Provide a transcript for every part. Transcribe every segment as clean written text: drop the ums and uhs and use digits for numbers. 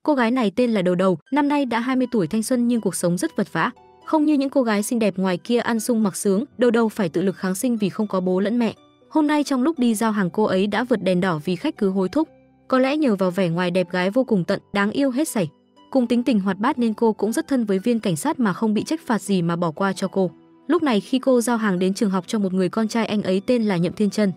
Cô gái này tên là Đầu Đầu, năm nay đã 20 tuổi, thanh xuân nhưng cuộc sống rất vật vã. Không như những cô gái xinh đẹp ngoài kia ăn sung mặc sướng, Đầu Đầu phải tự lực kháng sinh vì không có bố lẫn mẹ. Hôm nay trong lúc đi giao hàng cô ấy đã vượt đèn đỏ vì khách cứ hối thúc. Có lẽ nhờ vào vẻ ngoài đẹp gái vô cùng tận, đáng yêu hết sảy, cùng tính tình hoạt bát nên cô cũng rất thân với viên cảnh sát mà không bị trách phạt gì mà bỏ qua cho cô. Lúc này khi cô giao hàng đến trường học cho một người con trai, anh ấy tên là Nhậm Thiên Chân.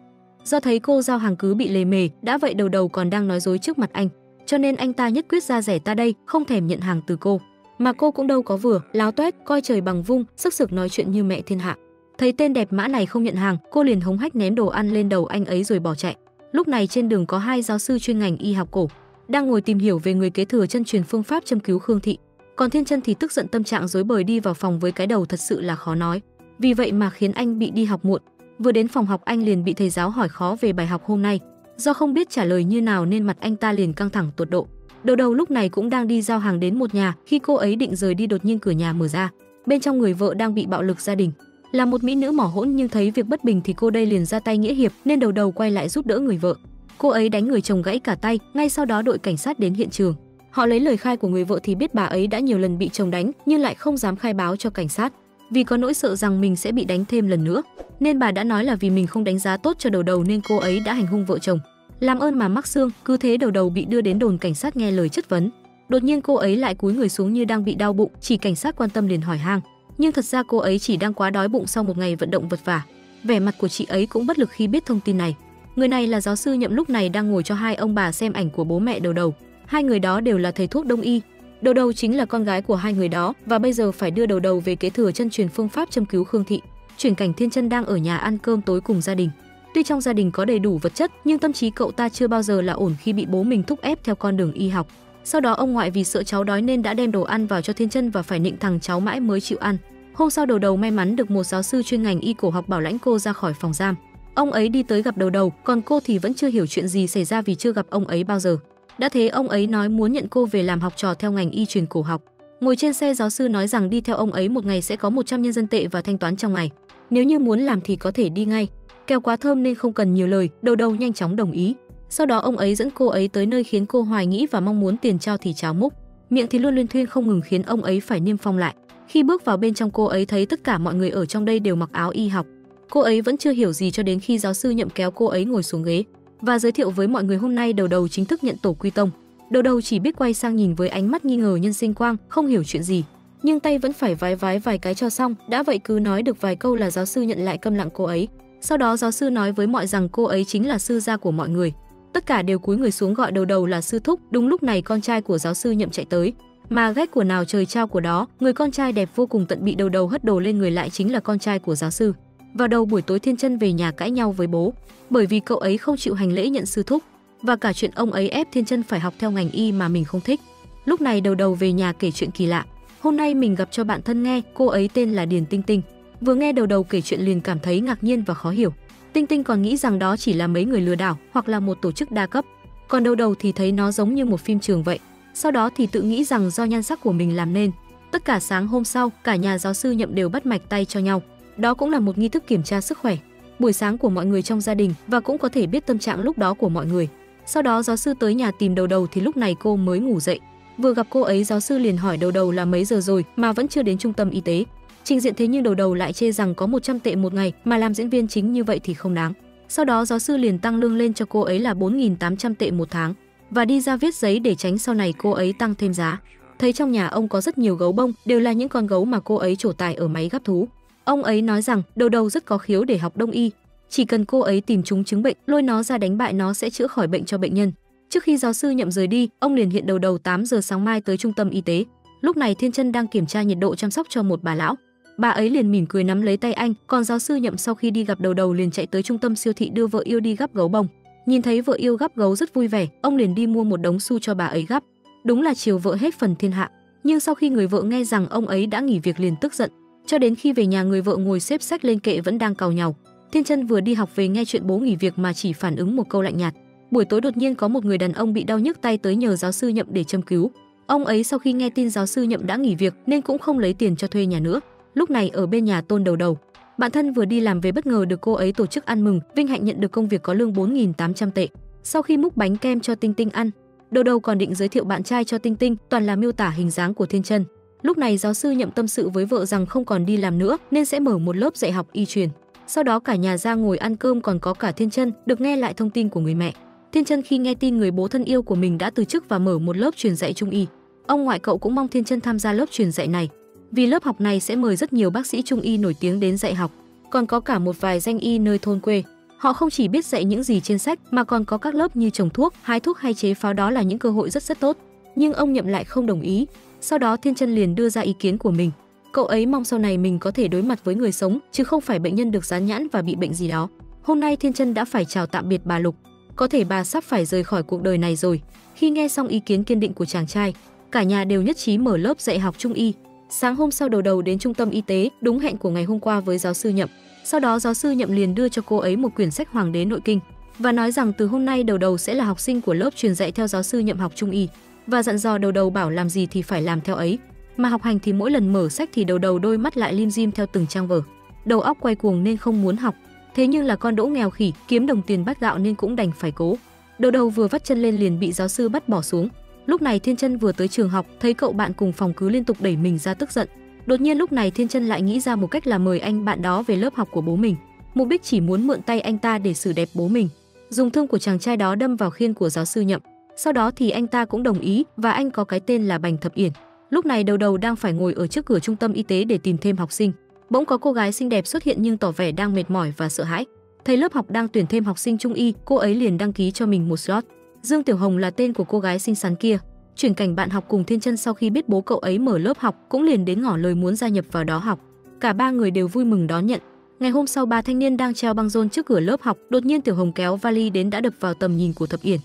Do thấy cô giao hàng cứ bị lề mề, đã vậy Đầu Đầu còn đang nói dối trước mặt anh, cho nên anh ta nhất quyết ra rẻ ta đây, không thèm nhận hàng từ cô. Mà cô cũng đâu có vừa, láo toét, coi trời bằng vung, sức sực nói chuyện như mẹ thiên hạ. Thấy tên đẹp mã này không nhận hàng, cô liền hống hách ném đồ ăn lên đầu anh ấy rồi bỏ chạy. Lúc này trên đường có hai giáo sư chuyên ngành y học cổ đang ngồi tìm hiểu về người kế thừa chân truyền phương pháp châm cứu Khương Thị. Còn Thiên Chân thì tức giận tâm trạng rối bời đi vào phòng với cái đầu thật sự là khó nói. Vì vậy mà khiến anh bị đi học muộn. Vừa đến phòng học anh liền bị thầy giáo hỏi khó về bài học hôm nay. Do không biết trả lời như nào nên mặt anh ta liền căng thẳng tột độ. Đầu Đầu lúc này cũng đang đi giao hàng đến một nhà, khi cô ấy định rời đi đột nhiên cửa nhà mở ra. Bên trong người vợ đang bị bạo lực gia đình. Là một mỹ nữ mỏ hỗn nhưng thấy việc bất bình thì cô đây liền ra tay nghĩa hiệp nên Đầu Đầu quay lại giúp đỡ người vợ. Cô ấy đánh người chồng gãy cả tay, ngay sau đó đội cảnh sát đến hiện trường. Họ lấy lời khai của người vợ thì biết bà ấy đã nhiều lần bị chồng đánh nhưng lại không dám khai báo cho cảnh sát. Vì có nỗi sợ rằng mình sẽ bị đánh thêm lần nữa, nên bà đã nói là vì mình không đánh giá tốt cho Đầu Đầu nên cô ấy đã hành hung vợ chồng. Làm ơn mà mắc xương, cứ thế Đầu Đầu bị đưa đến đồn cảnh sát nghe lời chất vấn. Đột nhiên cô ấy lại cúi người xuống như đang bị đau bụng, chỉ cảnh sát quan tâm liền hỏi han. Nhưng thật ra cô ấy chỉ đang quá đói bụng sau một ngày vận động vật vả. Vẻ mặt của chị ấy cũng bất lực khi biết thông tin này. Người này là giáo sư Nhậm, lúc này đang ngồi cho hai ông bà xem ảnh của bố mẹ Đầu Đầu. Hai người đó đều là thầy thuốc đông y. Đầu Đầu chính là con gái của hai người đó và bây giờ phải đưa Đầu Đầu về kế thừa chân truyền phương pháp châm cứu Khương Thị. Chuyển cảnh Thiên Chân đang ở nhà ăn cơm tối cùng gia đình. Tuy trong gia đình có đầy đủ vật chất nhưng tâm trí cậu ta chưa bao giờ là ổn khi bị bố mình thúc ép theo con đường y học. Sau đó ông ngoại vì sợ cháu đói nên đã đem đồ ăn vào cho Thiên Chân và phải nịnh thằng cháu mãi mới chịu ăn. Hôm sau Đầu Đầu may mắn được một giáo sư chuyên ngành y cổ học bảo lãnh cô ra khỏi phòng giam. Ông ấy đi tới gặp Đầu Đầu, còn cô thì vẫn chưa hiểu chuyện gì xảy ra vì chưa gặp ông ấy bao giờ. Đã thế ông ấy nói muốn nhận cô về làm học trò theo ngành y truyền cổ học. Ngồi trên xe, giáo sư nói rằng đi theo ông ấy một ngày sẽ có 100 nhân dân tệ và thanh toán trong ngày. Nếu như muốn làm thì có thể đi ngay. Kẹo quá thơm nên không cần nhiều lời, Đầu Đầu nhanh chóng đồng ý. Sau đó ông ấy dẫn cô ấy tới nơi khiến cô hoài nghĩ và mong muốn tiền trao thì cháo múc, miệng thì luôn luyên thuyên không ngừng khiến ông ấy phải niêm phong lại. Khi bước vào bên trong cô ấy thấy tất cả mọi người ở trong đây đều mặc áo y học. Cô ấy vẫn chưa hiểu gì cho đến khi giáo sư Nhậm kéo cô ấy ngồi xuống ghế và giới thiệu với mọi người hôm nay Đầu Đầu chính thức nhận tổ quy tông. Đầu Đầu chỉ biết quay sang nhìn với ánh mắt nghi ngờ nhân sinh quang, không hiểu chuyện gì, nhưng tay vẫn phải vái vài cái cho xong. Đã vậy cứ nói được vài câu là giáo sư Nhận lại câm lặng cô ấy. Sau đó giáo sư nói với mọi rằng cô ấy chính là sư gia của mọi người. Tất cả đều cúi người xuống gọi Đầu Đầu là sư thúc. Đúng lúc này con trai của giáo sư Nhậm chạy tới. Mà ghét của nào trời trao của đó, người con trai đẹp vô cùng tận bị Đầu Đầu hất đồ lên người lại chính là con trai của giáo sư. Vào đầu buổi tối Thiên Chân về nhà cãi nhau với bố, bởi vì cậu ấy không chịu hành lễ nhận sư thúc, và cả chuyện ông ấy ép Thiên Chân phải học theo ngành y mà mình không thích. Lúc này Đầu Đầu về nhà kể chuyện kỳ lạ. Hôm nay mình gặp cho bạn thân nghe, cô ấy tên là Điền Tinh Tinh. Vừa nghe Đầu Đầu kể chuyện liền cảm thấy ngạc nhiên và khó hiểu. Tinh Tinh còn nghĩ rằng đó chỉ là mấy người lừa đảo hoặc là một tổ chức đa cấp, còn Đầu Đầu thì thấy nó giống như một phim trường vậy. Sau đó thì tự nghĩ rằng do nhan sắc của mình làm nên. Tất cả sáng hôm sau, cả nhà giáo sư Nhậm đều bắt mạch tay cho nhau. Đó cũng là một nghi thức kiểm tra sức khỏe buổi sáng của mọi người trong gia đình và cũng có thể biết tâm trạng lúc đó của mọi người. Sau đó giáo sư tới nhà tìm Đầu Đầu thì lúc này cô mới ngủ dậy. Vừa gặp cô ấy, giáo sư liền hỏi Đầu Đầu là mấy giờ rồi mà vẫn chưa đến trung tâm y tế. Trình diện thế nhưng Đầu Đầu lại chê rằng có 100 tệ một ngày mà làm diễn viên chính như vậy thì không đáng. Sau đó giáo sư liền tăng lương lên cho cô ấy là 4.800 tệ một tháng và đi ra viết giấy để tránh sau này cô ấy tăng thêm giá. Thấy trong nhà ông có rất nhiều gấu bông, đều là những con gấu mà cô ấy trổ tài ở máy gắp thú. Ông ấy nói rằng Đầu Đầu rất có khiếu để học đông y, chỉ cần cô ấy tìm chúng chứng bệnh, lôi nó ra đánh bại nó sẽ chữa khỏi bệnh cho bệnh nhân. Trước khi giáo sư Nhậm rời đi, ông liền hiện Đầu Đầu 8 giờ sáng mai tới trung tâm y tế. Lúc này Thiên Chân đang kiểm tra nhiệt độ chăm sóc cho một bà lão. Bà ấy liền mỉm cười nắm lấy tay anh, còn giáo sư Nhậm sau khi đi gặp Đầu Đầu liền chạy tới trung tâm siêu thị đưa vợ yêu đi gắp gấu bông. Nhìn thấy vợ yêu gắp gấu rất vui vẻ, ông liền đi mua một đống xu cho bà ấy gắp. Đúng là chiều vợ hết phần thiên hạ. Nhưng sau khi người vợ nghe rằng ông ấy đã nghỉ việc liền tức giận. Cho đến khi về nhà, người vợ ngồi xếp sách lên kệ vẫn đang càu nhàu. Thiên Chân vừa đi học về nghe chuyện bố nghỉ việc mà chỉ phản ứng một câu lạnh nhạt. Buổi tối đột nhiên có một người đàn ông bị đau nhức tay tới nhờ giáo sư Nhậm để châm cứu. Ông ấy sau khi nghe tin giáo sư Nhậm đã nghỉ việc nên cũng không lấy tiền cho thuê nhà nữa. Lúc này ở bên nhà Tôn Đầu Đầu, bạn thân vừa đi làm về bất ngờ được cô ấy tổ chức ăn mừng, vinh hạnh nhận được công việc có lương 4.800 tệ. Sau khi múc bánh kem cho Tinh Tinh ăn, Đầu đầu còn định giới thiệu bạn trai cho Tinh Tinh, toàn là miêu tả hình dáng của Thiên Chân. Lúc này giáo sư Nhậm tâm sự với vợ rằng không còn đi làm nữa nên sẽ mở một lớp dạy học y truyền. Sau đó cả nhà ra ngồi ăn cơm, còn có cả Thiên Chân được nghe lại thông tin của người mẹ. Thiên Chân khi nghe tin người bố thân yêu của mình đã từ chức và mở một lớp truyền dạy trung y, ông ngoại cậu cũng mong Thiên Chân tham gia lớp truyền dạy này. Vì lớp học này sẽ mời rất nhiều bác sĩ trung y nổi tiếng đến dạy học, còn có cả một vài danh y nơi thôn quê. Họ không chỉ biết dạy những gì trên sách mà còn có các lớp như trồng thuốc, hái thuốc hay chế pháo, đó là những cơ hội rất tốt. Nhưng ông Nhậm lại không đồng ý. Sau đó Thiên Chân liền đưa ra ý kiến của mình. Cậu ấy mong sau này mình có thể đối mặt với người sống chứ không phải bệnh nhân được dán nhãn và bị bệnh gì đó. Hôm nay Thiên Chân đã phải chào tạm biệt bà Lục. Có thể bà sắp phải rời khỏi cuộc đời này rồi. Khi nghe xong ý kiến kiên định của chàng trai, cả nhà đều nhất trí mở lớp dạy học trung y. Sáng hôm sau đầu đầu đến trung tâm y tế, đúng hẹn của ngày hôm qua với giáo sư Nhậm. Sau đó giáo sư Nhậm liền đưa cho cô ấy một quyển sách Hoàng đế nội kinh và nói rằng từ hôm nay đầu đầu sẽ là học sinh của lớp truyền dạy theo giáo sư Nhậm học trung y, và dặn dò đầu đầu bảo làm gì thì phải làm theo ấy. Mà học hành thì mỗi lần mở sách thì đầu đầu đôi mắt lại lim dim theo từng trang vở, đầu óc quay cuồng nên không muốn học. Thế nhưng là con đỗ nghèo khỉ, kiếm đồng tiền bát gạo nên cũng đành phải cố. Đầu đầu vừa vắt chân lên liền bị giáo sư bắt bỏ xuống. Lúc này Thiên Chân vừa tới trường học, thấy cậu bạn cùng phòng cứ liên tục đẩy mình ra tức giận. Đột nhiên lúc này Thiên Chân lại nghĩ ra một cách là mời anh bạn đó về lớp học của bố mình. Mục đích chỉ muốn mượn tay anh ta để xử đẹp bố mình. Dùng thương của chàng trai đó đâm vào khiên của giáo sư Nhậm. Sau đó thì anh ta cũng đồng ý và anh có cái tên là Bành Thập Yển. Lúc này đầu đầu đang phải ngồi ở trước cửa trung tâm y tế để tìm thêm học sinh. Bỗng có cô gái xinh đẹp xuất hiện nhưng tỏ vẻ đang mệt mỏi và sợ hãi. Thấy lớp học đang tuyển thêm học sinh trung y, cô ấy liền đăng ký cho mình một slot. Dương Tiểu Hồng là tên của cô gái xinh xắn kia. Chuyển cảnh bạn học cùng Thiên Chân sau khi biết bố cậu ấy mở lớp học cũng liền đến ngỏ lời muốn gia nhập vào đó học. Cả ba người đều vui mừng đón nhận. Ngày hôm sau, ba thanh niên đang treo băng rôn trước cửa lớp học, đột nhiên Tiểu Hồng kéo vali đến đã đập vào tầm nhìn của Thập Yển.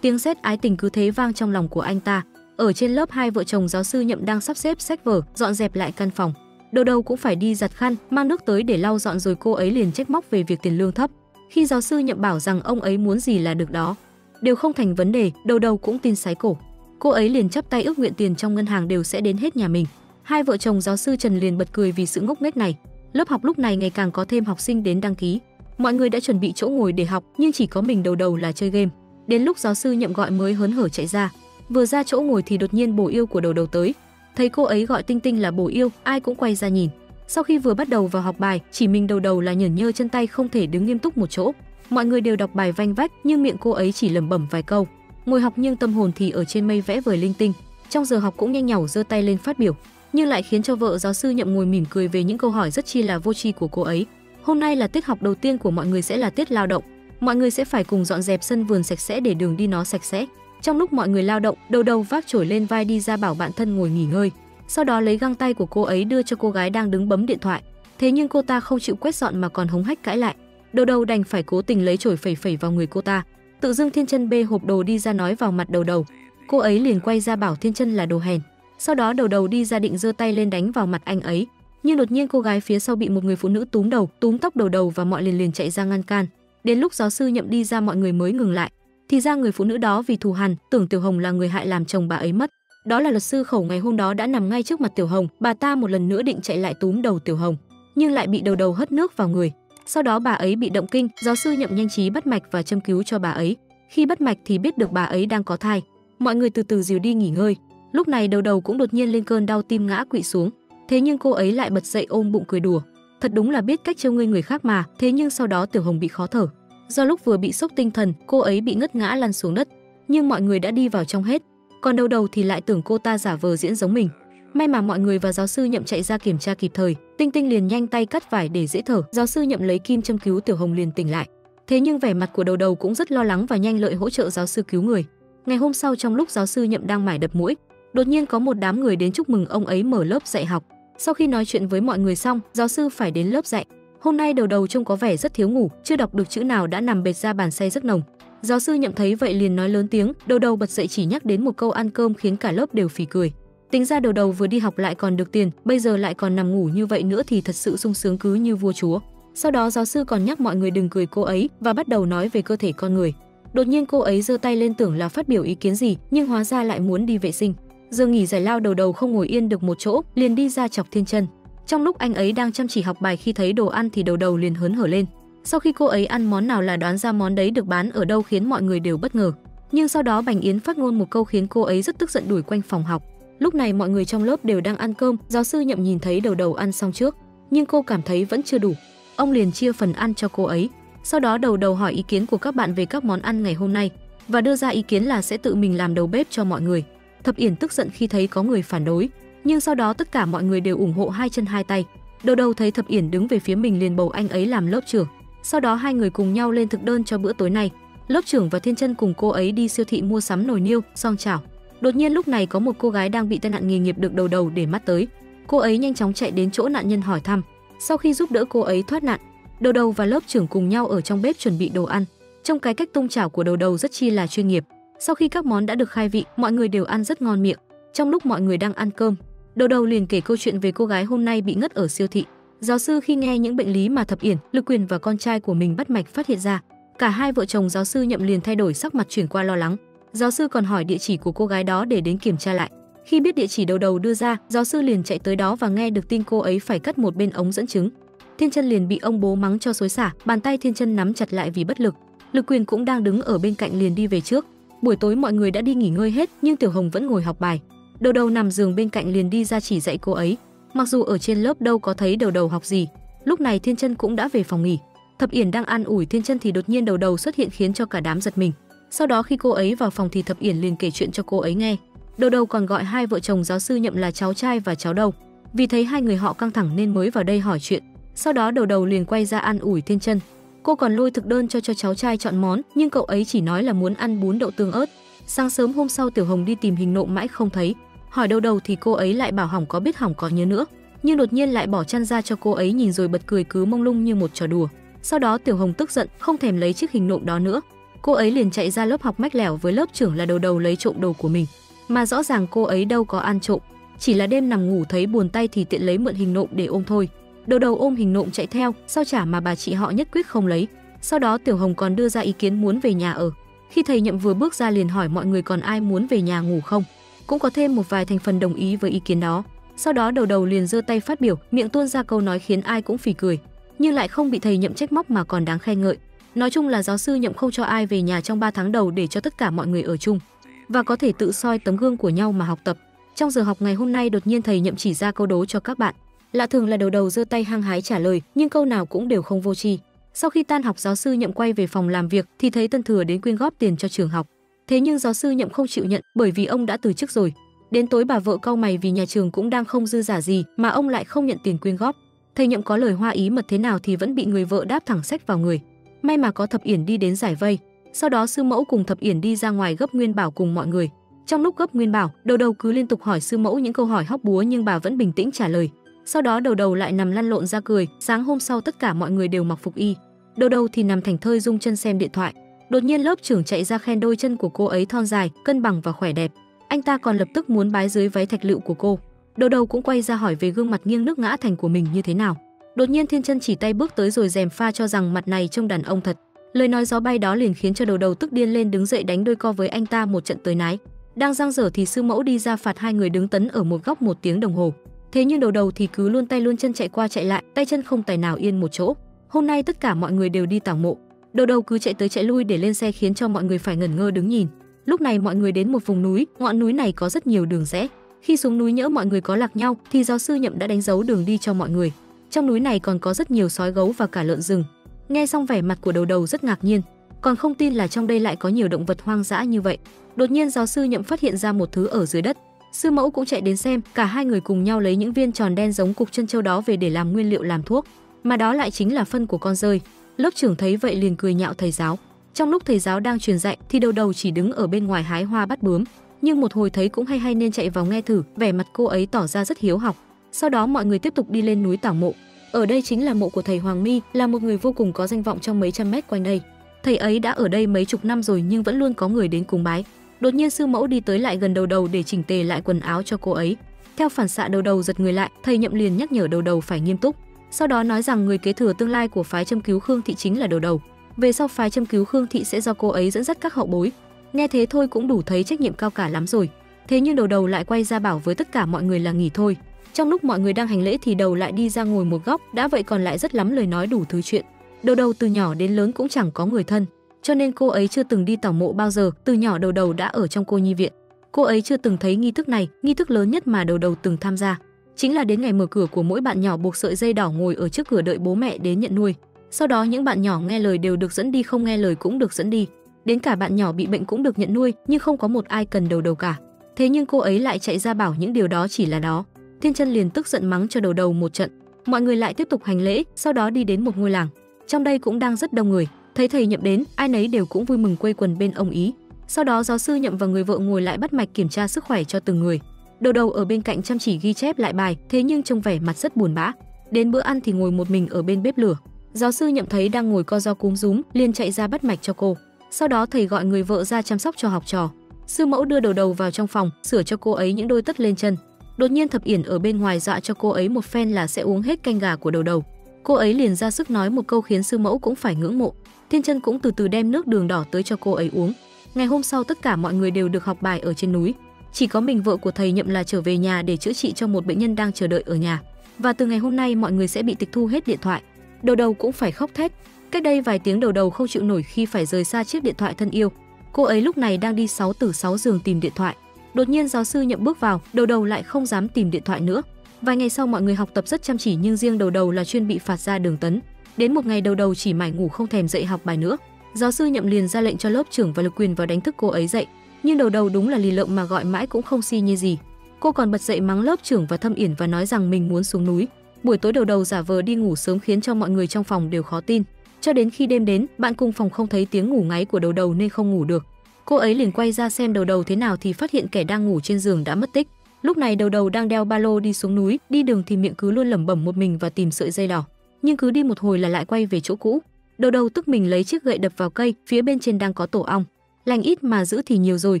Tiếng sét ái tình cứ thế vang trong lòng của anh ta. Ở trên lớp, hai vợ chồng giáo sư Nhậm đang sắp xếp sách vở, dọn dẹp lại căn phòng. Đầu đầu cũng phải đi giặt khăn, mang nước tới để lau dọn, rồi cô ấy liền trách móc về việc tiền lương thấp. Khi giáo sư Nhậm bảo rằng ông ấy muốn gì là được đó, đều không thành vấn đề, đầu đầu cũng tin sái cổ. Cô ấy liền chắp tay ước nguyện tiền trong ngân hàng đều sẽ đến hết nhà mình. Hai vợ chồng giáo sư Trần liền bật cười vì sự ngốc nghếch này. Lớp học lúc này ngày càng có thêm học sinh đến đăng ký. Mọi người đã chuẩn bị chỗ ngồi để học, nhưng chỉ có mình đầu đầu là chơi game. Đến lúc giáo sư Nhậm gọi mới hớn hở chạy ra. Vừa ra chỗ ngồi thì đột nhiên bồ yêu của đầu đầu tới. Thấy cô ấy gọi Tinh Tinh là bồ yêu, ai cũng quay ra nhìn. Sau khi vừa bắt đầu vào học bài, chỉ mình đầu đầu là nhởn nhơ chân tay không thể đứng nghiêm túc một chỗ. Mọi người đều đọc bài vanh vách nhưng miệng cô ấy chỉ lẩm bẩm vài câu. Ngồi học nhưng tâm hồn thì ở trên mây vẽ vời linh tinh. Trong giờ học cũng nhanh nhảu giơ tay lên phát biểu, nhưng lại khiến cho vợ giáo sư Nhậm ngồi mỉm cười về những câu hỏi rất chi là vô tri của cô ấy. Hôm nay là tiết học đầu tiên của mọi người, sẽ là tiết lao động. Mọi người sẽ phải cùng dọn dẹp sân vườn sạch sẽ để đường đi nó sạch sẽ. Trong lúc mọi người lao động, đầu đầu vác chổi lên vai đi ra bảo bạn thân ngồi nghỉ ngơi. Sau đó lấy găng tay của cô ấy đưa cho cô gái đang đứng bấm điện thoại. Thế nhưng cô ta không chịu quét dọn mà còn hống hách cãi lại. Đầu đầu đành phải cố tình lấy chổi phẩy phẩy vào người cô ta. Tự dưng Thiên Chân bê hộp đồ đi ra nói vào mặt đầu đầu. Cô ấy liền quay ra bảo Thiên Chân là đồ hèn. Sau đó đầu đầu đi ra định giơ tay lên đánh vào mặt anh ấy, nhưng đột nhiên cô gái phía sau bị một người phụ nữ túm đầu, túm tóc đầu đầu và mọi liền chạy ra ngăn can. Đến lúc giáo sư Nhậm đi ra mọi người mới ngừng lại. Thì ra người phụ nữ đó vì thù hằn tưởng Tiểu Hồng là người hại làm chồng bà ấy mất. Đó là luật sư Khẩu ngày hôm đó đã nằm ngay trước mặt Tiểu Hồng. Bà ta một lần nữa định chạy lại túm đầu Tiểu Hồng, nhưng lại bị đầu đầu hất nước vào người. Sau đó bà ấy bị động kinh, giáo sư Nhậm nhanh trí bắt mạch và châm cứu cho bà ấy. Khi bắt mạch thì biết được bà ấy đang có thai. Mọi người từ từ dìu đi nghỉ ngơi. Lúc này đầu đầu cũng đột nhiên lên cơn đau tim ngã quỵ xuống. Thế nhưng cô ấy lại bật dậy ôm bụng cười đùa. Thật đúng là biết cách trêu ngươi người khác mà. Thế nhưng sau đó Tiểu Hồng bị khó thở. Do lúc vừa bị sốc tinh thần, cô ấy bị ngất ngã lăn xuống đất. Nhưng mọi người đã đi vào trong hết. Còn đầu đầu thì lại tưởng cô ta giả vờ diễn giống mình. May mà mọi người và giáo sư Nhậm chạy ra kiểm tra kịp thời. Tinh Tinh liền nhanh tay cắt vải để dễ thở. Giáo sư Nhậm lấy kim châm cứu Tiểu Hồng liền tỉnh lại. Thế nhưng vẻ mặt của đầu đầu cũng rất lo lắng và nhanh lợi hỗ trợ giáo sư cứu người. Ngày hôm sau, trong lúc giáo sư Nhậm đang mải đập mũi, đột nhiên có một đám người đến chúc mừng ông ấy mở lớp dạy học. Sau khi nói chuyện với mọi người xong, giáo sư phải đến lớp dạy. Hôm nay đầu đầu trông có vẻ rất thiếu ngủ, chưa đọc được chữ nào đã nằm bệt ra bàn say giấc nồng. Giáo sư Nhậm thấy vậy liền nói lớn tiếng, đầu đầu bật dậy chỉ nhắc đến một câu ăn cơm khiến cả lớp đều phì cười. Tính ra đầu đầu vừa đi học lại còn được tiền, bây giờ lại còn nằm ngủ như vậy nữa thì thật sự sung sướng cứ như vua chúa. Sau đó giáo sư còn nhắc mọi người đừng cười cô ấy và bắt đầu nói về cơ thể con người. Đột nhiên cô ấy giơ tay lên tưởng là phát biểu ý kiến gì, nhưng hóa ra lại muốn đi vệ sinh. Giờ nghỉ giải lao đầu đầu không ngồi yên được một chỗ, liền đi ra chọc Thiên Chân. Trong lúc anh ấy đang chăm chỉ học bài, khi thấy đồ ăn thì đầu đầu liền hớn hở lên. Sau khi cô ấy ăn món nào là đoán ra món đấy được bán ở đâu khiến mọi người đều bất ngờ. Nhưng sau đó Bành Yến phát ngôn một câu khiến cô ấy rất tức giận đuổi quanh phòng học. Lúc này mọi người trong lớp đều đang ăn cơm, giáo sư Nhậm nhìn thấy Đầu Đầu ăn xong trước, nhưng cô cảm thấy vẫn chưa đủ. Ông liền chia phần ăn cho cô ấy. Sau đó Đầu Đầu hỏi ý kiến của các bạn về các món ăn ngày hôm nay và đưa ra ý kiến là sẽ tự mình làm đầu bếp cho mọi người. Thập Yển tức giận khi thấy có người phản đối, nhưng sau đó tất cả mọi người đều ủng hộ hai chân hai tay. Đầu Đầu thấy Thập Yển đứng về phía mình liền bầu anh ấy làm lớp trưởng. Sau đó hai người cùng nhau lên thực đơn cho bữa tối này. Lớp trưởng và Thiên Chân cùng cô ấy đi siêu thị mua sắm nồi niêu, xoong chảo. Đột nhiên lúc này có một cô gái đang bị tai nạn nghề nghiệp được Đầu Đầu để mắt tới. Cô ấy nhanh chóng chạy đến chỗ nạn nhân hỏi thăm. Sau khi giúp đỡ cô ấy thoát nạn, Đầu Đầu và lớp trưởng cùng nhau ở trong bếp chuẩn bị đồ ăn. Trong cái cách tung chảo của Đầu Đầu rất chi là chuyên nghiệp. Sau khi các món đã được khai vị, mọi người đều ăn rất ngon miệng. Trong lúc mọi người đang ăn cơm, Đầu Đầu liền kể câu chuyện về cô gái hôm nay bị ngất ở siêu thị. Giáo sư khi nghe những bệnh lý mà Thập Yển, Lực Quyền và con trai của mình bắt mạch phát hiện ra, cả hai vợ chồng giáo sư Nhậm liền thay đổi sắc mặt chuyển qua lo lắng. Giáo sư còn hỏi địa chỉ của cô gái đó để đến kiểm tra lại. Khi biết địa chỉ Đầu Đầu đưa ra, giáo sư liền chạy tới đó và nghe được tin cô ấy phải cắt một bên ống dẫn chứng. Thiên Chân liền bị ông bố mắng cho xối xả, bàn tay Thiên Chân nắm chặt lại vì bất lực. Lực Quyền cũng đang đứng ở bên cạnh liền đi về trước. Buổi tối mọi người đã đi nghỉ ngơi hết, nhưng Tiểu Hồng vẫn ngồi học bài. Đầu Đầu nằm giường bên cạnh liền đi ra chỉ dạy cô ấy. Mặc dù ở trên lớp đâu có thấy Đầu Đầu học gì. Lúc này Thiên Chân cũng đã về phòng nghỉ. Thập Yển đang an ủi Thiên Chân thì đột nhiên Đầu Đầu xuất hiện khiến cho cả đám giật mình. Sau đó khi cô ấy vào phòng thì Thập Yển liền kể chuyện cho cô ấy nghe. Đầu Đầu còn gọi hai vợ chồng giáo sư Nhậm là cháu trai và cháu Đầu, vì thấy hai người họ căng thẳng nên mới vào đây hỏi chuyện. Sau đó Đầu Đầu liền quay ra an ủi Thiên Chân. Cô còn lôi thực đơn cho cháu trai chọn món, nhưng cậu ấy chỉ nói là muốn ăn bún đậu tương ớt. Sáng sớm hôm sau Tiểu Hồng đi tìm Hình Nộ mãi không thấy, hỏi Đầu Đầu thì cô ấy lại bảo hỏng có biết hỏng có nhớ nữa, nhưng đột nhiên lại bỏ chăn ra cho cô ấy nhìn rồi bật cười cứ mông lung như một trò đùa. Sau đó Tiểu Hồng tức giận không thèm lấy chiếc hình nộm đó nữa. Cô ấy liền chạy ra lớp học mách lẻo với lớp trưởng là Đầu Đầu lấy trộm đồ của mình, mà rõ ràng cô ấy đâu có ăn trộm, chỉ là đêm nằm ngủ thấy buồn tay thì tiện lấy mượn hình nộm để ôm thôi. Đầu Đầu ôm hình nộm chạy theo, sao trả mà bà chị họ nhất quyết không lấy. Sau đó Tiểu Hồng còn đưa ra ý kiến muốn về nhà ở. Khi thầy Nhậm vừa bước ra liền hỏi mọi người còn ai muốn về nhà ngủ không. Cũng có thêm một vài thành phần đồng ý với ý kiến đó. Sau đó Đầu Đầu liền giơ tay phát biểu, miệng tuôn ra câu nói khiến ai cũng phì cười, nhưng lại không bị thầy Nhậm trách móc mà còn đáng khen ngợi. Nói chung là giáo sư Nhậm không cho ai về nhà trong 3 tháng đầu để cho tất cả mọi người ở chung và có thể tự soi tấm gương của nhau mà học tập. Trong giờ học ngày hôm nay đột nhiên thầy Nhậm chỉ ra câu đố cho các bạn. Lạ thường là Đầu Đầu giơ tay hăng hái trả lời, nhưng câu nào cũng đều không vô tri. Sau khi tan học giáo sư Nhậm quay về phòng làm việc thì thấy Tân Thừa đến quyên góp tiền cho trường học. Thế nhưng giáo sư Nhậm không chịu nhận bởi vì ông đã từ chức rồi. Đến tối bà vợ cau mày vì nhà trường cũng đang không dư giả gì mà ông lại không nhận tiền quyên góp. Thầy Nhậm có lời hoa ý mật thế nào thì vẫn bị người vợ đáp thẳng sách vào người. May mà có Thập Yển đi đến giải vây. Sau đó sư mẫu cùng Thập Yển đi ra ngoài gấp Nguyên Bảo cùng mọi người. Trong lúc gấp Nguyên Bảo, Đầu Đầu cứ liên tục hỏi sư mẫu những câu hỏi hóc búa nhưng bà vẫn bình tĩnh trả lời. Sau đó Đầu Đầu lại nằm lăn lộn ra cười. Sáng hôm sau tất cả mọi người đều mặc phục y. Đầu Đầu thì nằm thảnh thơi rung chân xem điện thoại. Đột nhiên lớp trưởng chạy ra khen đôi chân của cô ấy thon dài, cân bằng và khỏe đẹp. Anh ta còn lập tức muốn bái dưới váy thạch lựu của cô. Đầu Đầu cũng quay ra hỏi về gương mặt nghiêng nước ngã thành của mình như thế nào. Đột nhiên Thiên Chân chỉ tay bước tới rồi gièm pha cho rằng mặt này trông đàn ông thật. Lời nói gió bay đó liền khiến cho Đầu Đầu tức điên lên đứng dậy đánh đôi co với anh ta một trận tới nái. Đang dang dở thì sư mẫu đi ra phạt hai người đứng tấn ở một góc 1 tiếng đồng hồ. Thế nhưng Đầu Đầu thì cứ luôn tay luôn chân chạy qua chạy lại, tay chân không tài nào yên một chỗ. Hôm nay tất cả mọi người đều đi tảo mộ. Đầu Đầu cứ chạy tới chạy lui để lên xe khiến cho mọi người phải ngẩn ngơ đứng nhìn. Lúc này mọi người đến một vùng núi, ngọn núi này có rất nhiều đường rẽ. Khi xuống núi nhỡ mọi người có lạc nhau thì giáo sư Nhậm đã đánh dấu đường đi cho mọi người. Trong núi này còn có rất nhiều sói gấu và cả lợn rừng. Nghe xong vẻ mặt của Đầu Đầu rất ngạc nhiên, còn không tin là trong đây lại có nhiều động vật hoang dã như vậy. Đột nhiên giáo sư Nhậm phát hiện ra một thứ ở dưới đất. Sư mẫu cũng chạy đến xem, cả hai người cùng nhau lấy những viên tròn đen giống cục chân châu đó về để làm nguyên liệu làm thuốc, mà đó lại chính là phân của con dơi. Lớp trưởng thấy vậy liền cười nhạo thầy giáo. Trong lúc thầy giáo đang truyền dạy thì Đầu Đầu chỉ đứng ở bên ngoài hái hoa bắt bướm, nhưng một hồi thấy cũng hay nên chạy vào nghe thử, vẻ mặt cô ấy tỏ ra rất hiếu học. Sau đó mọi người tiếp tục đi lên núi tảo mộ. Ở đây chính là mộ của thầy Hoàng My, là một người vô cùng có danh vọng trong mấy trăm mét quanh đây. Thầy ấy đã ở đây mấy chục năm rồi nhưng vẫn luôn có người đến cúng bái. Đột nhiên sư mẫu đi tới lại gần Đầu Đầu để chỉnh tề lại quần áo cho cô ấy. Theo phản xạ Đầu Đầu giật người lại, thầy Nhậm liền nhắc nhở Đầu Đầu phải nghiêm túc. Sau đó nói rằng người kế thừa tương lai của phái châm cứu Khương Thị chính là Đầu Đầu. Về sau phái châm cứu Khương Thị sẽ do cô ấy dẫn dắt các hậu bối. Nghe thế thôi cũng đủ thấy trách nhiệm cao cả lắm rồi. Thế nhưng Đầu Đầu lại quay ra bảo với tất cả mọi người là nghỉ thôi. Trong lúc mọi người đang hành lễ thì Đầu lại đi ra ngồi một góc, đã vậy còn lại rất lắm lời nói đủ thứ chuyện. Đầu Đầu từ nhỏ đến lớn cũng chẳng có người thân, cho nên cô ấy chưa từng đi tảo mộ bao giờ, từ nhỏ Đầu Đầu đã ở trong cô nhi viện. Cô ấy chưa từng thấy nghi thức này, nghi thức lớn nhất mà Đầu Đầu từng tham gia chính là đến ngày mở cửa của mỗi bạn nhỏ buộc sợi dây đỏ ngồi ở trước cửa đợi bố mẹ đến nhận nuôi. Sau đó những bạn nhỏ nghe lời đều được dẫn đi, không nghe lời cũng được dẫn đi. Đến cả bạn nhỏ bị bệnh cũng được nhận nuôi, nhưng không có một ai cần Đầu Đầu cả. Thế nhưng cô ấy lại chạy ra bảo những điều đó chỉ là đó. Thiên Chân liền tức giận mắng cho Đầu Đầu một trận. Mọi người lại tiếp tục hành lễ, sau đó đi đến một ngôi làng. Trong đây cũng đang rất đông người, thấy thầy Nhậm đến, ai nấy đều cũng vui mừng quây quần bên ông ý. Sau đó giáo sư Nhậm và người vợ ngồi lại bắt mạch kiểm tra sức khỏe cho từng người. Đầu Đầu ở bên cạnh chăm chỉ ghi chép lại bài, thế nhưng trông vẻ mặt rất buồn bã. Đến bữa ăn thì ngồi một mình ở bên bếp lửa. Giáo sư Nhậm thấy đang ngồi co ro cúm rúm, liền chạy ra bắt mạch cho cô. Sau đó thầy gọi người vợ ra chăm sóc cho học trò. Sư mẫu đưa Đầu Đầu vào trong phòng, sửa cho cô ấy những đôi tất lên chân. Đột nhiên Thập Yển ở bên ngoài dọa cho cô ấy một phen là sẽ uống hết canh gà của Đầu Đầu. Cô ấy liền ra sức nói một câu khiến sư mẫu cũng phải ngưỡng mộ. Thiên Chân cũng từ từ đem nước đường đỏ tới cho cô ấy uống. Ngày hôm sau tất cả mọi người đều được học bài ở trên núi. Chỉ có mình vợ của thầy Nhậm là trở về nhà để chữa trị cho một bệnh nhân đang chờ đợi ở nhà. Và từ ngày hôm nay mọi người sẽ bị tịch thu hết điện thoại. Đầu Đầu cũng phải khóc thét. Cách đây vài tiếng Đầu Đầu không chịu nổi khi phải rời xa chiếc điện thoại thân yêu. Cô ấy lúc này đang đi 6 từ 6 giường tìm điện thoại. Đột nhiên giáo sư Nhậm bước vào, Đầu Đầu lại không dám tìm điện thoại nữa. Vài ngày sau mọi người học tập rất chăm chỉ nhưng riêng Đầu Đầu là chuyên bị phạt ra đường tấn. Đến một ngày Đầu Đầu chỉ mải ngủ không thèm dậy học bài nữa. Giáo sư Nhậm liền ra lệnh cho lớp trưởng và Lực Quyền vào đánh thức cô ấy dậy. Nhưng Đầu Đầu đúng là lì lợm mà gọi mãi cũng không si nhê gì. Cô còn bật dậy mắng lớp trưởng và Thâm Yển và nói rằng mình muốn xuống núi. Buổi tối Đầu Đầu giả vờ đi ngủ sớm khiến cho mọi người trong phòng đều khó tin. Cho đến khi đêm đến, bạn cùng phòng không thấy tiếng ngủ ngáy của Đầu Đầu nên không ngủ được. Cô ấy liền quay ra xem Đầu Đầu thế nào thì phát hiện kẻ đang ngủ trên giường đã mất tích. Lúc này Đầu Đầu đang đeo ba lô đi xuống núi, đi đường thì miệng cứ luôn lẩm bẩm một mình và tìm sợi dây đỏ. Nhưng cứ đi một hồi là lại quay về chỗ cũ. Đầu Đầu tức mình lấy chiếc gậy đập vào cây, phía bên trên đang có tổ ong. Lành ít mà giữ thì nhiều rồi,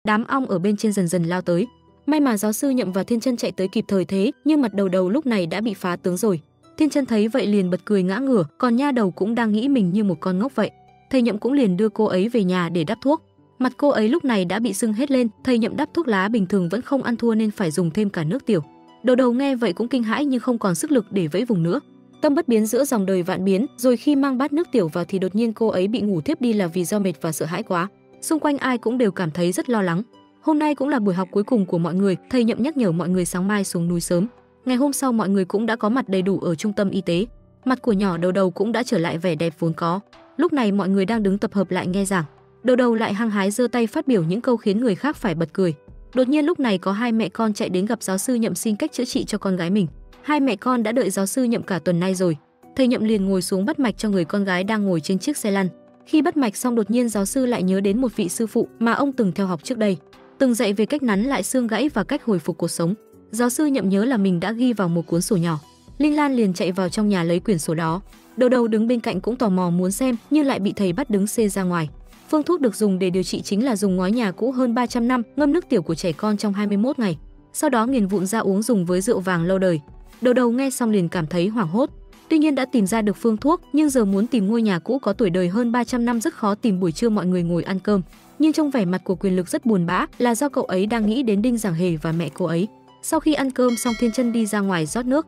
đám ong ở bên trên dần dần lao tới. May mà giáo sư Nhậm và Thiên Chân chạy tới kịp thời thế, nhưng mặt Đầu Đầu lúc này đã bị phá tướng rồi. Thiên Chân thấy vậy liền bật cười ngã ngửa, còn nha đầu cũng đang nghĩ mình như một con ngốc vậy. Thầy Nhậm cũng liền đưa cô ấy về nhà để đắp thuốc. Mặt cô ấy lúc này đã bị sưng hết lên, thầy Nhậm đắp thuốc lá bình thường vẫn không ăn thua nên phải dùng thêm cả nước tiểu. Đầu Đầu nghe vậy cũng kinh hãi nhưng không còn sức lực để vẫy vùng nữa. Tâm bất biến giữa dòng đời vạn biến, rồi khi mang bát nước tiểu vào thì đột nhiên cô ấy bị ngủ thiếp đi là vì do mệt và sợ hãi quá. Xung quanh ai cũng đều cảm thấy rất lo lắng. Hôm nay cũng là buổi học cuối cùng của mọi người, thầy Nhậm nhắc nhở mọi người sáng mai xuống núi sớm. Ngày hôm sau mọi người cũng đã có mặt đầy đủ ở trung tâm y tế. Mặt của nhỏ Đầu Đầu cũng đã trở lại vẻ đẹp vốn có. Lúc này mọi người đang đứng tập hợp lại nghe giảng. Đầu Đầu lại hăng hái giơ tay phát biểu những câu khiến người khác phải bật cười. Đột nhiên lúc này có hai mẹ con chạy đến gặp giáo sư Nhậm xin cách chữa trị cho con gái mình. Hai mẹ con đã đợi giáo sư Nhậm cả tuần nay rồi. Thầy Nhậm liền ngồi xuống bắt mạch cho người con gái đang ngồi trên chiếc xe lăn. Khi bắt mạch xong đột nhiên giáo sư lại nhớ đến một vị sư phụ mà ông từng theo học trước đây, từng dạy về cách nắn lại xương gãy và cách hồi phục cuộc sống. Giáo sư Nhậm nhớ là mình đã ghi vào một cuốn sổ nhỏ. Linh Lan liền chạy vào trong nhà lấy quyển sổ đó. Đầu Đầu đứng bên cạnh cũng tò mò muốn xem nhưng lại bị thầy bắt đứng xê ra ngoài. Phương thuốc được dùng để điều trị chính là dùng ngói nhà cũ hơn 300 năm, ngâm nước tiểu của trẻ con trong 21 ngày. Sau đó nghiền vụn ra uống dùng với rượu vàng lâu đời. Đầu Đầu nghe xong liền cảm thấy hoảng hốt. Tuy nhiên đã tìm ra được phương thuốc, nhưng giờ muốn tìm ngôi nhà cũ có tuổi đời hơn 300 năm rất khó tìm. Buổi trưa mọi người ngồi ăn cơm, nhưng trong vẻ mặt của Quyền Lực rất buồn bã là do cậu ấy đang nghĩ đến Đinh Giảng Hề và mẹ cô ấy. Sau khi ăn cơm xong Thiên Chân đi ra ngoài rót nước,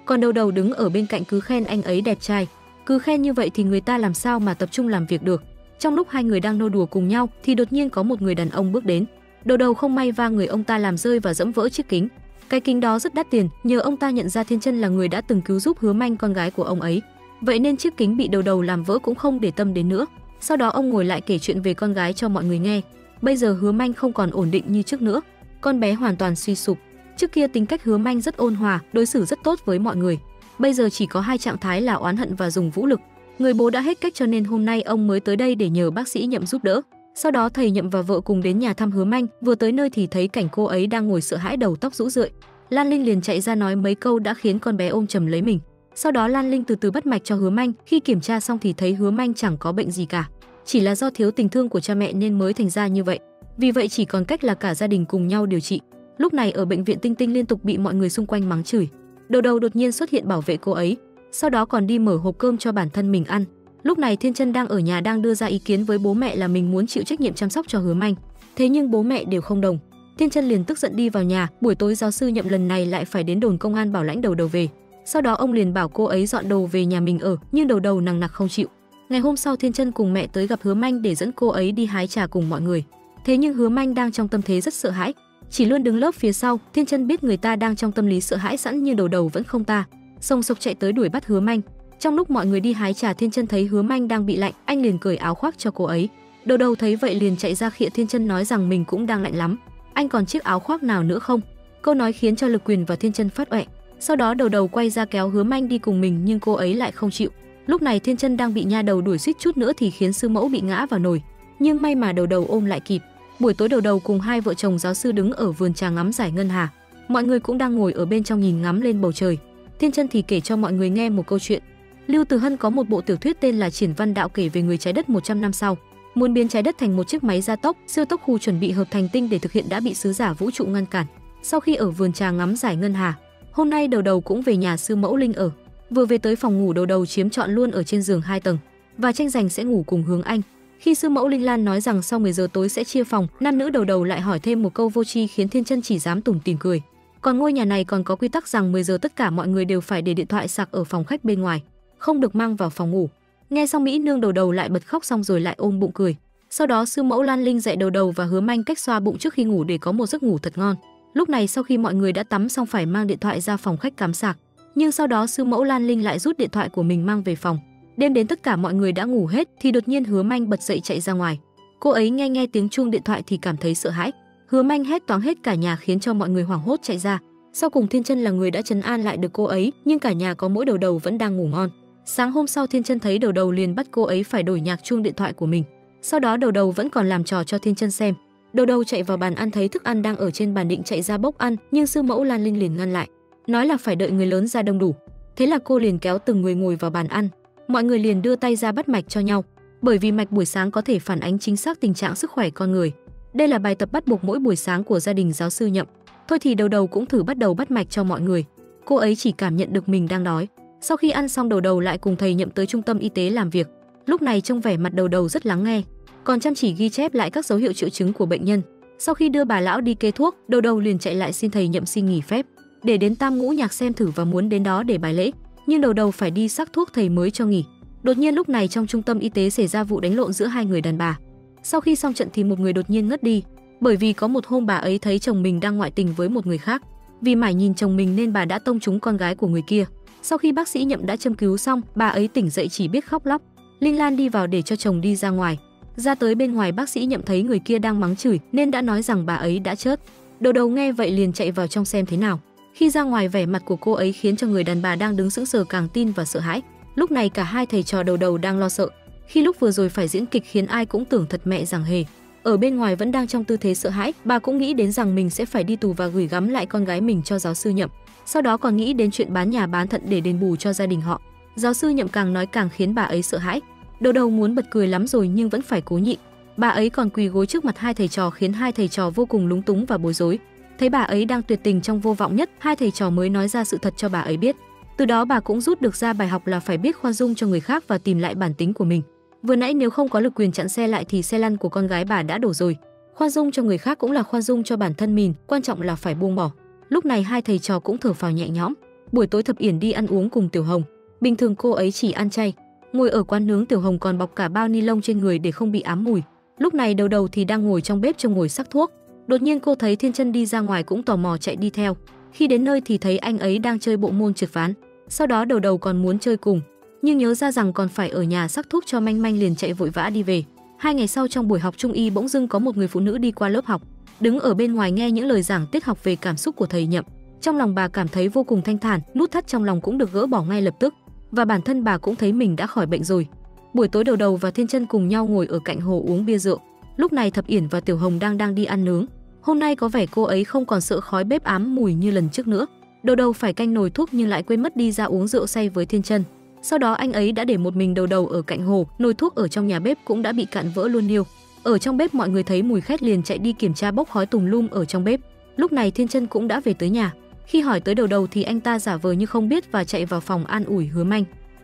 còn Đầu Đầu đứng ở bên cạnh cứ khen anh ấy đẹp trai. Cứ khen như vậy thì người ta làm sao mà tập trung làm việc được. Trong lúc hai người đang nô đùa cùng nhau thì đột nhiên có một người đàn ông bước đến. Đầu Đầu không may va người ông ta làm rơi và dẫm vỡ chiếc kính. Cái kính đó rất đắt tiền, nhờ ông ta nhận ra Thiên Chân là người đã từng cứu giúp Hứa Manh con gái của ông ấy. Vậy nên chiếc kính bị Đầu Đầu làm vỡ cũng không để tâm đến nữa. Sau đó ông ngồi lại kể chuyện về con gái cho mọi người nghe. Bây giờ Hứa Manh không còn ổn định như trước nữa, con bé hoàn toàn suy sụp. Trước kia tính cách Hứa Manh rất ôn hòa, đối xử rất tốt với mọi người. Bây giờ chỉ có hai trạng thái là oán hận và dùng vũ lực. Người bố đã hết cách cho nên hôm nay ông mới tới đây để nhờ bác sĩ Nhậm giúp đỡ. Sau đó thầy Nhậm và vợ cùng đến nhà thăm Hứa Manh, vừa tới nơi thì thấy cảnh cô ấy đang ngồi sợ hãi đầu tóc rũ rượi. Lan Linh liền chạy ra nói mấy câu đã khiến con bé ôm chầm lấy mình. Sau đó Lan Linh từ từ bắt mạch cho Hứa Manh, khi kiểm tra xong thì thấy Hứa Manh chẳng có bệnh gì cả, chỉ là do thiếu tình thương của cha mẹ nên mới thành ra như vậy. Vì vậy chỉ còn cách là cả gia đình cùng nhau điều trị. Lúc này ở bệnh viện Tinh Tinh liên tục bị mọi người xung quanh mắng chửi. Đầu Đầu đột nhiên xuất hiện bảo vệ cô ấy, sau đó còn đi mở hộp cơm cho bản thân mình ăn. Lúc này Thiên Chân đang ở nhà đang đưa ra ý kiến với bố mẹ là mình muốn chịu trách nhiệm chăm sóc cho Hứa Manh. Thế nhưng bố mẹ đều không đồng. Thiên Chân liền tức giận đi vào nhà. Buổi tối giáo sư Nhậm lần này lại phải đến đồn công an bảo lãnh Đầu Đầu về. Sau đó ông liền bảo cô ấy dọn đồ về nhà mình ở, nhưng Đầu Đầu nằng nặc không chịu. Ngày hôm sau Thiên Chân cùng mẹ tới gặp Hứa Manh để dẫn cô ấy đi hái trà cùng mọi người. Thế nhưng Hứa Manh đang trong tâm thế rất sợ hãi, chỉ luôn đứng lớp phía sau. Thiên Chân biết người ta đang trong tâm lý sợ hãi sẵn nhưng đầu vẫn không ta, xông xộc chạy tới đuổi bắt Hứa Manh. Trong lúc mọi người đi hái trà, Thiên Chân thấy Hứa Manh đang bị lạnh, anh liền cởi áo khoác cho cô ấy. Đầu thấy vậy liền chạy ra khịa Thiên Chân nói rằng mình cũng đang lạnh lắm, anh còn chiếc áo khoác nào nữa không? Câu nói khiến cho Lực Quyền và Thiên Chân phát oẹ. Sau đó đầu quay ra kéo Hứa Manh đi cùng mình nhưng cô ấy lại không chịu. Lúc này Thiên Chân đang bị nha đầu đuổi suýt chút nữa thì khiến sư mẫu bị ngã vào nồi, nhưng may mà đầu ôm lại kịp. Buổi tối đầu cùng hai vợ chồng giáo sư đứng ở vườn trà ngắm giải ngân hà. Mọi người cũng đang ngồi ở bên trong nhìn ngắm lên bầu trời. Thiên Chân thì kể cho mọi người nghe một câu chuyện. Lưu Từ Hân có một bộ tiểu thuyết tên là Triển Văn Đạo, kể về người trái đất 100 năm sau muốn biến trái đất thành một chiếc máy gia tốc siêu tốc khu chuẩn bị hợp thành tinh để thực hiện đã bị sứ giả vũ trụ ngăn cản. Sau khi ở vườn trà ngắm giải ngân hà, hôm nay đầu cũng về nhà sư mẫu Linh ở. Vừa về tới phòng ngủ, đầu chiếm trọn luôn ở trên giường 2 tầng và tranh giành sẽ ngủ cùng Hướng Anh. Khi sư mẫu Linh Lan nói rằng sau 10 giờ tối sẽ chia phòng, nam nữ đầu lại hỏi thêm một câu vô tri khiến Thiên Chân chỉ dám tủm tỉm cười. Còn ngôi nhà này còn có quy tắc rằng 10 giờ tất cả mọi người đều phải để điện thoại sạc ở phòng khách bên ngoài, không được mang vào phòng ngủ. Nghe xong Mỹ Nương đầu lại bật khóc, xong rồi lại ôm bụng cười. Sau đó sư mẫu Lan Linh dạy đầu và Hứa Manh cách xoa bụng trước khi ngủ để có một giấc ngủ thật ngon. Lúc này sau khi mọi người đã tắm xong phải mang điện thoại ra phòng khách cắm sạc, nhưng sau đó sư mẫu Lan Linh lại rút điện thoại của mình mang về phòng. Đêm đến tất cả mọi người đã ngủ hết thì đột nhiên Hứa Manh bật dậy chạy ra ngoài. Cô ấy nghe tiếng chuông điện thoại thì cảm thấy sợ hãi. Hứa Manh hét toáng hết cả nhà khiến cho mọi người hoảng hốt chạy ra. Sau cùng Thiên Chân là người đã trấn an lại được cô ấy, nhưng cả nhà có mỗi đầu vẫn đang ngủ ngon. Sáng hôm sau Thiên Chân thấy đầu liền bắt cô ấy phải đổi nhạc chuông điện thoại của mình. Sau đó đầu vẫn còn làm trò cho Thiên Chân xem. Đầu chạy vào bàn ăn thấy thức ăn đang ở trên bàn định chạy ra bốc ăn, nhưng sư mẫu Lan Linh liền ngăn lại, nói là phải đợi người lớn ra đông đủ. Thế là cô liền kéo từng người ngồi vào bàn ăn. Mọi người liền đưa tay ra bắt mạch cho nhau, bởi vì mạch buổi sáng có thể phản ánh chính xác tình trạng sức khỏe con người. Đây là bài tập bắt buộc mỗi buổi sáng của gia đình giáo sư Nhậm. Thôi thì đầu cũng thử bắt đầu bắt mạch cho mọi người. Cô ấy chỉ cảm nhận được mình đang đói. Sau khi ăn xong đầu lại cùng thầy Nhậm tới trung tâm y tế làm việc. Lúc này trông vẻ mặt đầu rất lắng nghe, còn chăm chỉ ghi chép lại các dấu hiệu triệu chứng của bệnh nhân. Sau khi đưa bà lão đi kê thuốc, đầu liền chạy lại xin thầy Nhậm xin nghỉ phép để đến Tam Ngũ Nhạc xem thử và muốn đến đó để bài lễ, nhưng đầu phải đi sắc thuốc thầy mới cho nghỉ. Đột nhiên lúc này trong trung tâm y tế xảy ra vụ đánh lộn giữa hai người đàn bà. Sau khi xong trận thì một người đột nhiên ngất đi, bởi vì có một hôm bà ấy thấy chồng mình đang ngoại tình với một người khác. Vì mải nhìn chồng mình nên bà đã tông trúng con gái của người kia. Sau khi bác sĩ Nhậm đã châm cứu xong, bà ấy tỉnh dậy chỉ biết khóc lóc. Linh Lan đi vào để cho chồng đi ra ngoài. Ra tới bên ngoài bác sĩ Nhậm thấy người kia đang mắng chửi nên đã nói rằng bà ấy đã chết. Đầu nghe vậy liền chạy vào trong xem thế nào. Khi ra ngoài vẻ mặt của cô ấy khiến cho người đàn bà đang đứng sững sờ càng tin và sợ hãi. Lúc này cả hai thầy trò đầu đang lo sợ. Khi lúc vừa rồi phải diễn kịch khiến ai cũng tưởng thật mẹ rằng hề. Ở bên ngoài vẫn đang trong tư thế sợ hãi, bà cũng nghĩ đến rằng mình sẽ phải đi tù và gửi gắm lại con gái mình cho giáo sư Nhậm. Sau đó còn nghĩ đến chuyện bán nhà bán thận để đền bù cho gia đình họ. Giáo sư Nhậm càng nói càng khiến bà ấy sợ hãi. Đầu muốn bật cười lắm rồi nhưng vẫn phải cố nhịn. Bà ấy còn quỳ gối trước mặt hai thầy trò khiến hai thầy trò vô cùng lúng túng và bối rối. Thấy bà ấy đang tuyệt tình trong vô vọng nhất, hai thầy trò mới nói ra sự thật cho bà ấy biết. Từ đó bà cũng rút được ra bài học là phải biết khoan dung cho người khác và tìm lại bản tính của mình. Vừa nãy nếu không có Lực Quyền chặn xe lại thì xe lăn của con gái bà đã đổ rồi. Khoan dung cho người khác cũng là khoan dung cho bản thân mình, quan trọng là phải buông bỏ. Lúc này hai thầy trò cũng thở phào nhẹ nhõm. Buổi tối Thập Yển đi ăn uống cùng Tiểu Hồng. Bình thường cô ấy chỉ ăn chay. Ngồi ở quán nướng Tiểu Hồng còn bọc cả bao ni lông trên người để không bị ám mùi. Lúc này đầu thì đang ngồi trong bếp trông ngồi sắc thuốc. Đột nhiên cô thấy Thiên Chân đi ra ngoài cũng tò mò chạy đi theo. Khi đến nơi thì thấy anh ấy đang chơi bộ môn trượt ván. Sau đó đầu còn muốn chơi cùng, nhưng nhớ ra rằng còn phải ở nhà sắc thuốc cho Manh Manh liền chạy vội vã đi về. 2 ngày sau trong buổi học trung y bỗng dưng có một người phụ nữ đi qua lớp học, đứng ở bên ngoài nghe những lời giảng tiết học về cảm xúc của thầy Nhậm. Trong lòng bà cảm thấy vô cùng thanh thản, nút thắt trong lòng cũng được gỡ bỏ ngay lập tức, và bản thân bà cũng thấy mình đã khỏi bệnh rồi. Buổi tối đầu và Thiên Chân cùng nhau ngồi ở cạnh hồ uống bia rượu. Lúc này Thập Yển và Tiểu Hồng đang đi ăn nướng. Hôm nay có vẻ cô ấy không còn sợ khói bếp ám mùi như lần trước nữa. Đầu phải canh nồi thuốc nhưng lại quên mất đi ra uống rượu say với Thiên Chân. Sau đó anh ấy đã để một mình đầu ở cạnh hồ, nồi thuốc ở trong nhà bếp cũng đã bị cạn vỡ luôn niêu. Ở trong bếp mọi người thấy mùi khét liền chạy đi kiểm tra bốc khói tùm lum ở trong bếp. Lúc này Thiên Chân cũng đã về tới nhà. Khi hỏi tới đầu thì anh ta giả vờ như không biết và chạy vào phòng an ủi Hứa Manh.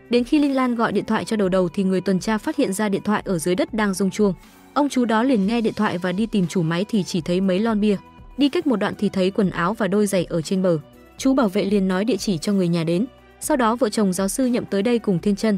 Đến khi Linh Lan gọi điện thoại cho đầu thì người tuần tra phát hiện ra điện thoại ở dưới đất đang rung chuông. Ông chú đó liền nghe điện thoại và đi tìm chủ máy thì chỉ thấy mấy lon bia. Đi cách một đoạn thì thấy quần áo và đôi giày ở trên bờ. Chú bảo vệ liền nói địa chỉ cho người nhà đến. Sau đó vợ chồng giáo sư Nhậm tới đây cùng Thiên Chân.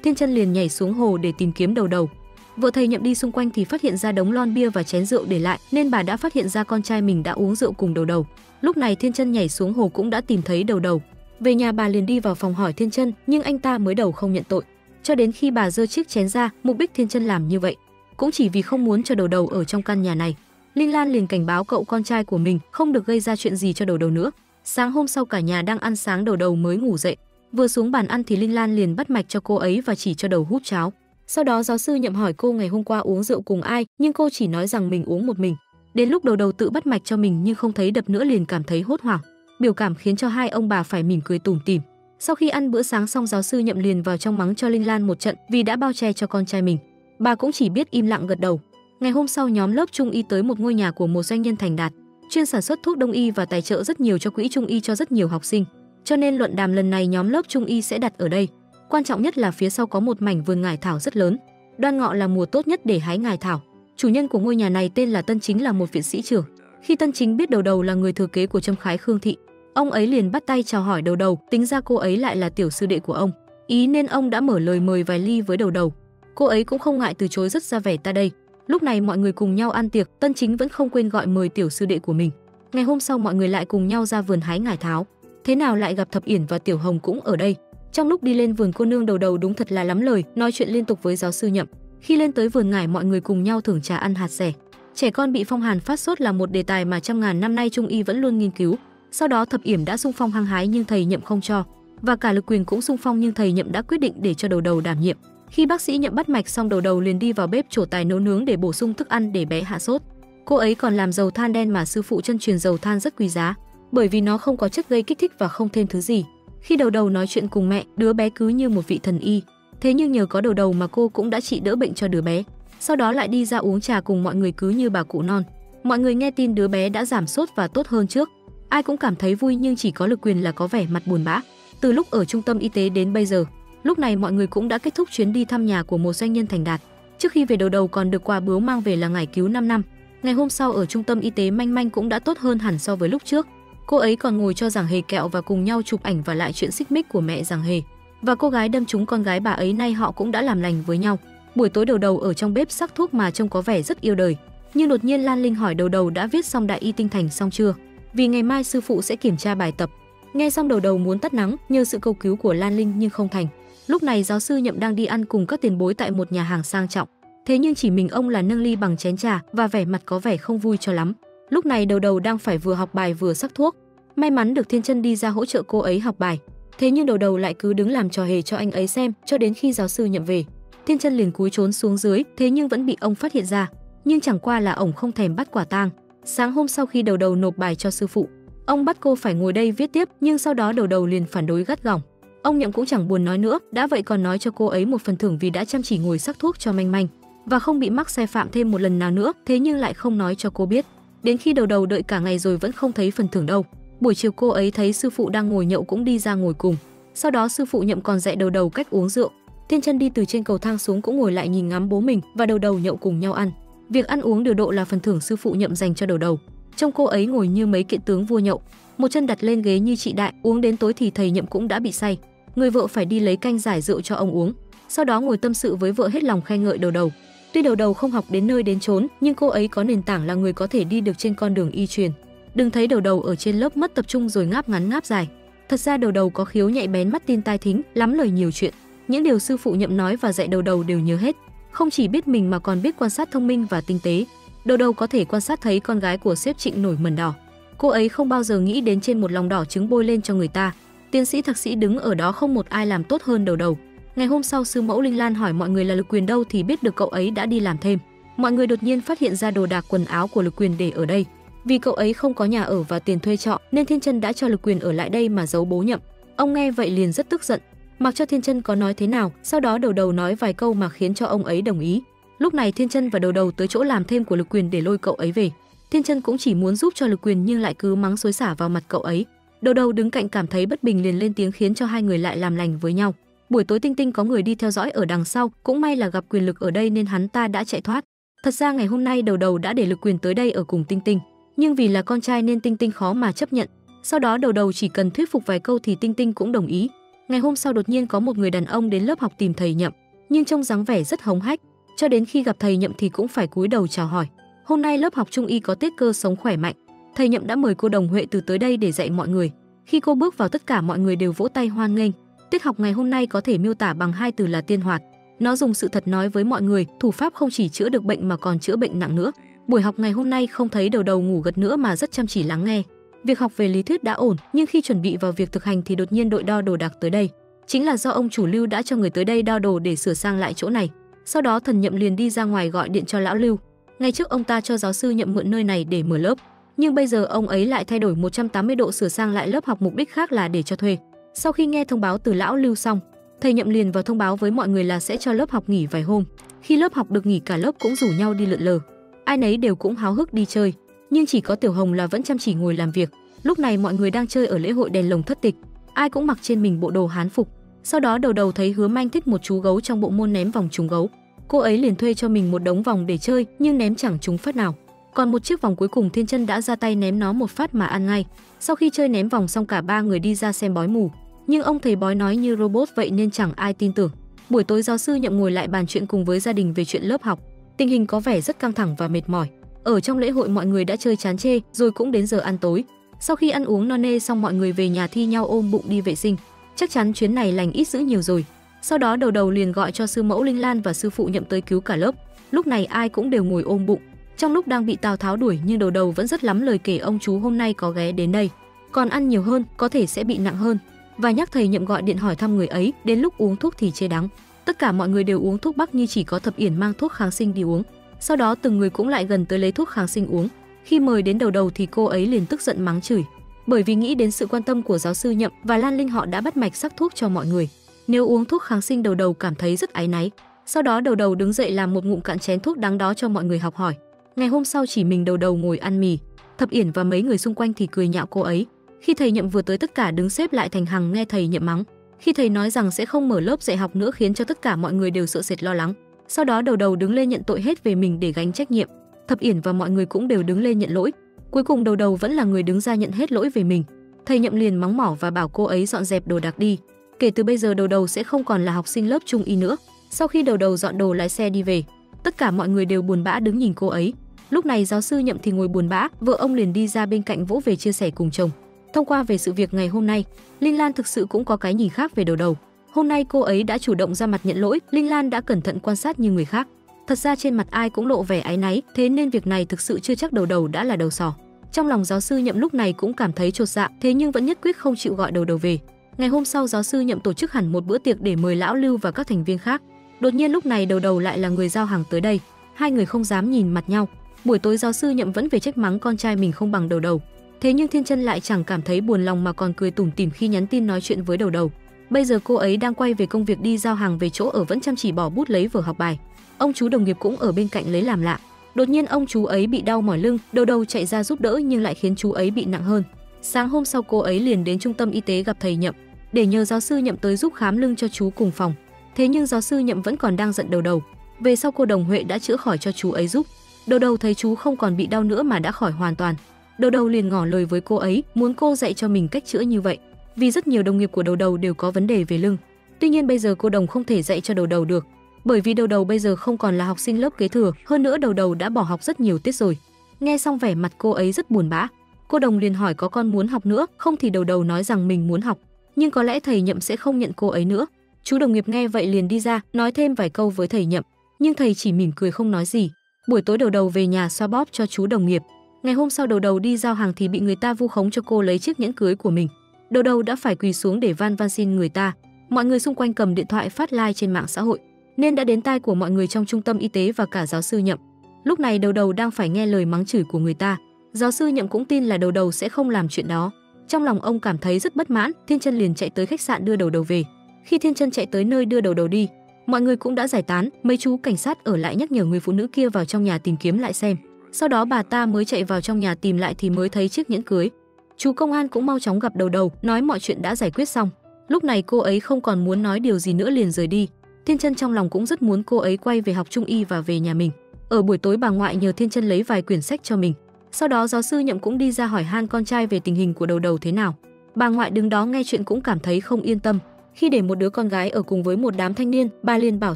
Thiên Chân liền nhảy xuống hồ để tìm kiếm đầu đầu. Vợ thầy Nhậm đi xung quanh thì phát hiện ra đống lon bia và chén rượu để lại, nên bà đã phát hiện ra con trai mình đã uống rượu cùng đầu đầu. Lúc này Thiên Chân nhảy xuống hồ cũng đã tìm thấy đầu đầu. Về nhà bà liền đi vào phòng hỏi Thiên Chân, nhưng anh ta mới đầu không nhận tội. Cho đến khi bà giơ chiếc chén ra, mục đích Thiên Chân làm như vậy cũng chỉ vì không muốn cho đầu đầu ở trong căn nhà này. Linh Lan liền cảnh báo cậu con trai của mình không được gây ra chuyện gì cho đầu đầu nữa. Sáng hôm sau cả nhà đang ăn sáng, đầu đầu mới ngủ dậy. Vừa xuống bàn ăn thì Linh Lan liền bắt mạch cho cô ấy và chỉ cho đầu húp cháo. Sau đó giáo sư Nhậm hỏi cô ngày hôm qua uống rượu cùng ai, nhưng cô chỉ nói rằng mình uống một mình. Đến lúc đầu đầu tự bắt mạch cho mình nhưng không thấy đập nữa liền cảm thấy hốt hoảng. Biểu cảm khiến cho hai ông bà phải mỉm cười tủm tỉm. Sau khi ăn bữa sáng xong, giáo sư Nhậm liền vào trong mắng cho Linh Lan một trận vì đã bao che cho con trai mình. Bà cũng chỉ biết im lặng gật đầu. Ngày hôm sau, nhóm lớp Trung y tới một ngôi nhà của một doanh nhân thành đạt, chuyên sản xuất thuốc đông y và tài trợ rất nhiều cho quỹ Trung y cho rất nhiều học sinh. Cho nên luận đàm lần này nhóm lớp Trung y sẽ đặt ở đây. Quan trọng nhất là phía sau có một mảnh vườn ngải thảo rất lớn. Đoan Ngọ là mùa tốt nhất để hái ngải thảo. Chủ nhân của ngôi nhà này tên là Tân Chính, là một viện sĩ trưởng. Khi Tân Chính biết đầu đầu là người thừa kế của Trâm Khái Khương thị, ông ấy liền bắt tay chào hỏi đầu đầu, tính ra cô ấy lại là tiểu sư đệ của ông, nên ông đã mở lời mời vài ly với đầu đầu. Cô ấy cũng không ngại từ chối, rất ra vẻ ta đây. Lúc này mọi người cùng nhau ăn tiệc, Tân Chính vẫn không quên gọi mời tiểu sư đệ của mình. Ngày hôm sau mọi người lại cùng nhau ra vườn hái ngải thảo. Thế nào lại gặp Thập Yển và Tiểu Hồng cũng ở đây. Trong lúc đi lên vườn, cô nương đầu đầu đúng thật là lắm lời, nói chuyện liên tục với giáo sư Nhậm. Khi lên tới vườn ngải, mọi người cùng nhau thưởng trà ăn hạt dẻ. Trẻ con bị phong hàn phát sốt là một đề tài mà trăm ngàn năm nay Trung y vẫn luôn nghiên cứu. Sau đó Thập Yển đã xung phong hăng hái nhưng thầy Nhậm không cho, và cả Lực Quyền cũng xung phong nhưng thầy Nhậm đã quyết định để cho đầu đầu đảm nhiệm. Khi bác sĩ Nhậm bắt mạch xong, đầu đầu liền đi vào bếp trổ tài nấu nướng để bổ sung thức ăn để bé hạ sốt. Cô ấy còn làm dầu than đen mà sư phụ chân truyền dầu than rất quý giá, bởi vì nó không có chất gây kích thích và không thêm thứ gì. Khi đầu đầu nói chuyện cùng mẹ, đứa bé cứ như một vị thần y. Thế nhưng nhờ có đầu đầu mà cô cũng đã trị đỡ bệnh cho đứa bé. Sau đó lại đi ra uống trà cùng mọi người cứ như bà cụ non. Mọi người nghe tin đứa bé đã giảm sốt và tốt hơn trước, ai cũng cảm thấy vui, nhưng chỉ có Lực Quyền là có vẻ mặt buồn bã. Từ lúc ở trung tâm y tế đến bây giờ, lúc này mọi người cũng đã kết thúc chuyến đi thăm nhà của một doanh nhân thành đạt. Trước khi về, đầu đầu còn được quà bướu mang về là ngải cứu 5 năm. Ngày hôm sau ở trung tâm y tế, Manh Manh cũng đã tốt hơn hẳn so với lúc trước. Cô ấy còn ngồi cho Giàng Hề kẹo và cùng nhau chụp ảnh và lại chuyện xích mích của mẹ Giàng Hề và cô gái đâm trúng con gái bà ấy, nay họ cũng đã làm lành với nhau. Buổi tối đầu đầu ở trong bếp sắc thuốc mà trông có vẻ rất yêu đời. Nhưng đột nhiên Lan Linh hỏi đầu đầu đã viết xong Đại Y Tinh Thành xong chưa, vì ngày mai sư phụ sẽ kiểm tra bài tập. Nghe xong đầu đầu muốn tắt nắng nhờ sự cầu cứu của Lan Linh nhưng không thành. Lúc này giáo sư Nhậm đang đi ăn cùng các tiền bối tại một nhà hàng sang trọng. Thế nhưng chỉ mình ông là nâng ly bằng chén trà và vẻ mặt có vẻ không vui cho lắm. Lúc này đầu đầu đang phải vừa học bài vừa sắc thuốc. May mắn được Thiên Chân đi ra hỗ trợ cô ấy học bài. Thế nhưng đầu đầu lại cứ đứng làm trò hề cho anh ấy xem cho đến khi giáo sư Nhậm về. Thiên Chân liền cúi trốn xuống dưới, thế nhưng vẫn bị ông phát hiện ra. Nhưng chẳng qua là ông không thèm bắt quả tang. Sáng hôm sau khi đầu đầu nộp bài cho sư phụ, ông bắt cô phải ngồi đây viết tiếp, nhưng sau đó đầu đầu liền phản đối gắt gỏng. Ông Nhậm cũng chẳng buồn nói nữa, đã vậy còn nói cho cô ấy một phần thưởng vì đã chăm chỉ ngồi sắc thuốc cho Manh Manh và không bị mắc sai phạm thêm một lần nào nữa, thế nhưng lại không nói cho cô biết. Đến khi đầu đầu đợi cả ngày rồi vẫn không thấy phần thưởng đâu. Buổi chiều cô ấy thấy sư phụ đang ngồi nhậu cũng đi ra ngồi cùng. Sau đó sư phụ Nhậm còn dạy đầu đầu cách uống rượu. Thiên Chân đi từ trên cầu thang xuống cũng ngồi lại nhìn ngắm bố mình và đầu đầu nhậu cùng nhau ăn. Việc ăn uống điều độ là phần thưởng sư phụ Nhậm dành cho đầu đầu. Trông cô ấy ngồi như mấy kiện tướng vua nhậu, một chân đặt lên ghế như chị đại. Uống đến tối thì thầy Nhậm cũng đã bị say. Người vợ phải đi lấy canh giải rượu cho ông uống, sau đó ngồi tâm sự với vợ hết lòng khen ngợi đầu đầu. Tuy đầu đầu không học đến nơi đến chốn, nhưng cô ấy có nền tảng là người có thể đi được trên con đường y truyền. Đừng thấy đầu đầu ở trên lớp mất tập trung rồi ngáp ngắn ngáp dài. Thật ra đầu đầu có khiếu nhạy bén, mắt tin tai thính, lắm lời nhiều chuyện. Những điều sư phụ Nhậm nói và dạy đầu đầu đều nhớ hết. Không chỉ biết mình mà còn biết quan sát, thông minh và tinh tế. Đầu đầu có thể quan sát thấy con gái của sếp Trịnh nổi mẩn đỏ. Cô ấy không bao giờ nghĩ đến trên một lòng đỏ trứng bôi lên cho người ta. Tiến sĩ thạc sĩ đứng ở đó không một ai làm tốt hơn đầu đầu. Ngày hôm sau sư mẫu Linh Lan hỏi mọi người là Lực Quyền đâu thì biết được cậu ấy đã đi làm thêm. Mọi người đột nhiên phát hiện ra đồ đạc quần áo của Lực Quyền để ở đây. Vì cậu ấy không có nhà ở và tiền thuê trọ nên Thiên Chân đã cho Lực Quyền ở lại đây mà giấu bố Nhậm. Ông nghe vậy liền rất tức giận, mặc cho Thiên Chân có nói thế nào. Sau đó đầu đầu nói vài câu mà khiến cho ông ấy đồng ý. Lúc này Thiên Chân và đầu đầu tới chỗ làm thêm của Lực Quyền để lôi cậu ấy về. Thiên Chân cũng chỉ muốn giúp cho Lực Quyền nhưng lại cứ mắng xối xả vào mặt cậu ấy. Đầu đầu đứng cạnh cảm thấy bất bình liền lên tiếng khiến cho hai người lại làm lành với nhau. Buổi tối Tinh Tinh có người đi theo dõi ở đằng sau, cũng may là gặp Quyền Lực ở đây nên hắn ta đã chạy thoát. Thật ra ngày hôm nay đầu đầu đã để Lực Quyền tới đây ở cùng Tinh Tinh, nhưng vì là con trai nên Tinh Tinh khó mà chấp nhận. Sau đó đầu đầu chỉ cần thuyết phục vài câu thì Tinh Tinh cũng đồng ý. Ngày hôm sau đột nhiên có một người đàn ông đến lớp học tìm thầy Nhậm, nhưng trông dáng vẻ rất hống hách, cho đến khi gặp thầy Nhậm thì cũng phải cúi đầu chào hỏi. Hôm nay lớp học Trung y có tiết cơ sống khỏe mạnh, thầy Nhậm đã mời cô Đồng Huệ từ tới đây để dạy mọi người. Khi cô bước vào tất cả mọi người đều vỗ tay hoan nghênh. Tiết học ngày hôm nay có thể miêu tả bằng 2 từ là tiên hoạt. Nó dùng sự thật nói với mọi người, thủ pháp không chỉ chữa được bệnh mà còn chữa bệnh nặng nữa. Buổi học ngày hôm nay không thấy Đầu Đầu ngủ gật nữa mà rất chăm chỉ lắng nghe. Việc học về lý thuyết đã ổn, nhưng khi chuẩn bị vào việc thực hành thì đột nhiên đội đo đồ đạc tới đây. Chính là do ông chủ Lưu đã cho người tới đây đo đồ để sửa sang lại chỗ này. Sau đó thần Nhậm liền đi ra ngoài gọi điện cho lão Lưu. Ngày trước ông ta cho giáo sư Nhậm mượn nơi này để mở lớp, nhưng bây giờ ông ấy lại thay đổi 180 độ sửa sang lại lớp học, mục đích khác là để cho thuê. Sau khi nghe thông báo từ lão Lưu xong, thầy Nhậm liền vào thông báo với mọi người là sẽ cho lớp học nghỉ vài hôm. Khi lớp học được nghỉ, cả lớp cũng rủ nhau đi lượn lờ. Ai nấy đều cũng háo hức đi chơi, nhưng chỉ có Tiểu Hồng là vẫn chăm chỉ ngồi làm việc. Lúc này mọi người đang chơi ở lễ hội đèn lồng thất tịch, ai cũng mặc trên mình bộ đồ hán phục. Sau đó Đầu Đầu thấy Hứa Manh thích một chú gấu trong bộ môn ném vòng trúng gấu. Cô ấy liền thuê cho mình một đống vòng để chơi, nhưng ném chẳng trúng phát nào. Còn một chiếc vòng cuối cùng Thiên Chân đã ra tay ném nó một phát mà ăn ngay. Sau khi chơi ném vòng xong, cả ba người đi ra xem bói mù, nhưng ông thầy bói nói như robot vậy nên chẳng ai tin tưởng. Buổi tối giáo sư Nhậm ngồi lại bàn chuyện cùng với gia đình về chuyện lớp học. Tình hình có vẻ rất căng thẳng và mệt mỏi. Ở trong lễ hội mọi người đã chơi chán chê, rồi cũng đến giờ ăn tối. Sau khi ăn uống no nê xong, mọi người về nhà thi nhau ôm bụng đi vệ sinh. Chắc chắn chuyến này lành ít dữ nhiều rồi. Sau đó Đầu Đầu liền gọi cho sư mẫu Linh Lan và sư phụ Nhậm tới cứu cả lớp. Lúc này ai cũng đều ngồi ôm bụng. Trong lúc đang bị Tào Tháo đuổi, nhưng Đầu Đầu vẫn rất lắm lời kể ông chú hôm nay có ghé đến đây, còn ăn nhiều hơn có thể sẽ bị nặng hơn, và nhắc thầy Nhậm gọi điện hỏi thăm người ấy, đến lúc uống thuốc thì chê đắng. Tất cả mọi người đều uống thuốc bắc, như chỉ có Thập Yển mang thuốc kháng sinh đi uống. Sau đó từng người cũng lại gần tới lấy thuốc kháng sinh uống. Khi mời đến Đầu Đầu thì cô ấy liền tức giận mắng chửi, bởi vì nghĩ đến sự quan tâm của giáo sư Nhậm và Lan Linh, họ đã bắt mạch sắc thuốc cho mọi người. Nếu uống thuốc kháng sinh, Đầu Đầu cảm thấy rất áy náy. Sau đó Đầu Đầu đứng dậy làm một ngụm cạn chén thuốc đắng đó cho mọi người học hỏi. Ngày hôm sau chỉ mình Đầu Đầu ngồi ăn mì, Thập Yển và mấy người xung quanh thì cười nhạo cô ấy. Khi thầy Nhậm vừa tới, tất cả đứng xếp lại thành hàng nghe thầy Nhậm mắng. Khi thầy nói rằng sẽ không mở lớp dạy học nữa khiến cho tất cả mọi người đều sợ sệt lo lắng. Sau đó Đầu Đầu đứng lên nhận tội hết về mình để gánh trách nhiệm. Thập Yển và mọi người cũng đều đứng lên nhận lỗi. Cuối cùng Đầu Đầu vẫn là người đứng ra nhận hết lỗi về mình. Thầy Nhậm liền mắng mỏ và bảo cô ấy dọn dẹp đồ đạc đi. Kể từ bây giờ Đầu Đầu sẽ không còn là học sinh lớp Trung y nữa. Sau khi Đầu Đầu dọn đồ lái xe đi về, tất cả mọi người đều buồn bã đứng nhìn cô ấy. Lúc này giáo sư Nhậm thì ngồi buồn bã, vợ ông liền đi ra bên cạnh vỗ về chia sẻ cùng chồng. Thông qua về sự việc ngày hôm nay, Linh Lan thực sự cũng có cái nhìn khác về Đầu Đầu. Hôm nay cô ấy đã chủ động ra mặt nhận lỗi, Linh Lan đã cẩn thận quan sát như người khác. Thật ra trên mặt ai cũng lộ vẻ áy náy, thế nên việc này thực sự chưa chắc Đầu Đầu đã là đầu sỏ. Trong lòng giáo sư Nhậm lúc này cũng cảm thấy chột dạ, thế nhưng vẫn nhất quyết không chịu gọi Đầu Đầu về. Ngày hôm sau giáo sư Nhậm tổ chức hẳn một bữa tiệc để mời lão Lưu và các thành viên khác. Đột nhiên lúc này Đầu Đầu lại là người giao hàng tới đây, hai người không dám nhìn mặt nhau. Buổi tối giáo sư Nhậm vẫn về trách mắng con trai mình không bằng Đầu Đầu. Thế nhưng Thiên Chân lại chẳng cảm thấy buồn lòng mà còn cười tủm tỉm khi nhắn tin nói chuyện với Đầu Đầu. Bây giờ cô ấy đang quay về công việc đi giao hàng về chỗ ở, vẫn chăm chỉ bỏ bút lấy vở học bài. Ông chú đồng nghiệp cũng ở bên cạnh lấy làm lạ. Đột nhiên ông chú ấy bị đau mỏi lưng, Đầu Đầu chạy ra giúp đỡ nhưng lại khiến chú ấy bị nặng hơn. Sáng hôm sau cô ấy liền đến trung tâm y tế gặp thầy Nhậm để nhờ giáo sư Nhậm tới giúp khám lưng cho chú cùng phòng. Thế nhưng giáo sư Nhậm vẫn còn đang giận Đầu Đầu. Về sau cô Đồng Huệ đã chữa khỏi cho chú ấy giúp. Đầu Đầu thấy chú không còn bị đau nữa mà đã khỏi hoàn toàn. Đầu Đầu liền ngỏ lời với cô ấy, muốn cô dạy cho mình cách chữa như vậy, vì rất nhiều đồng nghiệp của Đầu Đầu đều có vấn đề về lưng. Tuy nhiên bây giờ cô Đồng không thể dạy cho Đầu Đầu được, bởi vì Đầu Đầu bây giờ không còn là học sinh lớp kế thừa, hơn nữa Đầu Đầu đã bỏ học rất nhiều tiết rồi. Nghe xong vẻ mặt cô ấy rất buồn bã. Cô Đồng liền hỏi có con muốn học nữa không, thì Đầu Đầu nói rằng mình muốn học, nhưng có lẽ thầy Nhậm sẽ không nhận cô ấy nữa. Chú đồng nghiệp nghe vậy liền đi ra nói thêm vài câu với thầy Nhậm, nhưng thầy chỉ mỉm cười không nói gì. Buổi tối Đầu Đầu về nhà xoa bóp cho chú đồng nghiệp. Ngày hôm sau Đầu Đầu đi giao hàng thì bị người ta vu khống cho cô lấy chiếc nhẫn cưới của mình. Đầu Đầu đã phải quỳ xuống để van van xin người ta. Mọi người xung quanh cầm điện thoại phát live trên mạng xã hội, nên đã đến tai của mọi người trong trung tâm y tế và cả giáo sư Nhậm. Lúc này Đầu Đầu đang phải nghe lời mắng chửi của người ta. Giáo sư Nhậm cũng tin là Đầu Đầu sẽ không làm chuyện đó. Trong lòng ông cảm thấy rất bất mãn, Thiên Chân liền chạy tới khách sạn đưa Đầu Đầu về. Khi Thiên Chân chạy tới nơi đưa Đầu Đầu đi, mọi người cũng đã giải tán. Mấy chú cảnh sát ở lại nhắc nhở người phụ nữ kia vào trong nhà tìm kiếm lại xem. Sau đó bà ta mới chạy vào trong nhà tìm lại thì mới thấy chiếc nhẫn cưới. Chú công an cũng mau chóng gặp Đầu Đầu, nói mọi chuyện đã giải quyết xong. Lúc này cô ấy không còn muốn nói điều gì nữa liền rời đi. Thiên Chân trong lòng cũng rất muốn cô ấy quay về học Trung y và về nhà mình. Ở buổi tối bà ngoại nhờ Thiên Chân lấy vài quyển sách cho mình. Sau đó giáo sư Nhậm cũng đi ra hỏi han con trai về tình hình của Đầu Đầu thế nào. Bà ngoại đứng đó nghe chuyện cũng cảm thấy không yên tâm. Khi để một đứa con gái ở cùng với một đám thanh niên, bà liền bảo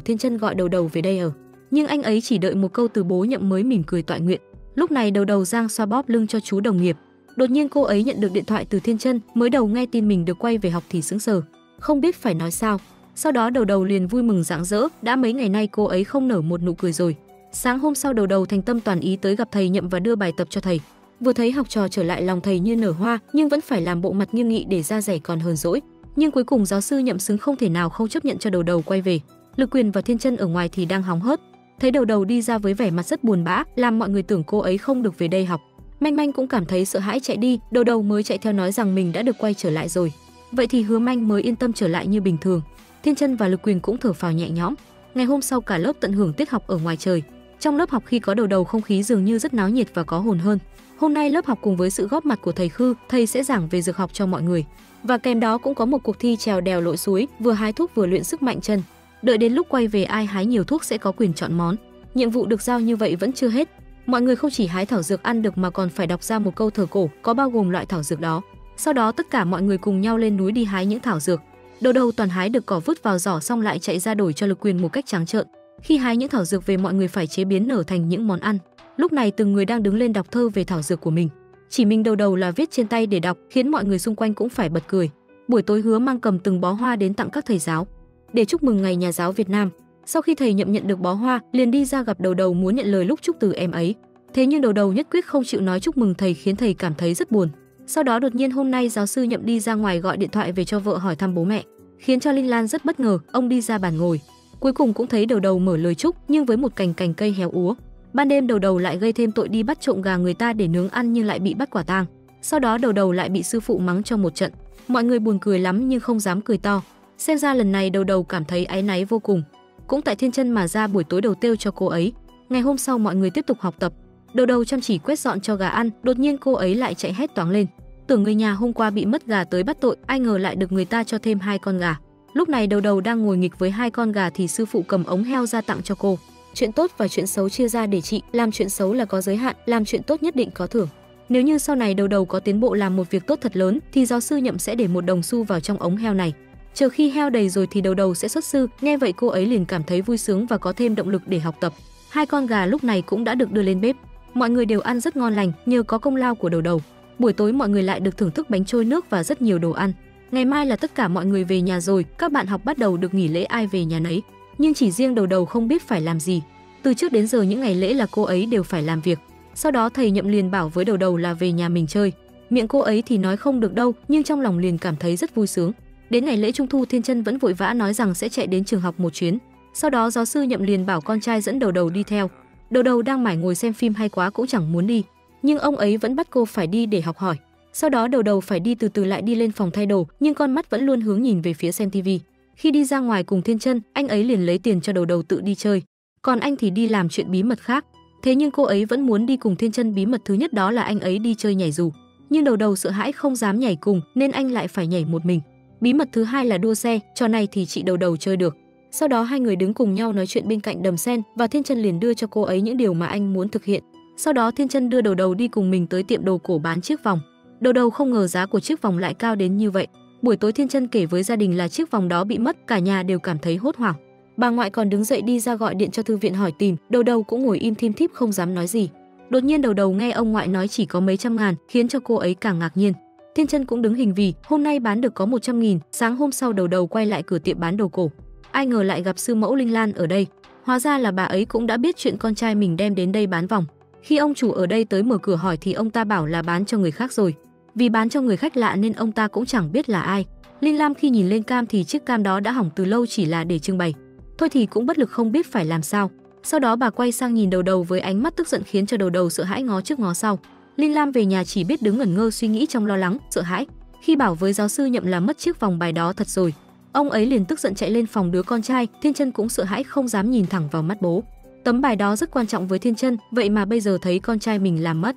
Thiên Chân gọi Đầu Đầu về đây ở. Nhưng anh ấy chỉ đợi một câu từ bố Nhậm mới mỉm cười toại nguyện. Lúc này Đầu Đầu giang xoa bóp lưng cho chú đồng nghiệp. Đột nhiên cô ấy nhận được điện thoại từ Thiên Chân, mới đầu nghe tin mình được quay về học thì sững sờ, không biết phải nói sao. Sau đó Đầu Đầu liền vui mừng rạng rỡ, đã mấy ngày nay cô ấy không nở một nụ cười rồi. Sáng hôm sau Đầu Đầu thành tâm toàn ý tới gặp thầy Nhậm và đưa bài tập cho thầy. Vừa thấy học trò trở lại lòng thầy như nở hoa, nhưng vẫn phải làm bộ mặt nghiêm nghị để ra vẻ còn hờn dỗi. Nhưng cuối cùng giáo sư Nhậm xứng không thể nào không chấp nhận cho Đầu Đầu quay về. Lực Quyền và Thiên Chân ở ngoài thì đang hóng hớt. Thấy Đầu Đầu đi ra với vẻ mặt rất buồn bã, làm mọi người tưởng cô ấy không được về đây học. Manh Manh cũng cảm thấy sợ hãi chạy đi, Đầu Đầu mới chạy theo nói rằng mình đã được quay trở lại rồi. Vậy thì Hứa Manh mới yên tâm trở lại như bình thường. Thiên Chân và Lực Quyền cũng thở phào nhẹ nhõm. Ngày hôm sau cả lớp tận hưởng tiết học ở ngoài trời. Trong lớp học khi có Đầu Đầu không khí dường như rất náo nhiệt và có hồn hơn. Hôm nay lớp học cùng với sự góp mặt của thầy Khư, thầy sẽ giảng về dược học cho mọi người. Và kèm đó cũng có một cuộc thi trèo đèo lội suối, vừa hái thuốc vừa luyện sức mạnh chân. Đợi đến lúc quay về ai hái nhiều thuốc sẽ có quyền chọn món. Nhiệm vụ được giao như vậy vẫn chưa hết. Mọi người không chỉ hái thảo dược ăn được mà còn phải đọc ra một câu thở cổ có bao gồm loại thảo dược đó. Sau đó tất cả mọi người cùng nhau lên núi đi hái những thảo dược. Đầu Đầu toàn hái được cỏ vứt vào giỏ xong lại chạy ra đổi cho Lực Quyền một cách trắng trợn. Khi hái những thảo dược về mọi người phải chế biến nở thành những món ăn. Lúc này từng người đang đứng lên đọc thơ về thảo dược của mình. Chỉ mình Đầu Đầu là viết trên tay để đọc, khiến mọi người xung quanh cũng phải bật cười. Buổi tối Hứa mang cầm từng bó hoa đến tặng các thầy giáo để chúc mừng ngày nhà giáo Việt Nam. Sau khi thầy Nhậm nhận được bó hoa, liền đi ra gặp Đầu Đầu muốn nhận lời lúc chúc từ em ấy. Thế nhưng Đầu Đầu nhất quyết không chịu nói chúc mừng thầy, khiến thầy cảm thấy rất buồn. Sau đó đột nhiên hôm nay giáo sư Nhậm đi ra ngoài gọi điện thoại về cho vợ hỏi thăm bố mẹ, khiến cho Linh Lan rất bất ngờ. Ông đi ra bàn ngồi, cuối cùng cũng thấy Đầu Đầu mở lời chúc nhưng với một cành cây héo úa. Ban đêm Đầu Đầu lại gây thêm tội đi bắt trộm gà người ta để nướng ăn nhưng lại bị bắt quả tang. Sau đó Đầu Đầu lại bị sư phụ mắng cho một trận. Mọi người buồn cười lắm nhưng không dám cười to. Xem ra lần này Đầu Đầu cảm thấy áy náy vô cùng. Cũng tại Thiên Chân mà ra buổi tối đầu têu cho cô ấy. Ngày hôm sau mọi người tiếp tục học tập. Đầu Đầu chăm chỉ quét dọn cho gà ăn, đột nhiên cô ấy lại chạy hét toáng lên. Tưởng người nhà hôm qua bị mất gà tới bắt tội, ai ngờ lại được người ta cho thêm 2 con gà. Lúc này Đầu Đầu đang ngồi nghịch với 2 con gà thì sư phụ cầm ống heo ra tặng cho cô. Chuyện tốt và chuyện xấu chia ra để trị, làm chuyện xấu là có giới hạn, làm chuyện tốt nhất định có thưởng. Nếu như sau này Đầu Đầu có tiến bộ làm một việc tốt thật lớn thì giáo sư Nhậm sẽ để 1 đồng xu vào trong ống heo này. Chờ khi heo đầy rồi thì Đầu Đầu sẽ xuất sư. Nghe vậy cô ấy liền cảm thấy vui sướng và có thêm động lực để học tập. 2 con gà lúc này cũng đã được đưa lên bếp. Mọi người đều ăn rất ngon lành nhờ có công lao của Đầu Đầu. Buổi tối mọi người lại được thưởng thức bánh trôi nước và rất nhiều đồ ăn. Ngày mai là tất cả mọi người về nhà rồi, các bạn học bắt đầu được nghỉ lễ ai về nhà nấy. Nhưng chỉ riêng Đầu Đầu không biết phải làm gì. Từ trước đến giờ những ngày lễ là cô ấy đều phải làm việc. Sau đó thầy Nhậm liền bảo với Đầu Đầu là về nhà mình chơi. Miệng cô ấy thì nói không được đâu, nhưng trong lòng liền cảm thấy rất vui sướng. Đến ngày lễ Trung thu Thiên Chân vẫn vội vã nói rằng sẽ chạy đến trường học một chuyến. Sau đó giáo sư Nhậm liền bảo con trai dẫn Đầu Đầu đi theo. Đầu Đầu đang mải ngồi xem phim hay quá cũng chẳng muốn đi, nhưng ông ấy vẫn bắt cô phải đi để học hỏi. Sau đó Đầu Đầu phải đi từ từ lại đi lên phòng thay đồ, nhưng con mắt vẫn luôn hướng nhìn về phía xem tivi. Khi đi ra ngoài cùng Thiên Chân, anh ấy liền lấy tiền cho Đầu Đầu tự đi chơi, còn anh thì đi làm chuyện bí mật khác. Thế nhưng cô ấy vẫn muốn đi cùng Thiên Chân. Bí mật thứ nhất đó là anh ấy đi chơi nhảy dù, nhưng Đầu Đầu sợ hãi không dám nhảy cùng nên anh lại phải nhảy một mình. Bí mật thứ hai là đua xe, trò này thì chị Đầu Đầu chơi được. Sau đó hai người đứng cùng nhau nói chuyện bên cạnh đầm sen và Thiên Chân liền đưa cho cô ấy những điều mà anh muốn thực hiện. Sau đó Thiên Chân đưa Đầu Đầu đi cùng mình tới tiệm đồ cổ bán chiếc vòng. Đầu Đầu không ngờ giá của chiếc vòng lại cao đến như vậy. Buổi tối Thiên Chân kể với gia đình là chiếc vòng đó bị mất, cả nhà đều cảm thấy hốt hoảng. Bà ngoại còn đứng dậy đi ra gọi điện cho thư viện hỏi tìm, Đầu Đầu cũng ngồi im thim thíp không dám nói gì. Đột nhiên Đầu Đầu nghe ông ngoại nói chỉ có mấy trăm ngàn, khiến cho cô ấy càng ngạc nhiên. Thiên Chân cũng đứng hình vì hôm nay bán được có 100.000. Sáng hôm sau Đầu Đầu quay lại cửa tiệm bán đồ cổ. Ai ngờ lại gặp sư mẫu Linh Lan ở đây. Hóa ra là bà ấy cũng đã biết chuyện con trai mình đem đến đây bán vòng. Khi ông chủ ở đây tới mở cửa hỏi thì ông ta bảo là bán cho người khác rồi. Vì bán cho người khách lạ nên ông ta cũng chẳng biết là ai. Linh Lam khi nhìn lên cam thì chiếc cam đó đã hỏng từ lâu, chỉ là để trưng bày. Thôi thì cũng bất lực không biết phải làm sao. Sau đó bà quay sang nhìn Đầu Đầu với ánh mắt tức giận khiến cho Đầu Đầu sợ hãi ngó trước ngó sau. Linh Lam về nhà chỉ biết đứng ngẩn ngơ suy nghĩ trong lo lắng, sợ hãi. Khi bảo với giáo sư Nhậm là mất chiếc vòng bài đó thật rồi, ông ấy liền tức giận chạy lên phòng đứa con trai. Thiên Chân cũng sợ hãi không dám nhìn thẳng vào mắt bố. Tấm bài đó rất quan trọng với Thiên Chân, vậy mà bây giờ thấy con trai mình làm mất.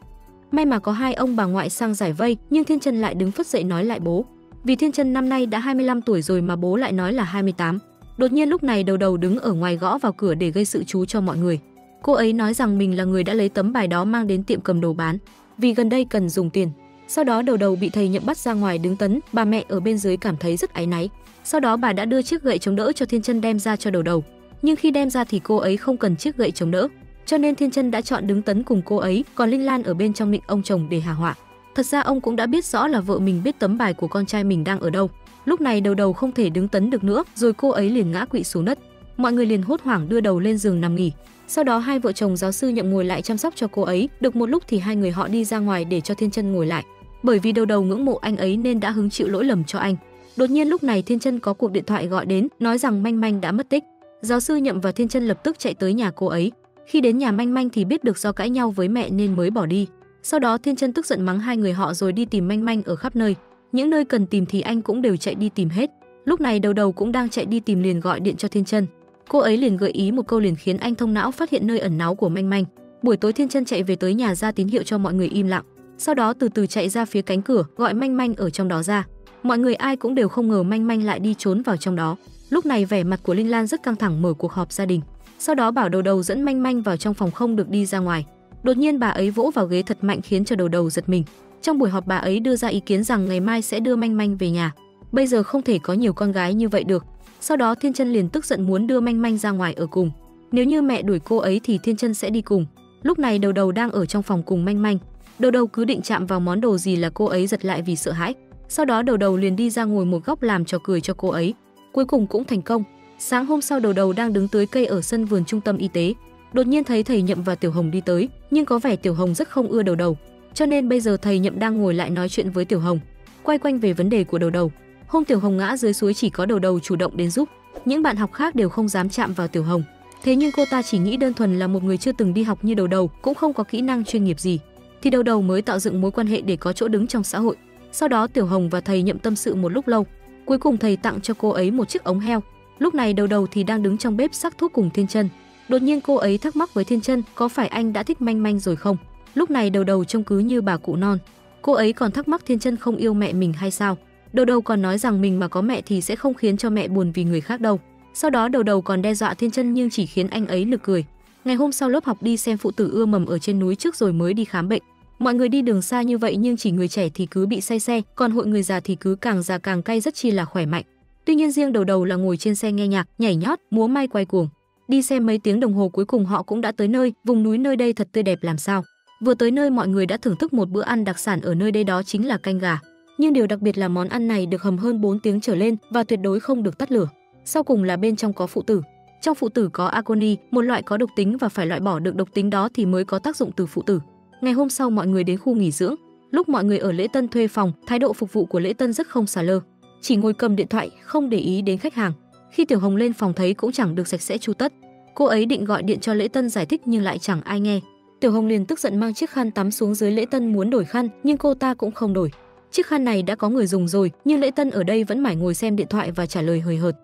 May mà có hai ông bà ngoại sang giải vây, nhưng Thiên Chân lại đứng phất dậy nói lại bố. Vì Thiên Chân năm nay đã 25 tuổi rồi mà bố lại nói là 28. Đột nhiên lúc này Đầu Đầu đứng ở ngoài gõ vào cửa để gây sự chú cho mọi người. Cô ấy nói rằng mình là người đã lấy tấm bài đó mang đến tiệm cầm đồ bán, vì gần đây cần dùng tiền. Sau đó đầu đầu bị thầy Nhậm bắt ra ngoài đứng tấn, bà mẹ ở bên dưới cảm thấy rất áy náy. Sau đó bà đã đưa chiếc gậy chống đỡ cho Thiên Chân đem ra cho đầu đầu. Nhưng khi đem ra thì cô ấy không cần chiếc gậy chống đỡ, cho nên Thiên Chân đã chọn đứng tấn cùng cô ấy, còn Linh Lan ở bên trong nịnh ông chồng để hà họa. Thật ra ông cũng đã biết rõ là vợ mình biết tấm bài của con trai mình đang ở đâu. Lúc này đầu đầu không thể đứng tấn được nữa, rồi cô ấy liền ngã quỵ xuống đất. Mọi người liền hốt hoảng đưa đầu lên giường nằm nghỉ. Sau đó hai vợ chồng giáo sư Nhậm ngồi lại chăm sóc cho cô ấy. Được một lúc thì hai người họ đi ra ngoài để cho Thiên Chân ngồi lại. Bởi vì đầu đầu ngưỡng mộ anh ấy nên đã hứng chịu lỗi lầm cho anh. Đột nhiên lúc này Thiên Chân có cuộc điện thoại gọi đến, nói rằng Manh Manh đã mất tích. Giáo sư Nhậm và Thiên Chân lập tức chạy tới nhà cô ấy. Khi đến nhà Manh Manh thì biết được do cãi nhau với mẹ nên mới bỏ đi. Sau đó Thiên Chân tức giận mắng hai người họ rồi đi tìm Manh Manh ở khắp nơi. Những nơi cần tìm thì anh cũng đều chạy đi tìm hết. Lúc này đầu đầu cũng đang chạy đi tìm liền gọi điện cho Thiên Chân. Cô ấy liền gợi ý một câu liền khiến anh thông não phát hiện nơi ẩn náu của Manh Manh. Buổi tối Thiên Chân chạy về tới nhà ra tín hiệu cho mọi người im lặng. Sau đó từ từ chạy ra phía cánh cửa, gọi Manh Manh ở trong đó ra. Mọi người ai cũng đều không ngờ Manh Manh lại đi trốn vào trong đó. Lúc này vẻ mặt của Linh Lan rất căng thẳng mở cuộc họp gia đình. Sau đó bảo đầu đầu dẫn Manh Manh vào trong phòng không được đi ra ngoài. Đột nhiên bà ấy vỗ vào ghế thật mạnh khiến cho đầu đầu giật mình. Trong buổi họp bà ấy đưa ra ý kiến rằng ngày mai sẽ đưa Manh Manh về nhà. Bây giờ không thể có nhiều con gái như vậy được. Sau đó Thiên Chân liền tức giận muốn đưa Manh Manh ra ngoài ở cùng. Nếu như mẹ đuổi cô ấy thì Thiên Chân sẽ đi cùng. Lúc này đầu đầu đang ở trong phòng cùng Manh Manh. Đầu đầu cứ định chạm vào món đồ gì là cô ấy giật lại vì sợ hãi. Sau đó đầu đầu liền đi ra ngồi một góc làm trò cười cho cô ấy. Cuối cùng cũng thành công. Sáng hôm sau đầu đầu đang đứng tưới cây ở sân vườn trung tâm y tế. Đột nhiên thấy thầy Nhậm và Tiểu Hồng đi tới, nhưng có vẻ Tiểu Hồng rất không ưa đầu đầu. Cho nên bây giờ thầy Nhậm đang ngồi lại nói chuyện với Tiểu Hồng, quay quanh về vấn đề của đầu đầu. Hôm Tiểu Hồng ngã dưới suối chỉ có đầu đầu chủ động đến giúp. Những bạn học khác đều không dám chạm vào Tiểu Hồng. Thế nhưng cô ta chỉ nghĩ đơn thuần là một người chưa từng đi học như đầu đầu, cũng không có kỹ năng chuyên nghiệp gì, thì đầu đầu mới tạo dựng mối quan hệ để có chỗ đứng trong xã hội. Sau đó Tiểu Hồng và thầy Nhậm tâm sự một lúc lâu. Cuối cùng thầy tặng cho cô ấy một chiếc ống heo. Lúc này đầu đầu thì đang đứng trong bếp sắc thuốc cùng Thiên Chân. Đột nhiên cô ấy thắc mắc với Thiên Chân, có phải anh đã thích Manh Manh rồi không? Lúc này đầu đầu trông cứ như bà cụ non. Cô ấy còn thắc mắc Thiên Chân không yêu mẹ mình hay sao? Đầu đầu còn nói rằng mình mà có mẹ thì sẽ không khiến cho mẹ buồn vì người khác đâu. Sau đó đầu đầu còn đe dọa Thiên Chân nhưng chỉ khiến anh ấy nực cười. Ngày hôm sau lớp học đi xem phụ tử ưa mầm ở trên núi trước rồi mới đi khám bệnh. Mọi người đi đường xa như vậy nhưng chỉ người trẻ thì cứ bị say xe, còn hội người già thì cứ càng già càng cay, rất chi là khỏe mạnh. Tuy nhiên riêng đầu đầu là ngồi trên xe nghe nhạc, nhảy nhót, múa may quay cuồng. Đi xe mấy tiếng đồng hồ cuối cùng họ cũng đã tới nơi. Vùng núi nơi đây thật tươi đẹp làm sao. Vừa tới nơi mọi người đã thưởng thức một bữa ăn đặc sản ở nơi đây, đó chính là canh gà. Nhưng điều đặc biệt là món ăn này được hầm hơn 4 tiếng trở lên và tuyệt đối không được tắt lửa. Sau cùng là bên trong có phụ tử. Trong phụ tử có agoni, một loại có độc tính và phải loại bỏ được độc tính đó thì mới có tác dụng từ phụ tử. Ngày hôm sau mọi người đến khu nghỉ dưỡng. Lúc mọi người ở lễ tân thuê phòng, thái độ phục vụ của lễ tân rất không xà lơ, chỉ ngồi cầm điện thoại, không để ý đến khách hàng. Khi Tiểu Hồng lên phòng thấy cũng chẳng được sạch sẽ chu tất. Cô ấy định gọi điện cho lễ tân giải thích nhưng lại chẳng ai nghe. Tiểu Hồng liền tức giận mang chiếc khăn tắm xuống dưới lễ tân muốn đổi khăn, nhưng cô ta cũng không đổi. Chiếc khăn này đã có người dùng rồi, nhưng lễ tân ở đây vẫn mải ngồi xem điện thoại và trả lời hời hợt.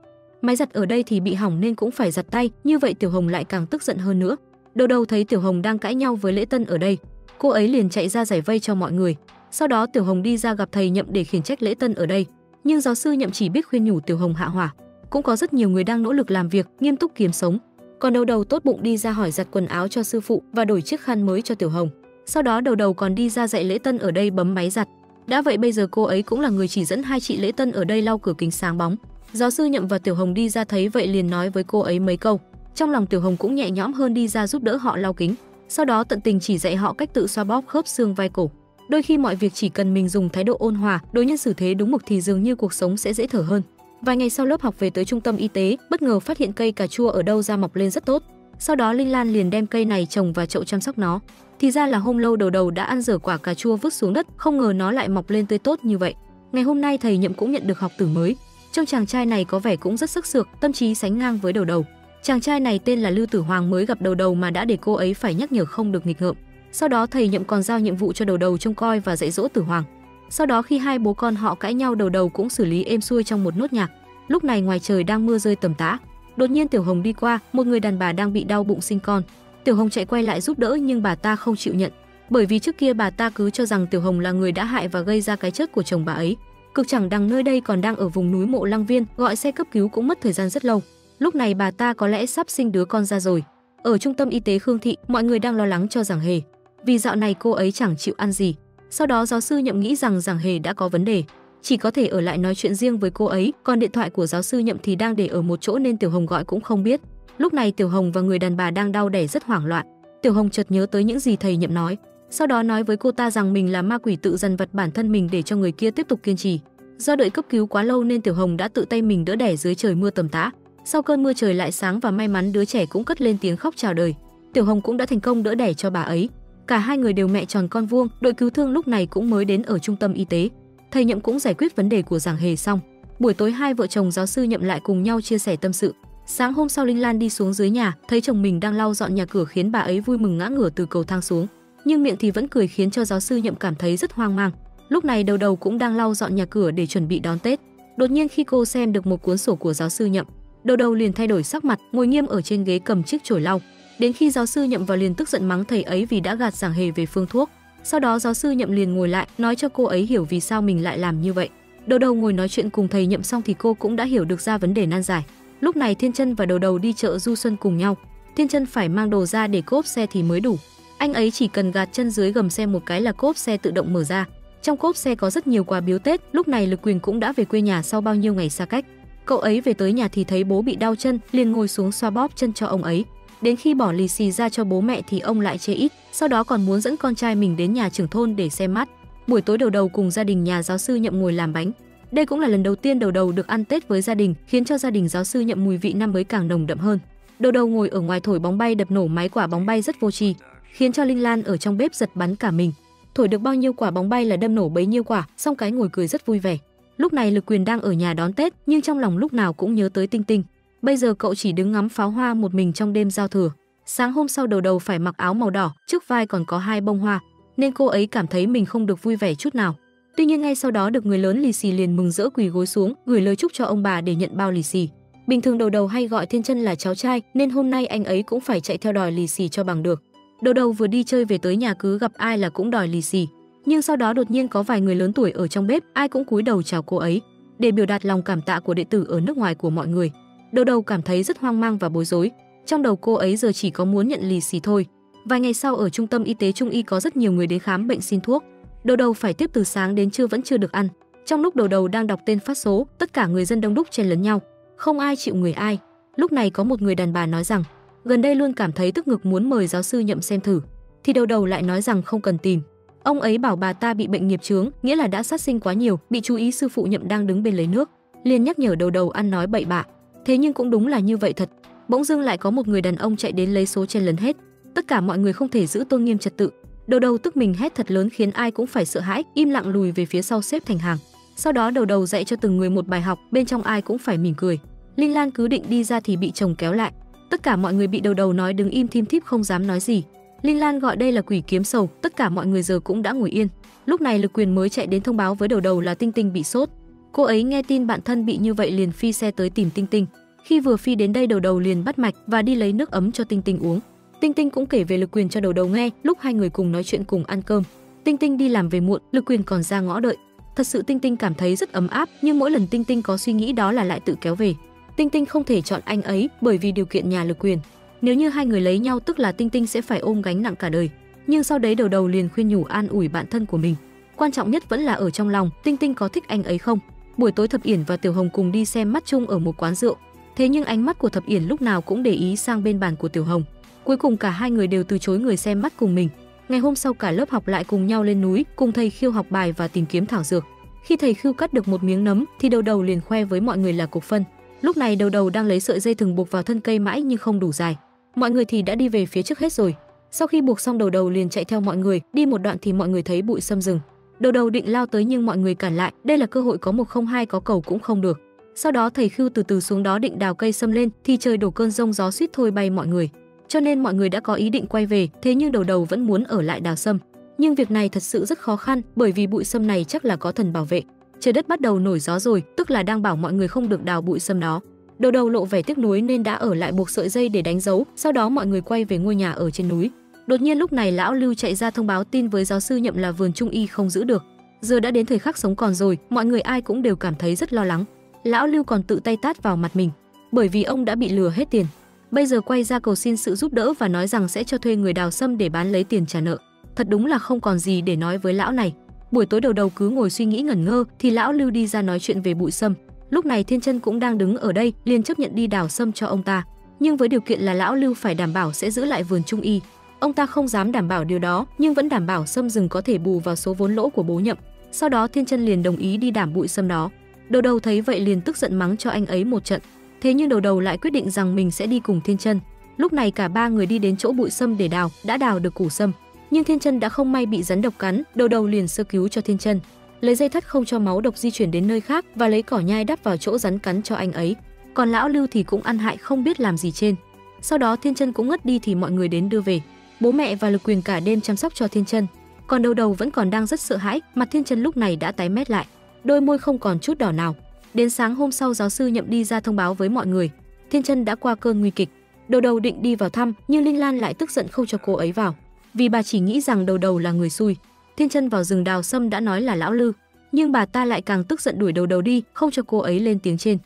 Máy giặt ở đây thì bị hỏng nên cũng phải giặt tay, như vậy Tiểu Hồng lại càng tức giận hơn nữa. Đầu đầu thấy Tiểu Hồng đang cãi nhau với lễ tân ở đây, cô ấy liền chạy ra giải vây cho mọi người. Sau đó Tiểu Hồng đi ra gặp thầy Nhậm để khiển trách lễ tân ở đây, nhưng giáo sư Nhậm chỉ biết khuyên nhủ Tiểu Hồng hạ hỏa. Cũng có rất nhiều người đang nỗ lực làm việc, nghiêm túc kiếm sống. Còn đầu đầu tốt bụng đi ra hỏi giặt quần áo cho sư phụ và đổi chiếc khăn mới cho Tiểu Hồng. Sau đó đầu đầu còn đi ra dạy lễ tân ở đây bấm máy giặt. Đã vậy bây giờ cô ấy cũng là người chỉ dẫn hai chị lễ tân ở đây lau cửa kính sáng bóng. Giáo sư Nhậm và Tiểu Hồng đi ra thấy vậy liền nói với cô ấy mấy câu. Trong lòng Tiểu Hồng cũng nhẹ nhõm hơn, đi ra giúp đỡ họ lau kính. Sau đó tận tình chỉ dạy họ cách tự xoa bóp khớp xương vai cổ. Đôi khi mọi việc chỉ cần mình dùng thái độ ôn hòa, đối nhân xử thế đúng mực thì dường như cuộc sống sẽ dễ thở hơn. Vài ngày sau lớp học về tới trung tâm y tế, bất ngờ phát hiện cây cà chua ở đâu ra mọc lên rất tốt. Sau đó Linh Lan liền đem cây này trồng vào chậu chăm sóc nó. Thì ra là hôm lâu đầu đầu đã ăn dở quả cà chua vứt xuống đất, không ngờ nó lại mọc lên tươi tốt như vậy. Ngày hôm nay thầy Nhậm cũng nhận được học tử mới. Trong chàng trai này có vẻ cũng rất sức sược, tâm trí sánh ngang với đầu đầu. Chàng trai này tên là Lưu Tử Hoàng, mới gặp đầu đầu mà đã để cô ấy phải nhắc nhở không được nghịch ngợm. Sau đó thầy Nhậm còn giao nhiệm vụ cho đầu đầu trông coi và dạy dỗ Tử Hoàng. Sau đó khi hai bố con họ cãi nhau, đầu đầu cũng xử lý êm xuôi trong một nốt nhạc. Lúc này ngoài trời đang mưa rơi tầm tã. Đột nhiên Tiểu Hồng đi qua, một người đàn bà đang bị đau bụng sinh con. Tiểu Hồng chạy quay lại giúp đỡ nhưng bà ta không chịu nhận, bởi vì trước kia bà ta cứ cho rằng Tiểu Hồng là người đã hại và gây ra cái chết của chồng bà ấy. Cực chẳng đằng nơi đây còn đang ở vùng núi Mộ Lăng Viên, gọi xe cấp cứu cũng mất thời gian rất lâu. Lúc này bà ta có lẽ sắp sinh đứa con ra rồi. Ở trung tâm y tế Khương Thị, mọi người đang lo lắng cho Giảng Hề, vì dạo này cô ấy chẳng chịu ăn gì. Sau đó giáo sư Nhậm nghĩ rằng Giảng Hề đã có vấn đề, chỉ có thể ở lại nói chuyện riêng với cô ấy, còn điện thoại của giáo sư Nhậm thì đang để ở một chỗ nên Tiểu Hồng gọi cũng không biết. Lúc này Tiểu Hồng và người đàn bà đang đau đẻ rất hoảng loạn. Tiểu Hồng chợt nhớ tới những gì thầy Nhậm nói, sau đó nói với cô ta rằng mình là ma quỷ tự dằn vặt bản thân mình để cho người kia tiếp tục kiên trì. Do đợi cấp cứu quá lâu nên Tiểu Hồng đã tự tay mình đỡ đẻ dưới trời mưa tầm tã. Sau cơn mưa trời lại sáng và may mắn đứa trẻ cũng cất lên tiếng khóc chào đời. Tiểu Hồng cũng đã thành công đỡ đẻ cho bà ấy. Cả hai người đều mẹ tròn con vuông. Đội cứu thương lúc này cũng mới đến ở trung tâm y tế. Thầy Nhậm cũng giải quyết vấn đề của Giảng Hề xong. Buổi tối hai vợ chồng giáo sư Nhậm lại cùng nhau chia sẻ tâm sự. Sáng hôm sau Linh Lan đi xuống dưới nhà, thấy chồng mình đang lau dọn nhà cửa khiến bà ấy vui mừng ngã ngửa từ cầu thang xuống. Nhưng miệng thì vẫn cười khiến cho giáo sư Nhậm cảm thấy rất hoang mang. Lúc này Đầu Đầu cũng đang lau dọn nhà cửa để chuẩn bị đón Tết. Đột nhiên khi cô xem được một cuốn sổ của giáo sư Nhậm, Đầu Đầu liền thay đổi sắc mặt, ngồi nghiêm ở trên ghế cầm chiếc chổi lau. Đến khi giáo sư Nhậm vào liền tức giận mắng thầy ấy vì đã gạt Giảng Hề về phương thuốc. Sau đó giáo sư Nhậm liền ngồi lại, nói cho cô ấy hiểu vì sao mình lại làm như vậy. Đầu Đầu ngồi nói chuyện cùng thầy Nhậm xong thì cô cũng đã hiểu được ra vấn đề nan giải. Lúc này Thiên Chân và Đầu Đầu đi chợ du xuân cùng nhau. Thiên Chân phải mang đồ ra để cốp xe thì mới đủ. Anh ấy chỉ cần gạt chân dưới gầm xe một cái là cốp xe tự động mở ra. Trong cốp xe có rất nhiều quà biếu Tết. Lúc này Lực Quyền cũng đã về quê nhà sau bao nhiêu ngày xa cách. Cậu ấy về tới nhà thì thấy bố bị đau chân, liền ngồi xuống xoa bóp chân cho ông ấy. Đến khi bỏ lì xì ra cho bố mẹ thì ông lại chê ít, sau đó còn muốn dẫn con trai mình đến nhà trưởng thôn để xem mắt. Buổi tối Đầu Đầu cùng gia đình nhà giáo sư Nhậm ngồi làm bánh. Đây cũng là lần đầu tiên Đầu Đầu được ăn Tết với gia đình, khiến cho gia đình giáo sư Nhậm mùi vị năm mới càng nồng đậm hơn. Đầu Đầu ngồi ở ngoài thổi bóng bay đập nổ máy quả bóng bay rất vô tri, khiến cho Linh Lan ở trong bếp giật bắn cả mình. Thổi được bao nhiêu quả bóng bay là đâm nổ bấy nhiêu quả, xong cái ngồi cười rất vui vẻ. Lúc này Lực Quyền đang ở nhà đón Tết, nhưng trong lòng lúc nào cũng nhớ tới Tinh Tinh. Bây giờ cậu chỉ đứng ngắm pháo hoa một mình trong đêm giao thừa. Sáng hôm sau Đầu Đầu phải mặc áo màu đỏ, trước vai còn có 2 bông hoa, nên cô ấy cảm thấy mình không được vui vẻ chút nào. Tuy nhiên ngay sau đó được người lớn lì xì liền mừng rỡ quỳ gối xuống, gửi lời chúc cho ông bà để nhận bao lì xì. Bình thường Đầu Đầu hay gọi Thiên Chân là cháu trai, nên hôm nay anh ấy cũng phải chạy theo đòi lì xì cho bằng được. Đầu Đầu vừa đi chơi về tới nhà cứ gặp ai là cũng đòi lì xì. Nhưng sau đó đột nhiên có vài người lớn tuổi ở trong bếp, ai cũng cúi đầu chào cô ấy, để biểu đạt lòng cảm tạ của đệ tử ở nước ngoài của mọi người. Đầu Đầu cảm thấy rất hoang mang và bối rối. Trong đầu cô ấy giờ chỉ có muốn nhận lì xì thôi. Vài ngày sau ở trung tâm y tế Trung y có rất nhiều người đến khám bệnh xin thuốc. Đầu Đầu phải tiếp từ sáng đến trưa vẫn chưa được ăn. Trong lúc Đầu Đầu đang đọc tên phát số, tất cả người dân đông đúc chen lấn nhau, không ai chịu người ai. Lúc này có một người đàn bà nói rằng gần đây luôn cảm thấy tức ngực muốn mời giáo sư Nhậm xem thử. Thì Đầu Đầu lại nói rằng không cần tìm. Ông ấy bảo bà ta bị bệnh nghiệp chướng, nghĩa là đã sát sinh quá nhiều, bị chú ý sư phụ Nhậm đang đứng bên lấy nước, liền nhắc nhở Đầu Đầu ăn nói bậy bạ. Thế nhưng cũng đúng là như vậy thật. Bỗng dưng lại có một người đàn ông chạy đến lấy số chen lấn hết. Tất cả mọi người không thể giữ tôn nghiêm trật tự. Đầu Đầu tức mình hét thật lớn khiến ai cũng phải sợ hãi, im lặng lùi về phía sau xếp thành hàng. Sau đó Đầu Đầu dạy cho từng người một bài học, bên trong ai cũng phải mỉm cười. Linh Lan cứ định đi ra thì bị chồng kéo lại. Tất cả mọi người bị Đầu Đầu nói đứng im thim thíp không dám nói gì. Linh Lan gọi đây là quỷ kiếm sầu, tất cả mọi người giờ cũng đã ngồi yên. Lúc này Lực Quyền mới chạy đến thông báo với Đầu Đầu là Tinh Tinh bị sốt. Cô ấy nghe tin bạn thân bị như vậy liền phi xe tới tìm Tinh Tinh. Khi vừa phi đến đây Đầu Đầu liền bắt mạch và đi lấy nước ấm cho Tinh Tinh uống. Tinh Tinh cũng kể về Lực Quyền cho Đầu Đầu nghe, lúc hai người cùng nói chuyện cùng ăn cơm. Tinh Tinh đi làm về muộn, Lực Quyền còn ra ngõ đợi. Thật sự Tinh Tinh cảm thấy rất ấm áp, nhưng mỗi lần Tinh Tinh có suy nghĩ đó là lại tự kéo về. Tinh Tinh không thể chọn anh ấy bởi vì điều kiện nhà Lực Quyền. Nếu như hai người lấy nhau tức là Tinh Tinh sẽ phải ôm gánh nặng cả đời. Nhưng sau đấy Đầu Đầu liền khuyên nhủ an ủi bạn thân của mình. Quan trọng nhất vẫn là ở trong lòng, Tinh Tinh có thích anh ấy không? Buổi tối Thập Yển và Tiểu Hồng cùng đi xem mắt chung ở một quán rượu. Thế nhưng ánh mắt của Thập Yển lúc nào cũng để ý sang bên bàn của Tiểu Hồng. Cuối cùng cả hai người đều từ chối người xem mắt cùng mình. Ngày hôm sau cả lớp học lại cùng nhau lên núi, cùng thầy Khiêu học bài và tìm kiếm thảo dược. Khi thầy Khiêu cắt được một miếng nấm thì Đầu Đầu liền khoe với mọi người là cục phân. Lúc này Đầu Đầu đang lấy sợi dây thừng buộc vào thân cây mãi nhưng không đủ dài. Mọi người thì đã đi về phía trước hết rồi. Sau khi buộc xong Đầu Đầu liền chạy theo mọi người, đi một đoạn thì mọi người thấy bụi sâm rừng. Đầu Đầu định lao tới nhưng mọi người cản lại, đây là cơ hội có một không hai, có cầu cũng không được. Sau đó thầy Khưu từ từ xuống đó định đào cây sâm lên thì trời đổ cơn giông gió suýt thôi bay mọi người. Cho nên mọi người đã có ý định quay về, thế nhưng Đầu Đầu vẫn muốn ở lại đào sâm. Nhưng việc này thật sự rất khó khăn, bởi vì bụi sâm này chắc là có thần bảo vệ. Trời đất bắt đầu nổi gió rồi, tức là đang bảo mọi người không được đào bụi sâm đó. Đầu Đầu lộ vẻ tiếc nuối nên đã ở lại buộc sợi dây để đánh dấu, sau đó mọi người quay về ngôi nhà ở trên núi. Đột nhiên lúc này lão Lưu chạy ra thông báo tin với giáo sư Nhậm là vườn Trung y không giữ được. Giờ đã đến thời khắc sống còn rồi, mọi người ai cũng đều cảm thấy rất lo lắng. Lão Lưu còn tự tay tát vào mặt mình, bởi vì ông đã bị lừa hết tiền. Bây giờ quay ra cầu xin sự giúp đỡ và nói rằng sẽ cho thuê người đào sâm để bán lấy tiền trả nợ. Thật đúng là không còn gì để nói với lão này. Buổi tối Đầu Đầu cứ ngồi suy nghĩ ngẩn ngơ thì lão Lưu đi ra nói chuyện về bụi sâm. Lúc này Thiên Chân cũng đang đứng ở đây, liền chấp nhận đi đào sâm cho ông ta, nhưng với điều kiện là lão Lưu phải đảm bảo sẽ giữ lại vườn Trung Y. Ông ta không dám đảm bảo điều đó, nhưng vẫn đảm bảo sâm rừng có thể bù vào số vốn lỗ của bố Nhậm. Sau đó Thiên Chân liền đồng ý đi đảm bụi sâm đó. Đầu Đầu thấy vậy liền tức giận mắng cho anh ấy một trận. Thế nhưng Đầu Đầu lại quyết định rằng mình sẽ đi cùng Thiên Chân. Lúc này cả ba người đi đến chỗ bụi sâm để đào, đã đào được củ sâm. Nhưng Thiên Chân đã không may bị rắn độc cắn, Đầu Đầu liền sơ cứu cho Thiên Chân, lấy dây thắt không cho máu độc di chuyển đến nơi khác và lấy cỏ nhai đắp vào chỗ rắn cắn cho anh ấy. Còn lão Lưu thì cũng ăn hại không biết làm gì trên. Sau đó Thiên Chân cũng ngất đi thì mọi người đến đưa về. Bố mẹ và Lực Quyền cả đêm chăm sóc cho Thiên Chân. Còn Đầu Đầu vẫn còn đang rất sợ hãi, mặt Thiên Chân lúc này đã tái mét lại, đôi môi không còn chút đỏ nào. Đến sáng hôm sau giáo sư Nhậm đi ra thông báo với mọi người, Thiên Chân đã qua cơn nguy kịch. Đầu Đầu định đi vào thăm, nhưng Linh Lan lại tức giận không cho cô ấy vào, vì bà chỉ nghĩ rằng Đầu Đầu là người xui. Thiên Chân vào rừng đào sâm đã nói là lão Lư, nhưng bà ta lại càng tức giận đuổi Đầu Đầu đi, không cho cô ấy lên tiếng trên.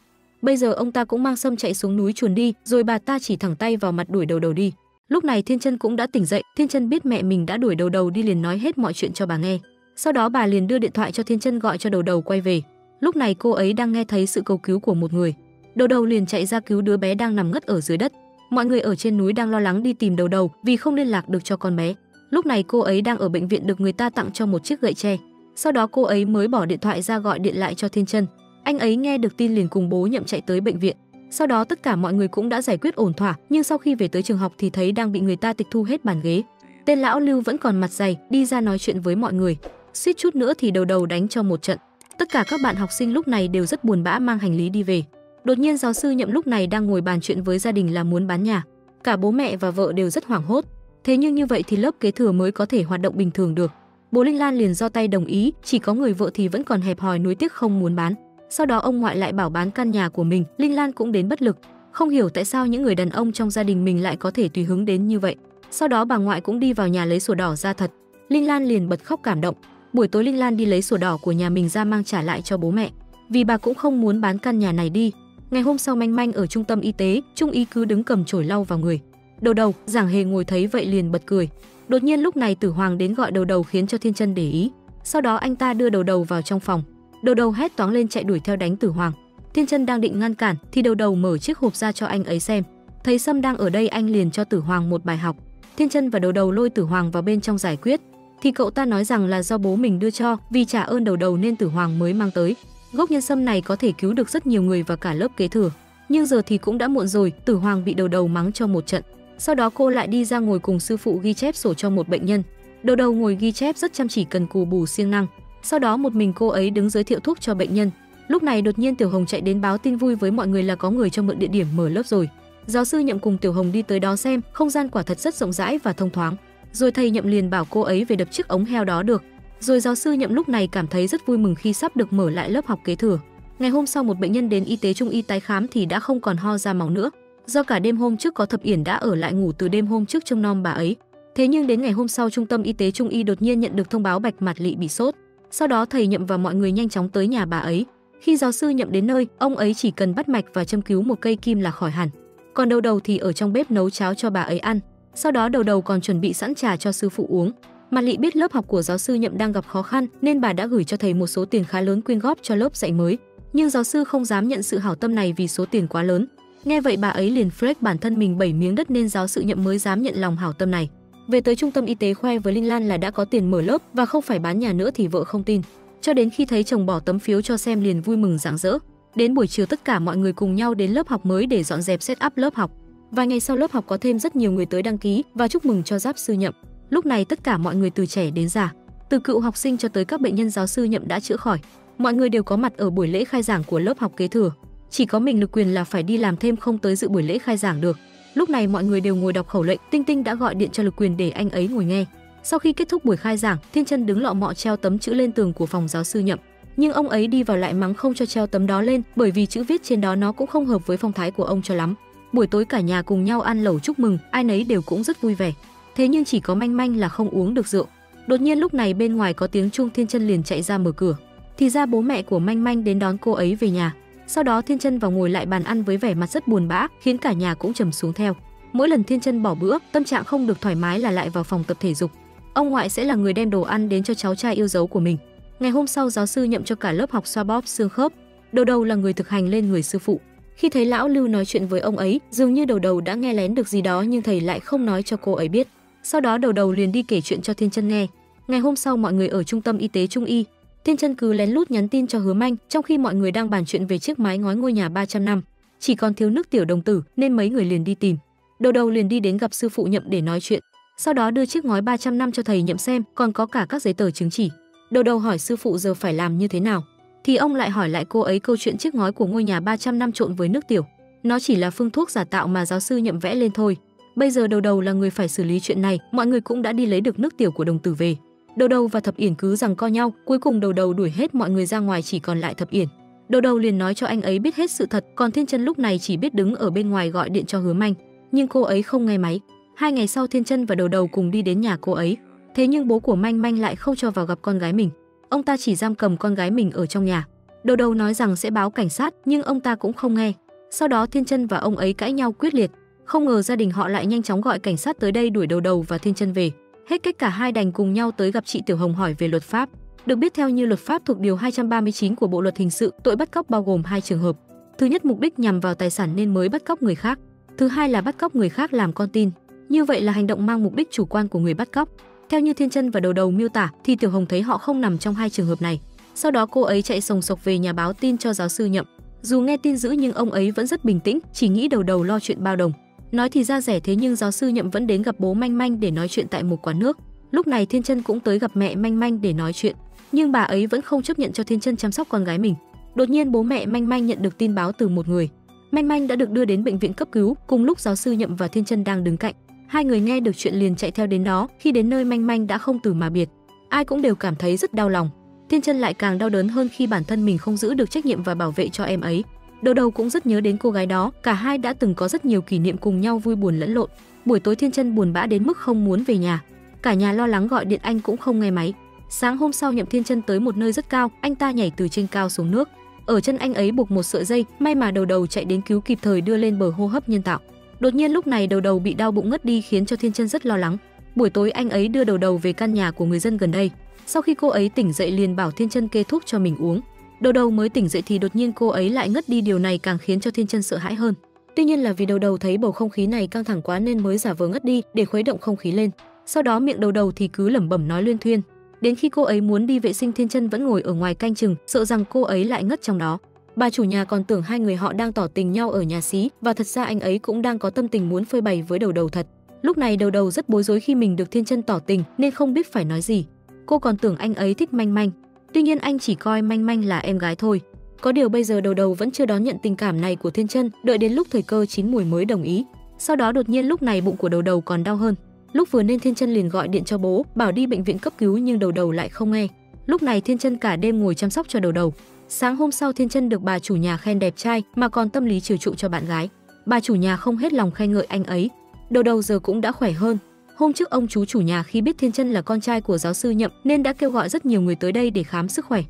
Bây giờ ông ta cũng mang sâm chạy xuống núi chuồn đi, rồi bà ta chỉ thẳng tay vào mặt đuổi Đầu Đầu đi. Lúc này Thiên Chân cũng đã tỉnh dậy, Thiên Chân biết mẹ mình đã đuổi Đầu Đầu đi liền nói hết mọi chuyện cho bà nghe. Sau đó bà liền đưa điện thoại cho Thiên Chân gọi cho Đầu Đầu quay về. Lúc này cô ấy đang nghe thấy sự cầu cứu của một người. Đầu Đầu liền chạy ra cứu đứa bé đang nằm ngất ở dưới đất. Mọi người ở trên núi đang lo lắng đi tìm Đầu Đầu vì không liên lạc được cho con bé. Lúc này cô ấy đang ở bệnh viện được người ta tặng cho một chiếc gậy tre. Sau đó cô ấy mới bỏ điện thoại ra gọi điện lại cho Thiên Chân. Anh ấy nghe được tin liền cùng bố Nhậm chạy tới bệnh viện. Sau đó tất cả mọi người cũng đã giải quyết ổn thỏa, nhưng sau khi về tới trường học thì thấy đang bị người ta tịch thu hết bàn ghế. Tên lão Lưu vẫn còn mặt dày, đi ra nói chuyện với mọi người. Suýt chút nữa thì Đầu Đầu đánh cho một trận. Tất cả các bạn học sinh lúc này đều rất buồn bã mang hành lý đi về. Đột nhiên giáo sư Nhậm lúc này đang ngồi bàn chuyện với gia đình là muốn bán nhà. Cả bố mẹ và vợ đều rất hoảng hốt. Thế nhưng như vậy thì lớp kế thừa mới có thể hoạt động bình thường được. Bố Linh Lan liền do tay đồng ý, chỉ có người vợ thì vẫn còn hẹp hòi nuối tiếc không muốn bán. Sau đó ông ngoại lại bảo bán căn nhà của mình, Linh Lan cũng đến bất lực, không hiểu tại sao những người đàn ông trong gia đình mình lại có thể tùy hứng đến như vậy. Sau đó bà ngoại cũng đi vào nhà lấy sổ đỏ ra thật. Linh Lan liền bật khóc cảm động. Buổi tối Linh Lan đi lấy sổ đỏ của nhà mình ra mang trả lại cho bố mẹ, vì bà cũng không muốn bán căn nhà này đi. Ngày hôm sau Manh Manh ở trung tâm y tế, Trung Y cứ đứng cầm chổi lau vào người. Đầu Đầu, Giảng Hề ngồi thấy vậy liền bật cười. Đột nhiên lúc này Tử Hoàng đến gọi Đầu Đầu khiến cho Thiên Chân để ý. Sau đó anh ta đưa Đầu Đầu vào trong phòng. Đầu Đầu hét toáng lên chạy đuổi theo đánh Tử Hoàng. Thiên Chân đang định ngăn cản thì Đầu Đầu mở chiếc hộp ra cho anh ấy xem. Thấy sâm đang ở đây anh liền cho Tử Hoàng một bài học. Thiên Chân và Đầu Đầu lôi Tử Hoàng vào bên trong giải quyết. Thì cậu ta nói rằng là do bố mình đưa cho, vì trả ơn Đầu Đầu nên Tử Hoàng mới mang tới. Gốc nhân sâm này có thể cứu được rất nhiều người và cả lớp kế thừa. Nhưng giờ thì cũng đã muộn rồi, Tử Hoàng bị Đầu Đầu mắng cho một trận. Sau đó cô lại đi ra ngồi cùng sư phụ ghi chép sổ cho một bệnh nhân. Đầu Đầu ngồi ghi chép rất chăm chỉ cần cù bù siêng năng. Sau đó một mình cô ấy đứng giới thiệu thuốc cho bệnh nhân. Lúc này đột nhiên Tiểu Hồng chạy đến báo tin vui với mọi người là có người cho mượn địa điểm mở lớp rồi. Giáo sư Nhậm cùng Tiểu Hồng đi tới đó xem, không gian quả thật rất rộng rãi và thông thoáng. Rồi thầy Nhậm liền bảo cô ấy về đập chiếc ống heo đó được. Rồi giáo sư Nhậm lúc này cảm thấy rất vui mừng khi sắp được mở lại lớp học kế thừa. Ngày hôm sau một bệnh nhân đến y tế Trung Y tái khám thì đã không còn ho ra máu nữa. Do cả đêm hôm trước có Thập Yển đã ở lại ngủ từ đêm hôm trước trông nom bà ấy. Thế nhưng đến ngày hôm sau trung tâm y tế Trung Y đột nhiên nhận được thông báo Bạch Mạt Lị bị sốt. Sau đó thầy Nhậm và mọi người nhanh chóng tới nhà bà ấy. Khi giáo sư Nhậm đến nơi, ông ấy chỉ cần bắt mạch và châm cứu một cây kim là khỏi hẳn. Còn Đầu Đầu thì ở trong bếp nấu cháo cho bà ấy ăn. Sau đó Đầu Đầu còn chuẩn bị sẵn trà cho sư phụ uống. Mạt Lị biết lớp học của giáo sư Nhậm đang gặp khó khăn nên bà đã gửi cho thầy một số tiền khá lớn quyên góp cho lớp dạy mới. Nhưng giáo sư không dám nhận sự hảo tâm này vì số tiền quá lớn. Nghe vậy bà ấy liền flex bản thân mình 7 miếng đất nên giáo sư Nhậm mới dám nhận lòng hảo tâm này. Về tới trung tâm y tế khoe với Linh Lan là đã có tiền mở lớp và không phải bán nhà nữa thì vợ không tin. Cho đến khi thấy chồng bỏ tấm phiếu cho xem liền vui mừng rạng rỡ. Đến buổi chiều tất cả mọi người cùng nhau đến lớp học mới để dọn dẹp set up lớp học. Vài ngày sau lớp học có thêm rất nhiều người tới đăng ký và chúc mừng cho giáo sư Nhậm. Lúc này tất cả mọi người từ trẻ đến già, từ cựu học sinh cho tới các bệnh nhân giáo sư Nhậm đã chữa khỏi. Mọi người đều có mặt ở buổi lễ khai giảng của lớp học kế thừa. Chỉ có mình Lực Quyền là phải đi làm thêm không tới dự buổi lễ khai giảng được. Lúc này mọi người đều ngồi đọc khẩu lệnh, Tinh Tinh đã gọi điện cho Lực Quyền để anh ấy ngồi nghe. Sau khi kết thúc buổi khai giảng, Thiên Chân đứng lọ mọ treo tấm chữ lên tường của phòng giáo sư Nhậm. Nhưng ông ấy đi vào lại mắng không cho treo tấm đó lên, bởi vì chữ viết trên đó nó cũng không hợp với phong thái của ông cho lắm. Buổi tối cả nhà cùng nhau ăn lẩu chúc mừng, ai nấy đều cũng rất vui vẻ. Thế nhưng chỉ có Manh Manh là không uống được rượu. Đột nhiên lúc này bên ngoài có tiếng chuông, Thiên Chân liền chạy ra mở cửa. Thì ra bố mẹ của Manh Manh đến đón cô ấy về nhà. Sau đó Thiên Chân vào ngồi lại bàn ăn với vẻ mặt rất buồn bã, khiến cả nhà cũng trầm xuống theo. Mỗi lần Thiên Chân bỏ bữa, tâm trạng không được thoải mái là lại vào phòng tập thể dục. Ông ngoại sẽ là người đem đồ ăn đến cho cháu trai yêu dấu của mình. Ngày hôm sau giáo sư Nhậm cho cả lớp học xoa bóp xương khớp. Đầu đầu là người thực hành lên người sư phụ. Khi thấy lão Lưu nói chuyện với ông ấy, dường như đầu đầu đã nghe lén được gì đó nhưng thầy lại không nói cho cô ấy biết. Sau đó đầu đầu liền đi kể chuyện cho Thiên Chân nghe. Ngày hôm sau mọi người ở trung tâm y tế Trung y, Thiên Chân cứ lén lút nhắn tin cho Hứa Manh, trong khi mọi người đang bàn chuyện về chiếc mái ngói ngôi nhà 300 năm. Chỉ còn thiếu nước tiểu đồng tử nên mấy người liền đi tìm. Đầu đầu liền đi đến gặp sư phụ Nhậm để nói chuyện. Sau đó đưa chiếc ngói 300 năm cho thầy Nhậm xem, còn có cả các giấy tờ chứng chỉ. Đầu đầu hỏi sư phụ giờ phải làm như thế nào, thì ông lại hỏi lại cô ấy câu chuyện chiếc ngói của ngôi nhà 300 năm trộn với nước tiểu. Nó chỉ là phương thuốc giả tạo mà giáo sư Nhậm vẽ lên thôi. Bây giờ đầu đầu là người phải xử lý chuyện này, mọi người cũng đã đi lấy được nước tiểu của đồng tử về. Đầu đầu và Thập Yển cứ giằng co nhau, cuối cùng đầu đầu đuổi hết mọi người ra ngoài, chỉ còn lại Thập Yển. Đầu đầu liền nói cho anh ấy biết hết sự thật, còn Thiên Chân lúc này chỉ biết đứng ở bên ngoài gọi điện cho Hứa Manh, nhưng cô ấy không nghe máy. 2 ngày sau Thiên Chân và đầu đầu cùng đi đến nhà cô ấy. Thế nhưng bố của Manh Manh lại không cho vào gặp con gái mình. Ông ta chỉ giam cầm con gái mình ở trong nhà. Đầu đầu nói rằng sẽ báo cảnh sát, nhưng ông ta cũng không nghe. Sau đó Thiên Chân và ông ấy cãi nhau quyết liệt. Không ngờ gia đình họ lại nhanh chóng gọi cảnh sát tới đây đuổi đầu đầu và Thiên Chân về. Hết cách cả hai đành cùng nhau tới gặp chị Tiểu Hồng hỏi về luật pháp. Được biết theo như luật pháp thuộc điều 239 của Bộ luật hình sự, tội bắt cóc bao gồm 2 trường hợp. Thứ nhất, mục đích nhằm vào tài sản nên mới bắt cóc người khác. Thứ hai là bắt cóc người khác làm con tin. Như vậy là hành động mang mục đích chủ quan của người bắt cóc. Theo như Thiên Chân và đầu đầu miêu tả thì Tiểu Hồng thấy họ không nằm trong 2 trường hợp này. Sau đó cô ấy chạy sồng sộc về nhà báo tin cho giáo sư Nhậm. Dù nghe tin dữ nhưng ông ấy vẫn rất bình tĩnh, chỉ nghĩ đầu đầu lo chuyện bao đồng. Nói thì ra rẻ thế nhưng giáo sư Nhậm vẫn đến gặp bố Manh Manh để nói chuyện tại một quán nước. Lúc này Thiên Chân cũng tới gặp mẹ Manh Manh để nói chuyện, nhưng bà ấy vẫn không chấp nhận cho Thiên Chân chăm sóc con gái mình. Đột nhiên bố mẹ Manh Manh nhận được tin báo từ một người. Manh Manh đã được đưa đến bệnh viện cấp cứu, cùng lúc giáo sư Nhậm và Thiên Chân đang đứng cạnh. Hai người nghe được chuyện liền chạy theo đến đó, khi đến nơi Manh Manh đã không từ mà biệt. Ai cũng đều cảm thấy rất đau lòng. Thiên Chân lại càng đau đớn hơn khi bản thân mình không giữ được trách nhiệm và bảo vệ cho em ấy. Đầu đầu cũng rất nhớ đến cô gái đó, cả hai đã từng có rất nhiều kỷ niệm cùng nhau vui buồn lẫn lộn. Buổi tối Thiên Chân buồn bã đến mức không muốn về nhà. Cả nhà lo lắng gọi điện anh cũng không nghe máy. Sáng hôm sau Nhậm Thiên Chân tới một nơi rất cao, anh ta nhảy từ trên cao xuống nước. Ở chân anh ấy buộc một sợi dây, may mà đầu đầu chạy đến cứu kịp thời đưa lên bờ hô hấp nhân tạo. Đột nhiên lúc này đầu đầu bị đau bụng ngất đi khiến cho Thiên Chân rất lo lắng. Buổi tối anh ấy đưa đầu đầu về căn nhà của người dân gần đây. Sau khi cô ấy tỉnh dậy liền bảo Thiên Chân kê thuốc cho mình uống. Đầu đầu mới tỉnh dậy thì đột nhiên cô ấy lại ngất đi, điều này càng khiến cho Thiên Chân sợ hãi hơn. Tuy nhiên là vì đầu đầu thấy bầu không khí này căng thẳng quá nên mới giả vờ ngất đi để khuấy động không khí lên. Sau đó miệng đầu đầu thì cứ lẩm bẩm nói luyên thuyên. Đến khi cô ấy muốn đi vệ sinh Thiên Chân vẫn ngồi ở ngoài canh chừng, sợ rằng cô ấy lại ngất trong đó. Bà chủ nhà còn tưởng hai người họ đang tỏ tình nhau ở nhà xí, và thật ra anh ấy cũng đang có tâm tình muốn phơi bày với đầu đầu thật. Lúc này đầu đầu rất bối rối khi mình được Thiên Chân tỏ tình nên không biết phải nói gì. Cô còn tưởng anh ấy thích Manh Manh, tuy nhiên anh chỉ coi Manh Manh là em gái thôi. Có điều bây giờ đầu đầu vẫn chưa đón nhận tình cảm này của Thiên Chân, đợi đến lúc thời cơ chín mùi mới đồng ý. Sau đó đột nhiên lúc này bụng của đầu đầu còn đau hơn. Lúc vừa nên Thiên Chân liền gọi điện cho bố, bảo đi bệnh viện cấp cứu nhưng đầu đầu lại không nghe. Lúc này Thiên Chân cả đêm ngồi chăm sóc cho đầu đầu. Sáng hôm sau Thiên Chân được bà chủ nhà khen đẹp trai mà còn tâm lý chiều chuộng cho bạn gái. Bà chủ nhà không hết lòng khen ngợi anh ấy. Đầu đầu giờ cũng đã khỏe hơn. Hôm trước ông chú chủ nhà khi biết Thiên Chân là con trai của giáo sư Nhậm nên đã kêu gọi rất nhiều người tới đây để khám sức khỏe.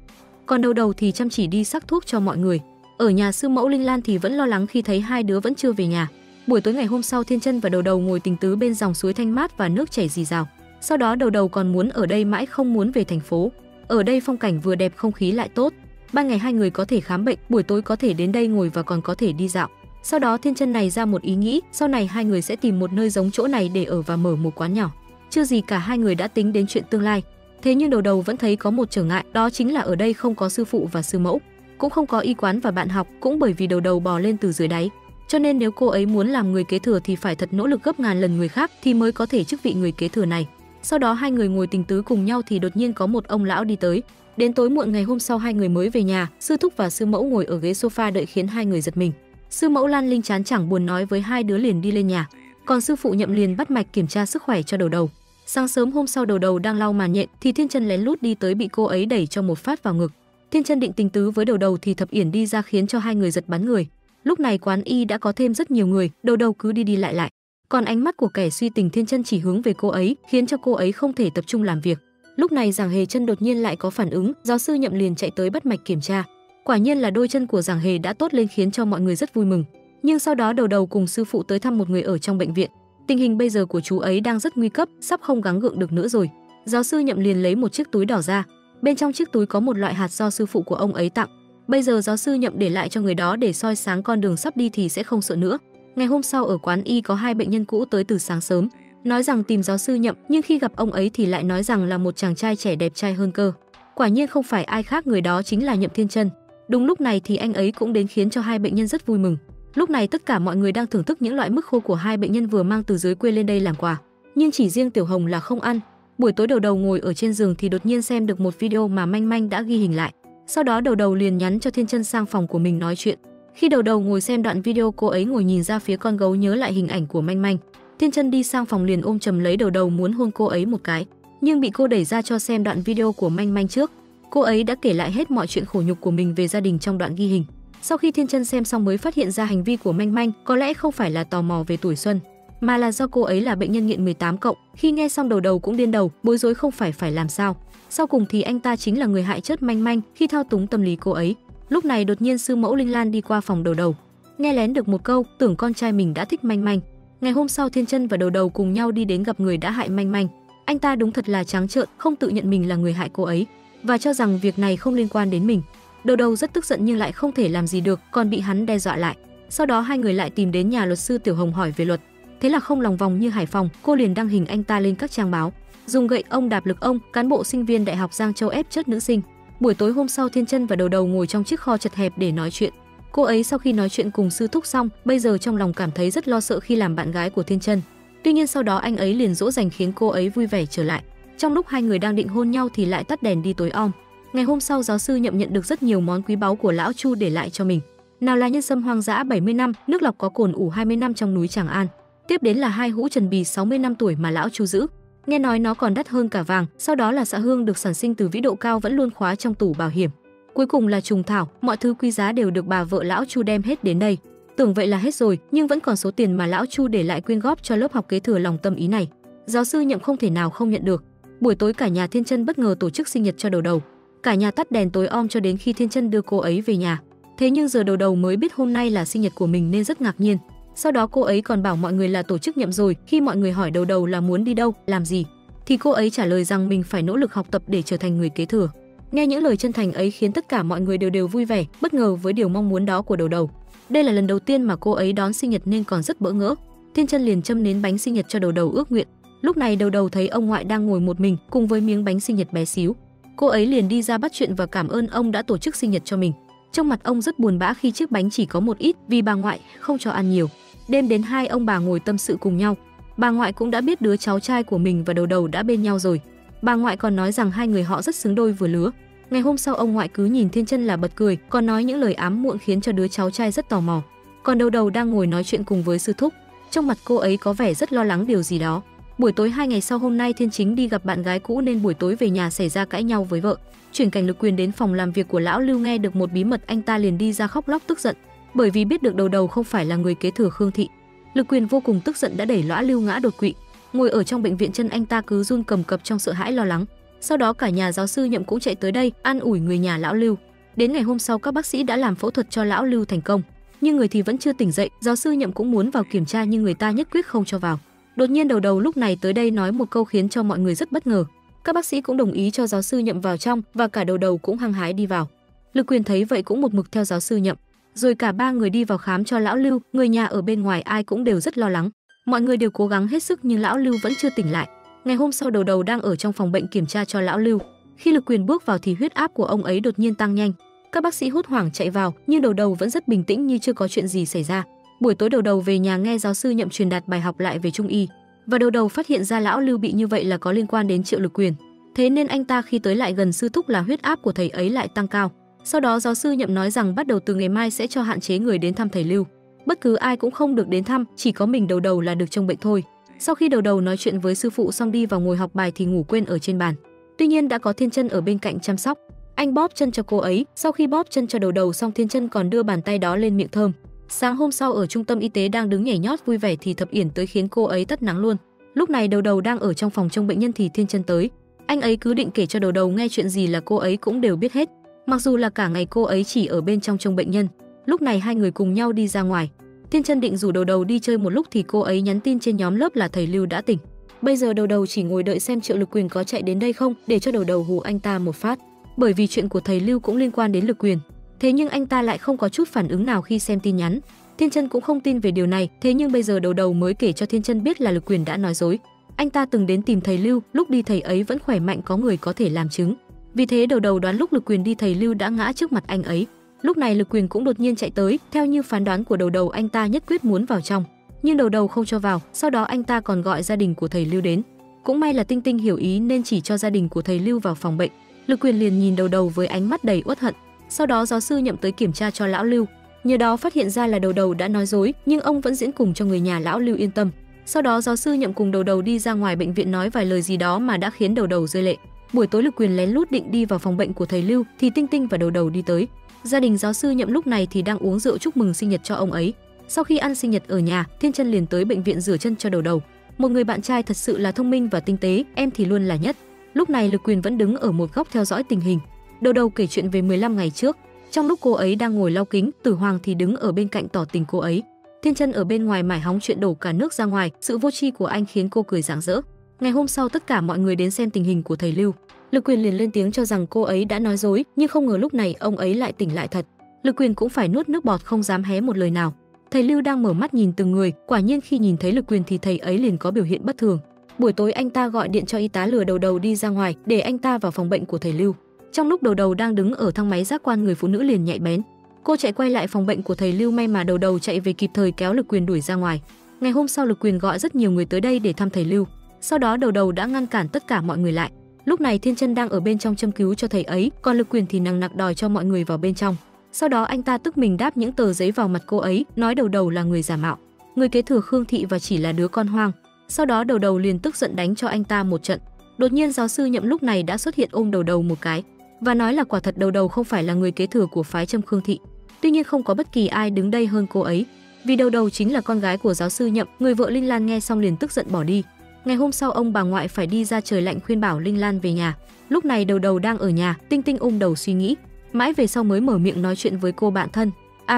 Còn đầu đầu thì chăm chỉ đi sắc thuốc cho mọi người. Ở nhà sư mẫu Linh Lan thì vẫn lo lắng khi thấy hai đứa vẫn chưa về nhà. Buổi tối ngày hôm sau Thiên Chân và đầu đầu ngồi tình tứ bên dòng suối thanh mát và nước chảy rì rào. Sau đó đầu đầu còn muốn ở đây mãi không muốn về thành phố. Ở đây phong cảnh vừa đẹp không khí lại tốt. Ban ngày hai người có thể khám bệnh, buổi tối có thể đến đây ngồi và còn có thể đi dạo. Sau đó Thiên Chân này ra một ý nghĩ, sau này hai người sẽ tìm một nơi giống chỗ này để ở và mở một quán nhỏ. Chưa gì cả hai người đã tính đến chuyện tương lai. Thế nhưng đầu đầu vẫn thấy có một trở ngại, đó chính là ở đây không có sư phụ và sư mẫu, cũng không có y quán và bạn học, cũng bởi vì đầu đầu bò lên từ dưới đáy. Cho nên nếu cô ấy muốn làm người kế thừa thì phải thật nỗ lực gấp ngàn lần người khác thì mới có thể chức vị người kế thừa này. Sau đó hai người ngồi tình tứ cùng nhau thì đột nhiên có một ông lão đi tới. Đến tối muộn ngày hôm sau hai người mới về nhà, sư thúc và sư mẫu ngồi ở ghế sofa đợi khiến hai người giật mình. Sư mẫu Lan Linh chán chẳng buồn nói với hai đứa liền đi lên nhà. Còn sư phụ Nhậm liền bắt mạch kiểm tra sức khỏe cho đầu đầu. Sáng sớm hôm sau đầu đầu đang lau màn nhện thì Thiên Chân lén lút đi tới bị cô ấy đẩy cho một phát vào ngực. Thiên Chân định tình tứ với đầu đầu thì Thập Yển đi ra khiến cho hai người giật bắn người. Lúc này quán y đã có thêm rất nhiều người, đầu đầu cứ đi đi lại lại. Còn ánh mắt của kẻ suy tình Thiên Chân chỉ hướng về cô ấy, khiến cho cô ấy không thể tập trung làm việc. Lúc này Giảng Hề chân đột nhiên lại có phản ứng, giáo sư Nhậm liền chạy tới bắt mạch kiểm tra. Quả nhiên là đôi chân của Giảng Hề đã tốt lên khiến cho mọi người rất vui mừng. Nhưng sau đó đầu đầu cùng sư phụ tới thăm một người ở trong bệnh viện. Tình hình bây giờ của chú ấy đang rất nguy cấp, sắp không gắng gượng được nữa rồi. Giáo sư Nhậm liền lấy một chiếc túi đỏ ra. Bên trong chiếc túi có một loại hạt do sư phụ của ông ấy tặng. Bây giờ giáo sư Nhậm để lại cho người đó để soi sáng con đường sắp đi thì sẽ không sợ nữa. Ngày hôm sau ở quán y có 2 bệnh nhân cũ tới từ sáng sớm, nói rằng tìm giáo sư Nhậm, nhưng khi gặp ông ấy thì lại nói rằng là một chàng trai trẻ đẹp trai hơn cơ. Quả nhiên không phải ai khác, người đó chính là Nhậm Thiên Chân. Đúng lúc này thì anh ấy cũng đến, khiến cho 2 bệnh nhân rất vui mừng. Lúc này tất cả mọi người đang thưởng thức những loại mứt khô của 2 bệnh nhân vừa mang từ dưới quê lên đây làm quà, nhưng chỉ riêng Tiểu Hồng là không ăn. Buổi tối Đầu Đầu ngồi ở trên giường thì đột nhiên xem được một video mà Manh Manh đã ghi hình lại. Sau đó Đầu Đầu liền nhắn cho Thiên Chân sang phòng của mình nói chuyện. Khi Đầu Đầu ngồi xem đoạn video, cô ấy ngồi nhìn ra phía con gấu nhớ lại hình ảnh của Manh Manh. Thiên Chân đi sang phòng liền ôm chầm lấy Đầu Đầu muốn hôn cô ấy một cái, nhưng bị cô đẩy ra cho xem đoạn video của Manh Manh trước. Cô ấy đã kể lại hết mọi chuyện khổ nhục của mình về gia đình trong đoạn ghi hình. Sau khi Thiên Chân xem xong mới phát hiện ra hành vi của Manh Manh có lẽ không phải là tò mò về tuổi xuân, mà là do cô ấy là bệnh nhân nghiện 18+. Khi nghe xong Đầu Đầu cũng điên đầu, bối rối không phải làm sao. Sau cùng thì anh ta chính là người hại chết Manh Manh khi thao túng tâm lý cô ấy. Lúc này đột nhiên sư mẫu Linh Lan đi qua phòng Đầu Đầu, nghe lén được một câu, tưởng con trai mình đã thích Manh Manh. Ngày hôm sau Thiên Chân và Đầu Đầu cùng nhau đi đến gặp người đã hại Manh Manh. Anh ta đúng thật là trắng trợn, không tự nhận mình là người hại cô ấy và cho rằng việc này không liên quan đến mình. Đầu Đầu rất tức giận nhưng lại không thể làm gì được, còn bị hắn đe dọa lại. Sau đó 2 người lại tìm đến nhà luật sư Tiểu Hồng hỏi về luật. Thế là không lòng vòng như Hải Phòng, cô liền đăng hình anh ta lên các trang báo, dùng gậy ông đạp lực ông, cán bộ sinh viên Đại học Giang Châu ép chất nữ sinh. Buổi tối hôm sau Thiên Chân và Đầu Đầu ngồi trong chiếc kho chật hẹp để nói chuyện. Cô ấy sau khi nói chuyện cùng sư thúc xong, bây giờ trong lòng cảm thấy rất lo sợ khi làm bạn gái của Thiên Chân. Tuy nhiên sau đó anh ấy liền dỗ dành khiến cô ấy vui vẻ trở lại. Trong lúc 2 người đang định hôn nhau thì lại tắt đèn đi tối om. Ngày hôm sau giáo sư Nhậm nhận được rất nhiều món quý báu của lão Chu để lại cho mình. Nào là nhân sâm hoang dã 70 năm, nước lọc có cồn ủ 20 năm trong núi Tràng An. Tiếp đến là 2 hũ trần bì 60 năm tuổi mà lão Chu giữ. Nghe nói nó còn đắt hơn cả vàng. Sau đó là xạ hương được sản sinh từ vĩ độ cao vẫn luôn khóa trong tủ bảo hiểm. Cuối cùng là trùng thảo, mọi thứ quý giá đều được bà vợ lão Chu đem hết đến đây. Tưởng vậy là hết rồi, nhưng vẫn còn số tiền mà lão Chu để lại quyên góp cho lớp học kế thừa lòng tâm ý này. Giáo sư Nhậm không thể nào không nhận được. Buổi tối cả nhà Thiên Chân bất ngờ tổ chức sinh nhật cho Đầu Đầu. Cả nhà tắt đèn tối om cho đến khi Thiên Chân đưa cô ấy về nhà. Thế nhưng giờ Đầu Đầu mới biết hôm nay là sinh nhật của mình nên rất ngạc nhiên. Sau đó cô ấy còn bảo mọi người là tổ chức nhậm rồi. Khi mọi người hỏi Đầu Đầu là muốn đi đâu, làm gì, thì cô ấy trả lời rằng mình phải nỗ lực học tập để trở thành người kế thừa. Nghe những lời chân thành ấy khiến tất cả mọi người đều vui vẻ, bất ngờ với điều mong muốn đó của Đầu Đầu. Đây là lần đầu tiên mà cô ấy đón sinh nhật nên còn rất bỡ ngỡ. Thiên Chân liền châm nến bánh sinh nhật cho Đầu Đầu ước nguyện. Lúc này Đầu Đầu thấy ông ngoại đang ngồi một mình cùng với miếng bánh sinh nhật bé xíu. Cô ấy liền đi ra bắt chuyện và cảm ơn ông đã tổ chức sinh nhật cho mình. Trong mặt ông rất buồn bã khi chiếc bánh chỉ có một ít vì bà ngoại không cho ăn nhiều. Đêm đến 2 ông bà ngồi tâm sự cùng nhau. Bà ngoại cũng đã biết đứa cháu trai của mình và Đầu Đầu đã bên nhau rồi. Bà ngoại còn nói rằng 2 người họ rất xứng đôi vừa lứa. Ngày hôm sau ông ngoại cứ nhìn Thiên Chân là bật cười, còn nói những lời ám muội khiến cho đứa cháu trai rất tò mò. Còn Đầu Đầu đang ngồi nói chuyện cùng với sư thúc. Trong mặt cô ấy có vẻ rất lo lắng điều gì đó. Buổi tối 2 ngày sau hôm nay Thiên Chính đi gặp bạn gái cũ nên buổi tối về nhà xảy ra cãi nhau với vợ. Chuyển cảnh Lực Quyền đến phòng làm việc của lão Lưu nghe được một bí mật, anh ta liền đi ra khóc lóc tức giận, bởi vì biết được Đầu Đầu không phải là người kế thừa Khương thị. Lực Quyền vô cùng tức giận đã đẩy lão Lưu ngã đột quỵ. Ngồi ở trong bệnh viện, chân anh ta cứ run cầm cập trong sợ hãi lo lắng. Sau đó cả nhà giáo sư Nhậm cũng chạy tới đây an ủi người nhà lão Lưu. Đến ngày hôm sau các bác sĩ đã làm phẫu thuật cho lão Lưu thành công, nhưng người thì vẫn chưa tỉnh dậy. Giáo sư Nhậm cũng muốn vào kiểm tra nhưng người ta nhất quyết không cho vào. Đột nhiên Đầu Đầu lúc này tới đây nói một câu khiến cho mọi người rất bất ngờ. Các bác sĩ cũng đồng ý cho giáo sư Nhậm vào trong và cả Đầu Đầu cũng hăng hái đi vào. Lực Quyền thấy vậy cũng một mực theo giáo sư Nhậm. Rồi cả 3 người đi vào khám cho lão Lưu. Người nhà ở bên ngoài ai cũng đều rất lo lắng. Mọi người đều cố gắng hết sức nhưng lão Lưu vẫn chưa tỉnh lại. Ngày hôm sau Đầu Đầu đang ở trong phòng bệnh kiểm tra cho lão Lưu. Khi Lực Quyền bước vào thì huyết áp của ông ấy đột nhiên tăng nhanh. Các bác sĩ hốt hoảng chạy vào nhưng Đầu Đầu vẫn rất bình tĩnh như chưa có chuyện gì xảy ra. Buổi tối Đầu Đầu về nhà nghe giáo sư Nhậm truyền đạt bài học lại về Trung y, và Đầu Đầu phát hiện ra lão Lưu bị như vậy là có liên quan đến Triệu Lực Quyền. Thế nên anh ta khi tới lại gần sư thúc là huyết áp của thầy ấy lại tăng cao. Sau đó giáo sư Nhậm nói rằng bắt đầu từ ngày mai sẽ cho hạn chế người đến thăm thầy Lưu. Bất cứ ai cũng không được đến thăm, chỉ có mình Đầu Đầu là được trông bệnh thôi. Sau khi Đầu Đầu nói chuyện với sư phụ xong đi vào ngồi học bài thì ngủ quên ở trên bàn. Tuy nhiên đã có Thiên Chân ở bên cạnh chăm sóc. Anh bóp chân cho cô ấy. Sau khi bóp chân cho Đầu Đầu xong, Thiên Chân còn đưa bàn tay đó lên miệng thơm. Sáng hôm sau ở trung tâm y tế đang đứng nhảy nhót vui vẻ thì Thập Yển tới khiến cô ấy tắt nắng luôn. Lúc này Đầu Đầu đang ở trong phòng trông bệnh nhân thì Thiên Chân tới. Anh ấy cứ định kể cho Đầu Đầu nghe chuyện gì là cô ấy cũng đều biết hết. Mặc dù là cả ngày cô ấy chỉ ở bên trong trông bệnh nhân. Lúc này 2 người cùng nhau đi ra ngoài. Thiên Chân định rủ Đầu Đầu đi chơi một lúc thì cô ấy nhắn tin trên nhóm lớp là thầy Lưu đã tỉnh. Bây giờ Đầu Đầu chỉ ngồi đợi xem Triệu Lực Quyền có chạy đến đây không để cho Đầu Đầu hù anh ta một phát. Bởi vì chuyện của thầy Lưu cũng liên quan đến Lực Quyền. Thế nhưng anh ta lại không có chút phản ứng nào khi xem tin nhắn. Thiên Chân cũng không tin về điều này, thế nhưng bây giờ Đầu Đầu mới kể cho Thiên Chân biết là Lực Quyền đã nói dối. Anh ta từng đến tìm thầy Lưu, lúc đi thầy ấy vẫn khỏe mạnh, có người có thể làm chứng. Vì thế Đầu Đầu đoán lúc Lực Quyền đi thầy Lưu đã ngã trước mặt anh ấy. Lúc này Lực Quyền cũng đột nhiên chạy tới, theo như phán đoán của Đầu Đầu, anh ta nhất quyết muốn vào trong. Nhưng Đầu Đầu không cho vào, sau đó anh ta còn gọi gia đình của thầy Lưu đến. Cũng may là Tinh Tinh hiểu ý nên chỉ cho gia đình của thầy Lưu vào phòng bệnh. Lực Quyền liền nhìn Đầu Đầu với ánh mắt đầy uất hận. Sau đó giáo sư Nhậm tới kiểm tra cho lão Lưu. Nhờ đó phát hiện ra là Đầu Đầu đã nói dối, nhưng ông vẫn diễn cùng cho người nhà lão Lưu yên tâm. Sau đó giáo sư Nhậm cùng Đầu Đầu đi ra ngoài bệnh viện nói vài lời gì đó mà đã khiến Đầu Đầu rơi lệ. Buổi tối Lực Quyền lén lút định đi vào phòng bệnh của thầy Lưu thì Tinh Tinh và Đầu Đầu đi tới. Gia đình giáo sư Nhậm lúc này thì đang uống rượu chúc mừng sinh nhật cho ông ấy. Sau khi ăn sinh nhật ở nhà, Thiên Chân liền tới bệnh viện rửa chân cho Đầu Đầu. Một người bạn trai thật sự là thông minh và tinh tế, em thì luôn là nhất. Lúc này Lực Quyền vẫn đứng ở một góc theo dõi tình hình. Đầu Đầu kể chuyện về 15 ngày trước. Trong lúc cô ấy đang ngồi lau kính, Tử Hoàng thì đứng ở bên cạnh tỏ tình cô ấy. Thiên Chân ở bên ngoài mải hóng chuyện đổ cả nước ra ngoài, sự vô tri của anh khiến cô cười rạng rỡ. Ngày hôm sau tất cả mọi người đến xem tình hình của thầy Lưu. Lực Quyền liền lên tiếng cho rằng cô ấy đã nói dối, nhưng không ngờ lúc này ông ấy lại tỉnh lại thật. Lực Quyền cũng phải nuốt nước bọt không dám hé một lời nào. Thầy Lưu đang mở mắt nhìn từng người, quả nhiên khi nhìn thấy Lực Quyền thì thầy ấy liền có biểu hiện bất thường. Buổi tối anh ta gọi điện cho y tá lừa Đầu Đầu đi ra ngoài để anh ta vào phòng bệnh của thầy Lưu. Trong lúc Đầu Đầu đang đứng ở thang máy giác quan, người phụ nữ liền nhạy bén. Cô chạy quay lại phòng bệnh của thầy Lưu, may mà Đầu Đầu chạy về kịp thời kéo Lực Quyền đuổi ra ngoài. Ngày hôm sau Lực Quyền gọi rất nhiều người tới đây để thăm thầy Lưu. Sau đó Đầu Đầu đã ngăn cản tất cả mọi người lại. Lúc này Thiên Chân đang ở bên trong châm cứu cho thầy ấy, còn Lực Quyền thì nằng nặc đòi cho mọi người vào bên trong. Sau đó anh ta tức mình đáp những tờ giấy vào mặt cô ấy, nói Đầu Đầu là người giả mạo, người kế thừa Khương thị và chỉ là đứa con hoang. Sau đó Đầu Đầu liền tức giận đánh cho anh ta một trận. Đột nhiên giáo sư Nhậm lúc này đã xuất hiện ôm Đầu Đầu một cái và nói là quả thật Đầu Đầu không phải là người kế thừa của phái Trâm Khương thị. Tuy nhiên không có bất kỳ ai đứng đây hơn cô ấy, vì Đầu Đầu chính là con gái của giáo sư Nhậm. Người vợ Linh Lan nghe xong liền tức giận bỏ đi. Ngày hôm sau ông bà ngoại phải đi ra trời lạnh khuyên bảo Linh Lan về nhà. Lúc này Đầu Đầu đang ở nhà, Tinh Tinh ôm đầu suy nghĩ. Mãi về sau mới mở miệng nói chuyện với cô bạn thân.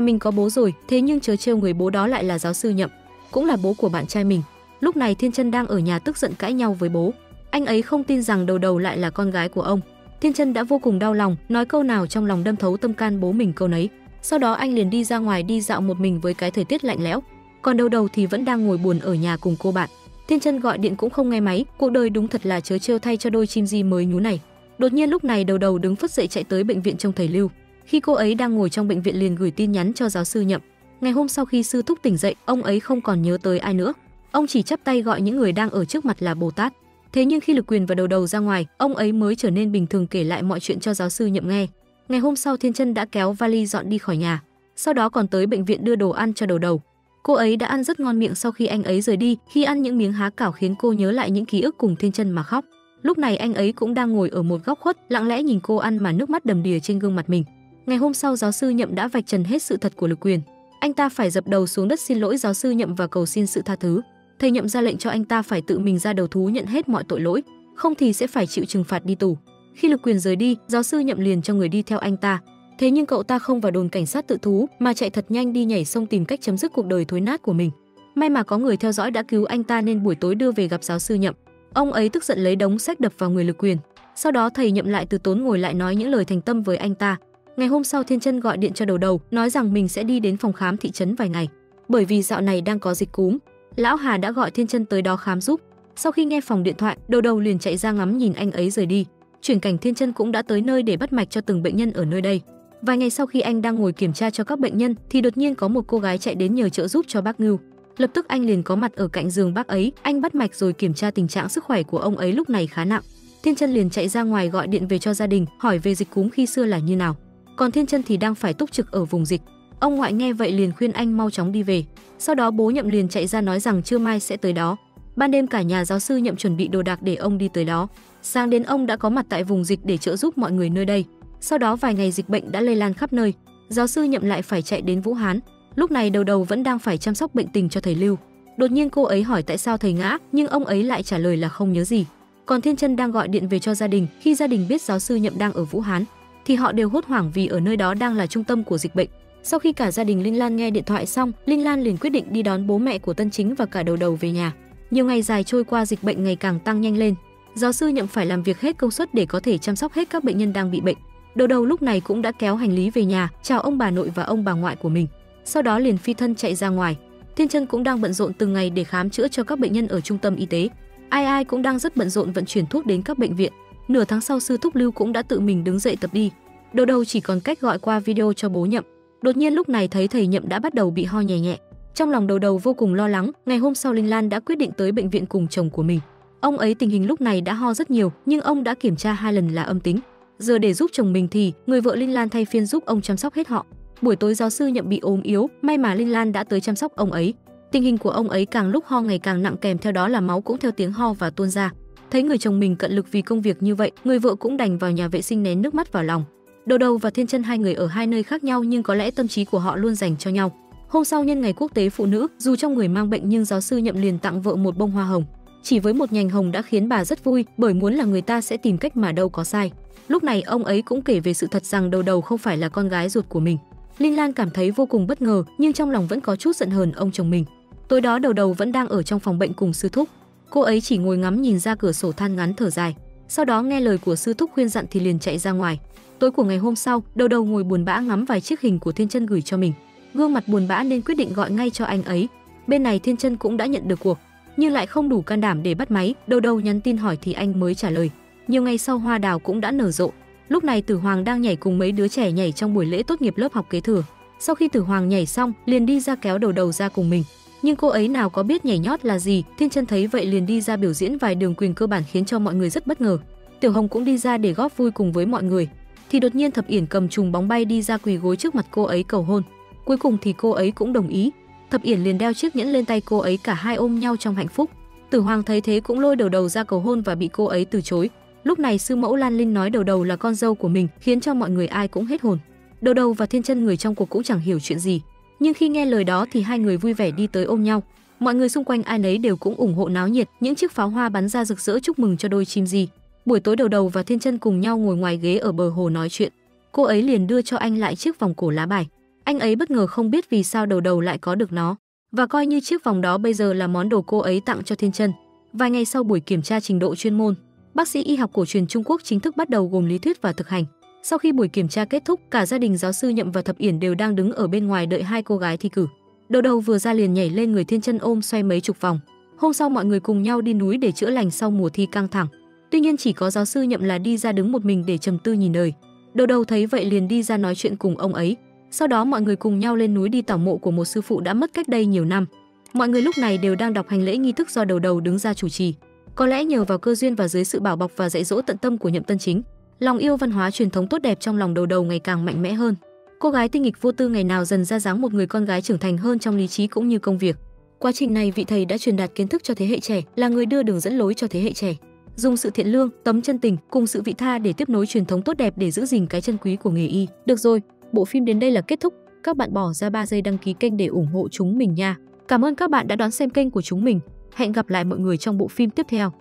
Mình có bố rồi, thế nhưng chớ trêu người bố đó lại là giáo sư Nhậm, cũng là bố của bạn trai mình. Lúc này Thiên Chân đang ở nhà tức giận cãi nhau với bố. Anh ấy không tin rằng Đầu Đầu lại là con gái của ông. Thiên Chân đã vô cùng đau lòng, nói câu nào trong lòng đâm thấu tâm can bố mình câu nấy. Sau đó anh liền đi ra ngoài đi dạo một mình với cái thời tiết lạnh lẽo. Còn Đầu Đầu thì vẫn đang ngồi buồn ở nhà cùng cô bạn. Thiên Chân gọi điện cũng không nghe máy, cuộc đời đúng thật là trớ trêu thay cho đôi chim di mới nhú này. Đột nhiên lúc này Đầu Đầu đứng phất dậy chạy tới bệnh viện trông thầy Lưu. Khi cô ấy đang ngồi trong bệnh viện liền gửi tin nhắn cho giáo sư Nhậm. Ngày hôm sau khi sư thúc tỉnh dậy, ông ấy không còn nhớ tới ai nữa. Ông chỉ chắp tay gọi những người đang ở trước mặt là Bồ Tát. Thế nhưng khi Lực Quyền và Đầu Đầu ra ngoài, ông ấy mới trở nên bình thường, kể lại mọi chuyện cho giáo sư Nhậm nghe. Ngày hôm sau Thiên Chân đã kéo vali dọn đi khỏi nhà, sau đó còn tới bệnh viện đưa đồ ăn cho Đầu Đầu. Cô ấy đã ăn rất ngon miệng sau khi anh ấy rời đi, khi ăn những miếng há cảo khiến cô nhớ lại những ký ức cùng Thiên Chân mà khóc. Lúc này anh ấy cũng đang ngồi ở một góc khuất, lặng lẽ nhìn cô ăn mà nước mắt đầm đìa trên gương mặt mình. Ngày hôm sau giáo sư Nhậm đã vạch trần hết sự thật của Lực Quyền. Anh ta phải dập đầu xuống đất xin lỗi giáo sư Nhậm và cầu xin sự tha thứ. Thầy Nhậm ra lệnh cho anh ta phải tự mình ra đầu thú nhận hết mọi tội lỗi, không thì sẽ phải chịu trừng phạt đi tù. Khi Lực Quyền rời đi, giáo sư Nhậm liền cho người đi theo anh ta. Thế nhưng cậu ta không vào đồn cảnh sát tự thú mà chạy thật nhanh đi nhảy sông tìm cách chấm dứt cuộc đời thối nát của mình. May mà có người theo dõi đã cứu anh ta nên buổi tối đưa về gặp giáo sư Nhậm. Ông ấy tức giận lấy đống sách đập vào người Lực Quyền. Sau đó thầy Nhậm lại từ tốn ngồi lại nói những lời thành tâm với anh ta. Ngày hôm sau Thiên Chân gọi điện cho Đầu Đầu, nói rằng mình sẽ đi đến phòng khám thị trấn vài ngày, bởi vì dạo này đang có dịch cúm. Lão Hà đã gọi Thiên Chân tới đó khám giúp. Sau khi nghe phòng điện thoại, Đầu Đầu liền chạy ra ngắm nhìn anh ấy rời đi. Chuyển cảnh Thiên Chân cũng đã tới nơi để bắt mạch cho từng bệnh nhân ở nơi đây. Vài ngày sau khi anh đang ngồi kiểm tra cho các bệnh nhân thì đột nhiên có một cô gái chạy đến nhờ trợ giúp cho bác Ngưu. Lập tức anh liền có mặt ở cạnh giường bác ấy, anh bắt mạch rồi kiểm tra tình trạng sức khỏe của ông ấy lúc này khá nặng. Thiên Chân liền chạy ra ngoài gọi điện về cho gia đình, hỏi về dịch cúm khi xưa là như nào. Còn Thiên Chân thì đang phải túc trực ở vùng dịch. Ông ngoại nghe vậy liền khuyên anh mau chóng đi về. Sau đó bố Nhậm liền chạy ra nói rằng trưa mai sẽ tới đó. Ban đêm cả nhà giáo sư Nhậm chuẩn bị đồ đạc để ông đi tới đó. Sáng đến ông đã có mặt tại vùng dịch để trợ giúp mọi người nơi đây. Sau đó vài ngày dịch bệnh đã lây lan khắp nơi, giáo sư Nhậm lại phải chạy đến Vũ Hán. Lúc này Đầu Đầu vẫn đang phải chăm sóc bệnh tình cho thầy Lưu. Đột nhiên cô ấy hỏi tại sao thầy ngã, nhưng ông ấy lại trả lời là không nhớ gì. Còn Thiên Chân đang gọi điện về cho gia đình, khi gia đình biết giáo sư Nhậm đang ở Vũ Hán thì họ đều hốt hoảng vì ở nơi đó đang là trung tâm của dịch bệnh. Sau khi cả gia đình Linh Lan nghe điện thoại xong, Linh Lan liền quyết định đi đón bố mẹ của Tân Chính và cả Đầu Đầu về nhà. Nhiều ngày dài trôi qua, dịch bệnh ngày càng tăng nhanh lên. Giáo sư Nhậm phải làm việc hết công suất để có thể chăm sóc hết các bệnh nhân đang bị bệnh. Đầu lúc này cũng đã kéo hành lý về nhà, chào ông bà nội và ông bà ngoại của mình. Sau đó liền phi thân chạy ra ngoài. Thiên Chân cũng đang bận rộn từng ngày để khám chữa cho các bệnh nhân ở trung tâm y tế. Ai cũng đang rất bận rộn vận chuyển thuốc đến các bệnh viện. Nửa tháng sau, sư thúc Lưu cũng đã tự mình đứng dậy tập đi. Đầu chỉ còn cách gọi qua video cho bố Nhậm. Đột nhiên lúc này thấy thầy Nhậm đã bắt đầu bị ho nhẹ nhẹ. Trong lòng đầu vô cùng lo lắng. Ngày hôm sau, Linh Lan đã quyết định tới bệnh viện cùng chồng của mình. Ông ấy tình hình lúc này đã ho rất nhiều, nhưng ông đã kiểm tra 2 lần là âm tính. Giờ để giúp chồng mình thì người vợ Linh Lan thay phiên giúp ông chăm sóc hết họ. Buổi tối giáo sư Nhậm bị ốm yếu, may mà Linh Lan đã tới chăm sóc ông ấy. Tình hình của ông ấy càng lúc ho ngày càng nặng, kèm theo đó là máu cũng theo tiếng ho và tuôn ra. Thấy người chồng mình cận lực vì công việc như vậy, người vợ cũng đành vào nhà vệ sinh nén nước mắt vào lòng. Đầu và Thiên Chân, hai người ở 2 nơi khác nhau nhưng có lẽ tâm trí của họ luôn dành cho nhau. Hôm sau nhân ngày quốc tế phụ nữ, dù trong người mang bệnh nhưng giáo sư Nhậm liền tặng vợ một bông hoa hồng. Chỉ với một nhành hồng đã khiến bà rất vui, bởi muốn là người ta sẽ tìm cách mà đâu có sai. Lúc này ông ấy cũng kể về sự thật rằng đầu không phải là con gái ruột của mình. Linh Lan cảm thấy vô cùng bất ngờ, nhưng trong lòng vẫn có chút giận hờn ông chồng mình. Tối đó đầu vẫn đang ở trong phòng bệnh cùng sư thúc. Cô ấy chỉ ngồi ngắm nhìn ra cửa sổ, than ngắn thở dài. Sau đó nghe lời của sư thúc khuyên dặn thì liền chạy ra ngoài. Tối của ngày hôm sau, đầu ngồi buồn bã ngắm vài chiếc hình của Thiên Chân gửi cho mình. Gương mặt buồn bã nên quyết định gọi ngay cho anh ấy. Bên này Thiên Chân cũng đã nhận được cuộc, nhưng lại không đủ can đảm để bắt máy. Đầu nhắn tin hỏi thì anh mới trả lời. Nhiều ngày sau, hoa đào cũng đã nở rộ. Lúc này Tử Hoàng đang nhảy cùng mấy đứa trẻ nhảy trong buổi lễ tốt nghiệp lớp học kế thừa. Sau khi Tử Hoàng nhảy xong, liền đi ra kéo đầu ra cùng mình. Nhưng cô ấy nào có biết nhảy nhót là gì. Thiên Chân thấy vậy liền đi ra biểu diễn vài đường quyền cơ bản khiến cho mọi người rất bất ngờ. Tiểu Hồng cũng đi ra để góp vui cùng với mọi người. Thì đột nhiên Thập Yển cầm chùm bóng bay đi ra quỳ gối trước mặt cô ấy cầu hôn. Cuối cùng thì cô ấy cũng đồng ý. Thập Yển liền đeo chiếc nhẫn lên tay cô ấy, cả hai ôm nhau trong hạnh phúc. Tử Hoàng thấy thế cũng lôi đầu ra cầu hôn và bị cô ấy từ chối. Lúc này sư mẫu Lan Linh nói đầu là con dâu của mình, khiến cho mọi người ai cũng hết hồn. Đầu và Thiên Chân người trong cuộc cũng chẳng hiểu chuyện gì, nhưng khi nghe lời đó thì hai người vui vẻ đi tới ôm nhau. Mọi người xung quanh ai nấy đều cũng ủng hộ náo nhiệt, những chiếc pháo hoa bắn ra rực rỡ chúc mừng cho đôi chim gì. Buổi tối đầu và Thiên Chân cùng nhau ngồi ngoài ghế ở bờ hồ nói chuyện. Cô ấy liền đưa cho anh lại chiếc vòng cổ lá bài. Anh ấy bất ngờ không biết vì sao đầu lại có được nó, và coi như chiếc vòng đó bây giờ là món đồ cô ấy tặng cho Thiên Chân. Vài ngày sau buổi kiểm tra trình độ chuyên môn, bác sĩ y học cổ truyền Trung Quốc chính thức bắt đầu gồm lý thuyết và thực hành. Sau khi buổi kiểm tra kết thúc, cả gia đình giáo sư Nhậm và Thập Yển đều đang đứng ở bên ngoài đợi hai cô gái thi cử. Đầu vừa ra liền nhảy lên người Thiên Chân ôm xoay mấy chục vòng. Hôm sau mọi người cùng nhau đi núi để chữa lành sau mùa thi căng thẳng. Tuy nhiên chỉ có giáo sư Nhậm là đi ra đứng một mình để trầm tư nhìn đời. Đầu thấy vậy liền đi ra nói chuyện cùng ông ấy. Sau đó mọi người cùng nhau lên núi đi tảo mộ của một sư phụ đã mất cách đây nhiều năm. Mọi người lúc này đều đang đọc hành lễ nghi thức do đầu đứng ra chủ trì. Có lẽ nhờ vào cơ duyên và dưới sự bảo bọc và dạy dỗ tận tâm của Nhậm Tân Chính, lòng yêu văn hóa truyền thống tốt đẹp trong lòng đầu ngày càng mạnh mẽ hơn. Cô gái tinh nghịch vô tư ngày nào dần ra dáng một người con gái trưởng thành hơn trong lý trí cũng như công việc. Quá trình này vị thầy đã truyền đạt kiến thức cho thế hệ trẻ, là người đưa đường dẫn lối cho thế hệ trẻ, dùng sự thiện lương, tấm chân tình cùng sự vị tha để tiếp nối truyền thống tốt đẹp để giữ gìn cái chân quý của nghề y. Được rồi, bộ phim đến đây là kết thúc. Các bạn bỏ ra 3 giây đăng ký kênh để ủng hộ chúng mình nha. Cảm ơn các bạn đã đón xem kênh của chúng mình. Hẹn gặp lại mọi người trong bộ phim tiếp theo.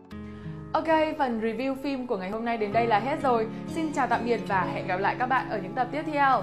Ok, phần review phim của ngày hôm nay đến đây là hết rồi. Xin chào tạm biệt và hẹn gặp lại các bạn ở những tập tiếp theo.